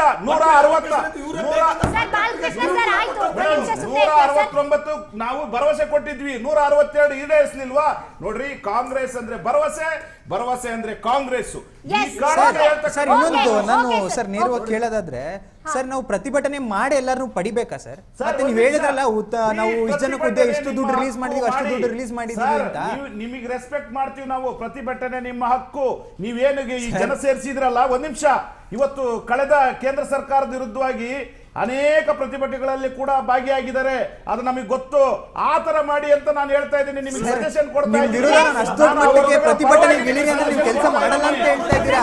ನಾವು ಭರವಸೆ ಕೊಟ್ಟಿದ್ವಿ, 162 ಈಡೇರಿಸಲಿಲ್ವಾ? ನೋಡ್ರಿ, ಕಾಂಗ್ರೆಸ್ ಅಂದ್ರೆ ಭರವಸೆ ಅಂದ್ರೆ ಕಾಂಗ್ರೆಸ್. ಸರ್ ಇನ್ನೊಂದು ನಾನು ಸರ್ ನೇರವಾಗಿ ಕೇಳೋದಾದ್ರೆ ಸರ್, ನಾವು ಪ್ರತಿಭಟನೆ ಮಾಡಿ ಎಲ್ಲರೂ ಪಡಿಬೇಕಾ ಸರ್? ಮತ್ತೆ ನೀವು ಹೇಳಿದ್ರಲ್ಲ ನಾವು ಇಷ್ಟು ಜನಕ್ಕೆ ಹುದ್ದೆ ಇಷ್ಟು ದುಡ್ಡು ರಿಲೀಸ್ ಮಾಡಿದೀವಿ, ಅಷ್ಟು ದುಡ್ಡು ರಿಲೀಸ್ ಮಾಡಿದೀವಿ ಅಂತ. ನಿಮಗೆ ರೆಸ್ಪೆಕ್ಟ್ ಮಾಡ್ತೀವಿ ನಾವು, ಪ್ರತಿಭಟನೆ ನಿಮ್ಮ ಹಕ್ಕು. ನೀವೇನು ಈ ಜನ ಸೇರಿಸಿದ್ರಲ್ಲ, ಒಂದ್ ನಿಮಿಷ, ಇವತ್ತು ಕಳೆದ ಕೇಂದ್ರ ಸರ್ಕಾರದ ವಿರುದ್ಧವಾಗಿ ಅನೇಕ ಪ್ರತಿಭಟನೆಗಳಲ್ಲಿ ಕೂಡ ಭಾಗಿಯಾಗಿದ್ದಾರೆ, ಅದು ನಮಗೆ ಗೊತ್ತು. ಆ ತರ ಮಾಡಿ ಅಂತ ನಾನು ಹೇಳ್ತಾ ಇದ್ದೀನಿ, ನಿಮಗೆ ಸಜೆಷನ್ ಕೊಡ್ತಾ ಇದ್ದೀನಿ. ಪ್ರತಿಭಟನೆ ಕೆಲಸ ಮಾಡಲ್ಲ ಅಂತ ಹೇಳ್ತಾ ಇದ್ದೀರಾ?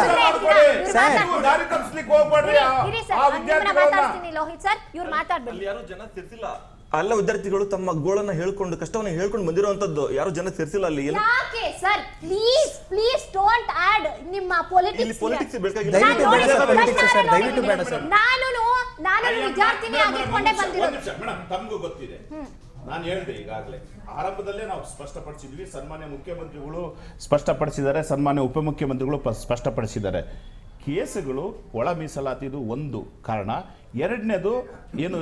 ದಾರಿ ತಪ್ಪಿಸ್ಲಿಕ್ಕೆ ಹೋಗ್ಬೇಡ್ರಿ ಆ ವಿದ್ಯಾರ್ಥಿಗಳನ್ನ. ಲೋಹಿತ್ ಸರ್, ಇವ್ರು ಮಾತಾಡ್ಬೇಡಿ. ಯಾರು ಜನ ಸೇರ್ಸಿಲ್ಲ, ಎಲ್ಲ ವಿದ್ಯಾರ್ಥಿಗಳು ತಮ್ಮ ಗೋಳನ್ನ ಹೇಳ್ಕೊಂಡು ಕಷ್ಟವನ್ನ ಹೇಳ್ಕೊಂಡು ಬಂದಿರುವಂತದ್ದು, ಯಾರು ಜನ ಸೇರ್ಸಿಲ್ಲ ಅಲ್ಲಿ. ಯಾಕೆ ಸರ್? ಪ್ಲೀಸ್ ಡೋಂಟ್ ಆಡ್ ನಿಮ್ಮ ಪೊಲಿಟಿಕ್ಸ್. ದಯವಿಟ್ಟು ಬೇಡ ಸರ್. ನಾನು ವಿದ್ಯಾರ್ಥಿನಿ ಆಗಿಕೊಂಡೇ ಬಂದಿರೋದು. ಮೇಡಮ್, ತಮಗೂ ಗೊತ್ತಿದೆ, ನಾನು ಹೇಳಿದೆ ಈಗಾಗಲೇ ಆರಂಭದಲ್ಲೇ ನಾವು ಸ್ಪಷ್ಟಪಡಿಸಿದ್ವಿ, ಸನ್ಮಾನ್ಯ ಮುಖ್ಯಮಂತ್ರಿಗಳು ಸ್ಪಷ್ಟಪಡಿಸಿದ್ದಾರೆ, ಸನ್ಮಾನ್ಯ ಉಪಮುಖ್ಯಮಂತ್ರಿಗಳು ಸ್ಪಷ್ಟಪಡಿಸಿದ್ದಾರೆ. ಕೇಸುಗಳು ಒಳ ಮೀಸಲಾತಿದು ಒಂದು ಕಾರಣ, ಎರಡನೇದು ಏನು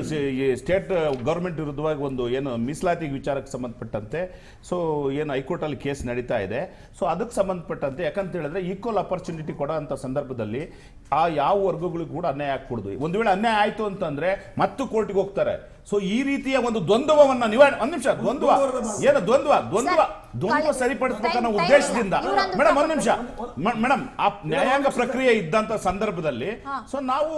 ಸ್ಟೇಟ್ ಗೌರ್ಮೆಂಟ್ ವಿರುದ್ಧವಾಗಿ ಒಂದು ಏನು ಮೀಸಲಾತಿ ವಿಚಾರಕ್ಕೆ ಸಂಬಂಧಪಟ್ಟಂತೆ ಏನು ಹೈಕೋರ್ಟಲ್ಲಿ ಕೇಸ್ ನಡೀತಾ ಇದೆ. ಅದಕ್ಕೆ ಸಂಬಂಧಪಟ್ಟಂತೆ ಯಾಕಂತ ಹೇಳಿದ್ರೆ ಈಕ್ವಲ್ ಅಪರ್ಚುನಿಟಿ ಕೊಡೋ ಅಂಥ ಸಂದರ್ಭದಲ್ಲಿ ಆ ಯಾವ ವರ್ಗಗಳಿಗೂ ಕೂಡ ಅನ್ಯಾಯ ಆಗ್ಕೊಡುದು. ಒಂದು ವೇಳೆ ಅನ್ಯಾಯ ಆಯಿತು ಅಂತಂದ್ರೆ ಮತ್ತು ಕೋರ್ಟಿಗೆ ಹೋಗ್ತಾರೆ. ಈ ರೀತಿಯ ಒಂದು ದ್ವಂದ್ವವನ್ನು ಒಂದ್ ನಿಮಿಷ, ದ್ವಂದ್ವ ಸರಿಪಡಿಸಬೇಕನ್ನೋ ಉದ್ದೇಶದಿಂದ ಮೇಡಮ್, ಒಂದ್ ನಿಮಿಷ ಮೇಡಮ್, ಆ ನ್ಯಾಯಾಂಗ ಪ್ರಕ್ರಿಯೆ ಇದ್ದಂತ ಸಂದರ್ಭದಲ್ಲಿ ನಾವು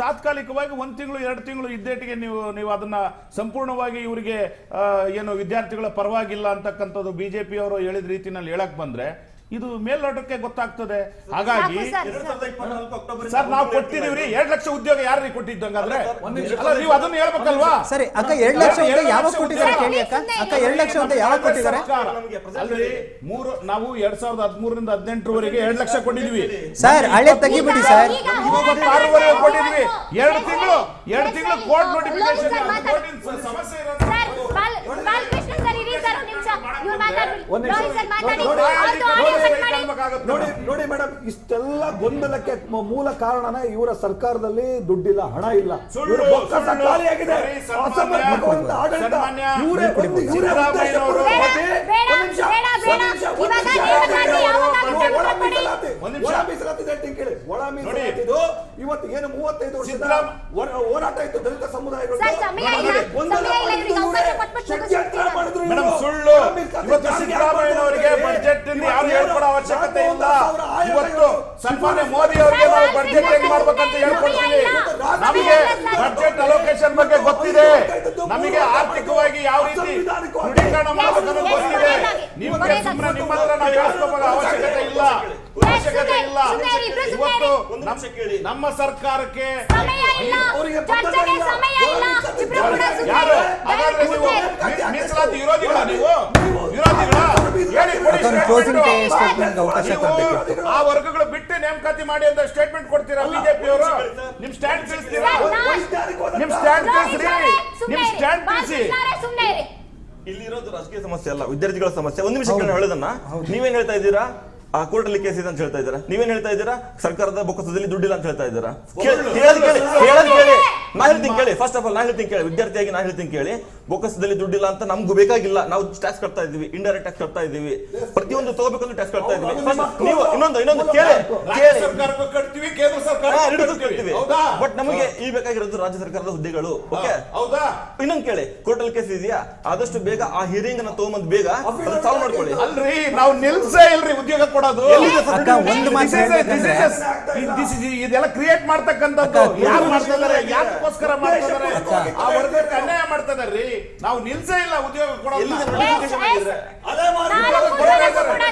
ತಾತ್ಕಾಲಿಕವಾಗಿ 1 ತಿಂಗಳು 2 ತಿಂಗಳು ಇದ್ದೇಟಿಗೆ ನೀವು ಅದನ್ನ ಸಂಪೂರ್ಣವಾಗಿ ಇವರಿಗೆ ಏನು ವಿದ್ಯಾರ್ಥಿಗಳ ಪರವಾಗಿಲ್ಲ ಅಂತಕ್ಕಂಥದ್ದು ಬಿಜೆಪಿ ಅವರು ಹೇಳಿದ ರೀತಿನಲ್ಲಿ ಹೇಳಕ್ ಬಂದ್ರೆ ಇದು ಮೇಲ್ನೋಟಕ್ಕೆ ಗೊತ್ತಾಗ್ತದೆ. ಹಾಗಾಗಿ ಸರ್, ನಾವು ಕೊಟ್ಟಿದೀವ್ರಿ 2 ಲಕ್ಷ ಉದ್ಯೋಗ ಯಾರಿಗೆ ಕೊಟ್ಟಿದ್ದಂಗಾದ್ರೆ ನೀವು ಅದನ್ನ ಹೇಳ್ಬೇಕಲ್ವಾ? ಸರಿ ಅಕ್ಕ, 2 ಲಕ್ಷ ಯಾವಾಗ ಕೊಟ್ಟಿದ್ದಾರೆ ಕೇಳಿ ಅಕ್ಕ. 2 ಲಕ್ಷ ಯಾವಾಗ ಕೊಟ್ಟಿದ್ದಾರೆ? ಅಲ್ರಿ, ನಾವು 2013ರಿಂದ 18ರವರೆಗೆ 2 ಲಕ್ಷ ಕೊಟ್ಟಿದ್ವಿ ಸರ್. ಹಳೆ ತೆಗಿಬಿಡಿ ಸರ್. 26ರವರೆಗೆ ಕೊಟ್ಟಿದ್ವಿ. 2 ತಿಂಗಳು ಕೋರ್ಟ್ ನೋಟಿಫಿಕೇಶನ್ ಸಮಸ್ಯೆ ನೋಡಿ ಮೇಡಮ್, ಇಷ್ಟೆಲ್ಲ ಗೊಂದಲಕ್ಕೆ ಮೂಲ ಕಾರಣನೇ ಇವರ ಸರ್ಕಾರದಲ್ಲಿ ದುಡ್ಡಿಲ್ಲ, ಹಣ ಇಲ್ಲ, ಖಾಲಿಯಾಗಿದೆ. ಇವತ್ತು ಏನು 35 ವರ್ಷದ ಹೋರಾಟ ಇತ್ತು ದಲಿತ ಸಮುದಾಯಗಳು. ಸುಳ್ಳು. ಇವತ್ತು ಸಿದ್ದರಾಮಯ್ಯನವರಿಗೆ ಬಜೆಟ್ ಯಾರು ಹೇಳ್ಕೊಡೋ ಅವಶ್ಯಕತೆ ಇಲ್ಲ. ಇವತ್ತು ಸನ್ಮಾನ್ಯ ಮೋದಿ ಅವರಿಗೆ ನಾವು ಬಜೆಟ್ ಹೆಂಗ್ ಮಾಡ್ಬೇಕಂತ ಹೇಳ್ಕೊಡ್ತೀವಿ. ನಮಗೆ ಬಜೆಟ್ ಅಲೋಕೇಶನ್ ಬಗ್ಗೆ ಗೊತ್ತಿದೆ, ನಮಗೆ ಆರ್ಥಿಕವಾಗಿ ಯಾವ ರೀತಿ ದೃಢೀಕರಣ ಮಾಡಬೇಕನ್ನೋ ಗೊತ್ತಿದೆ. ನಿಮ್ಗೆ ಸುಮ್ಮನೆ ನಿಮ್ಮ ಹತ್ರ ನಾವು ಹೇಳ್ಕೋಬೇಕು ಅವಶ್ಯಕತೆ ಇಲ್ಲ. ಇವತ್ತು ನಮ್ಮ ಸರ್ಕಾರಕ್ಕೆ ಯಾರು ಮೀಸಲಾತಿ ವಿರೋಧಿಗಳ ನೀವು ಆ ವರ್ಗಗಳು ಬಿಟ್ಟು ನೇಮಕಾತಿ ಮಾಡಿ ಅಂತ ಸ್ಟೇಟ್ಮೆಂಟ್ ಕೊಡ್ತೀರಾ ಬಿಜೆಪಿ ಅವರು? ನಿಮ್ ಸ್ಟ್ಯಾಂಡ್ ತಿಳಿಸ್ತೀರಾ? ನಿಮ್ ಸ್ಟ್ಯಾಂಡ್ ತಿಳಿಸಿ. ಇಲ್ಲಿರೋದು ರಾಜಕೀಯ ಸಮಸ್ಯೆ ಅಲ್ಲ, ವಿದ್ಯಾರ್ಥಿಗಳ ಸಮಸ್ಯೆ. ಒಂದು ನಿಮಿಷ ಹೇಳೋದನ್ನ ನೀವೇನ್ ಹೇಳ್ತಾ ಇದ್ದೀರಾ? ಆ ಕೋರ್ಟ್ ಅಲ್ಲಿ ಕೇಸ್ ಇದೆ ಅಂತ ಹೇಳ್ತಾ ಇದ್ದೀರಾ. ನೀವೇನ್ ಹೇಳ್ತಾ ಇದ್ದೀರಾ? ಸರ್ಕಾರದ ಬೊಕ್ಕಸದಲ್ಲಿ ದುಡ್ಡಿಲ್ಲ ಅಂತ ಹೇಳ್ತಾ ಇದ್ದೀರಾ. ನಾ ಹೇಳ್ತೀನಿ ಕೇಳಿ, ಫಸ್ಟ್ ಆಫ್ ಆಲ್ ನಾ ಹೇಳ್ತೀನಿ ಕೇಳಿ, ವಿದ್ಯಾರ್ಥಿಯಾಗಿ ನಾ ಹೇಳ್ತೀನಿ ಕೇಳಿ. ಬೊಕ್ಕಸದಲ್ಲಿ ದುಡ್ಡಿಲ್ಲ ಅಂತ ನಮ್ಗೂ ಬೇಕಾಗಿಲ್ಲ, ನಾವು ಟ್ಯಾಕ್ಸ್ ಕಟ್ತಾ ಇದ್ದೀವಿ, ಇಂಡೈರೆಕ್ಟ್ ಟ್ಯಾಕ್ಸ್ ಕಟ್ತಾ ಇದ್ದೀವಿ, ಪ್ರತಿಯೊಂದು ತಗೋಬೇಕಂದ್ರೆ ಟ್ಯಾಕ್ಸ್ ಕಟ್ತಾ ಇದ್ದೀವಿ. ನೀವು ಇನ್ನೊಂದು ಕೇಳಿ, ಬಟ್ ನಮಗೆ ಈ ಬೇಕಾಗಿರೋದು ರಾಜ್ಯ ಸರ್ಕಾರದ ಹುದ್ದೆಗಳು. ಓಕೆ, ಇನ್ನೊಂದು ಕೇಳಿ, ಕೋರ್ಟ್ ಅಲ್ಲಿ ಕೇಸ್ ಇದೆಯಾ? ಆದಷ್ಟು ಬೇಗ ಆ ಹಿಯರಿಂಗ್ ಅನ್ನ ತಗೊಂಬಂದ್ ಬೇಗ ಸಾಲ್ವ್ ಮಾಡ್ಕೊಳ್ಳಿ. ಅಲ್ರಿ, ನಾವು ನಿಲ್ಸೇ ಇಲ್ರಿ ಉದ್ಯೋಗ ಕೊಡೋದು. ಇದೆಲ್ಲ ಕ್ರಿಯೇಟ್ ಮಾಡ್ತಕ್ಕಂಥದ್ದು ಯಾರು ಮಾಡ್ತಾ ಇದಾರೆ, ಯಾಕೋಸ್ಕರ ಮಾಡ್ತಾ ಇದಾರೆ? ಆ ವರ್ಗಕ್ಕೆ ಅನ್ಯಾಯ ಮಾಡ್ತಾ ಇದಾರ್ರಿ. ನಾವು ನಿಲ್ಸೇ ಇಲ್ಲ ಉದ್ಯೋಗ ಕೊಡೋದು.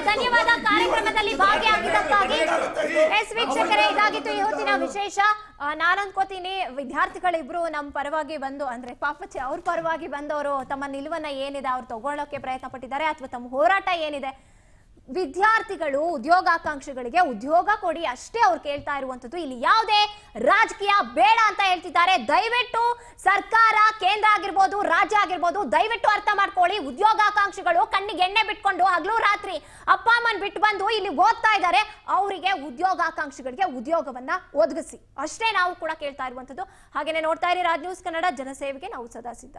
ಧನ್ಯವಾದ ಕಾರ್ಯಕ್ರಮದಲ್ಲಿ ಭಾಗಿಯಾಗಿದ್ದಕ್ಕಾಗಿ. ವೀಕ್ಷಕರೇ, ಇದಾಗಿತ್ತು ಇವತ್ತಿನ ವಿಶೇಷ. ನಾನು ಅನ್ಕೋತೀನಿ ವಿದ್ಯಾರ್ಥಿಗಳಿಬ್ರು ನಮ್ಮ ಪರವಾಗಿ ಬಂದು, ಅಂದ್ರೆ ಪಾಪಚ್ಚಿ ಅವ್ರ ಪರವಾಗಿ ಬಂದವರು ತಮ್ಮ ನಿಲುವನ್ನ ಏನಿದೆ ಅವ್ರು ತಗೊಳ್ಳೋಕೆ ಪ್ರಯತ್ನ ಪಟ್ಟಿದ್ದಾರೆ, ಅಥವಾ ತಮ್ಮ ಹೋರಾಟ ಏನಿದೆ ವಿದ್ಯಾರ್ಥಿಗಳು ಉದ್ಯೋಗಾಕಾಂಕ್ಷಿಗಳಿಗೆ ಉದ್ಯೋಗ ಕೊಡಿ ಅಷ್ಟೇ ಅವ್ರು ಕೇಳ್ತಾ ಇರುವಂತದ್ದು. ಇಲ್ಲಿ ಯಾವುದೇ ರಾಜಕೀಯ ಬೇಡ ಅಂತ ಹೇಳ್ತಿದ್ದಾರೆ. ದಯವಿಟ್ಟು ಸರ್ಕಾರ, ಕೇಂದ್ರ ಆಗಿರ್ಬೋದು, ರಾಜ್ಯ ಆಗಿರ್ಬೋದು, ದಯವಿಟ್ಟು ಅರ್ಥ ಮಾಡ್ಕೊಳ್ಳಿ. ಉದ್ಯೋಗಾಕಾಂಕ್ಷಿಗಳು ಕಣ್ಣಿಗೆ ಎಣ್ಣೆ ಬಿಟ್ಕೊಂಡು ಹಗಲು ರಾತ್ರಿ ಅಪ್ಪ ಅಮ್ಮನ್ ಬಿಟ್ಟು ಬಂದು ಇಲ್ಲಿ ಓದ್ತಾ ಇದ್ದಾರೆ. ಅವರಿಗೆ ಉದ್ಯೋಗಾಕಾಂಕ್ಷಿಗಳಿಗೆ ಉದ್ಯೋಗವನ್ನ ಒದಗಿಸಿ ಅಷ್ಟೇ ನಾವು ಕೂಡ ಕೇಳ್ತಾ ಇರುವಂತದ್ದು. ಹಾಗೇನೆ ನೋಡ್ತಾ ಇರಿ ರಾಜ್ ನ್ಯೂಸ್ ಕನ್ನಡ, ಜನಸೇವೆಗೆ ನಾವು ಸದಾ ಸಿದ್ಧ.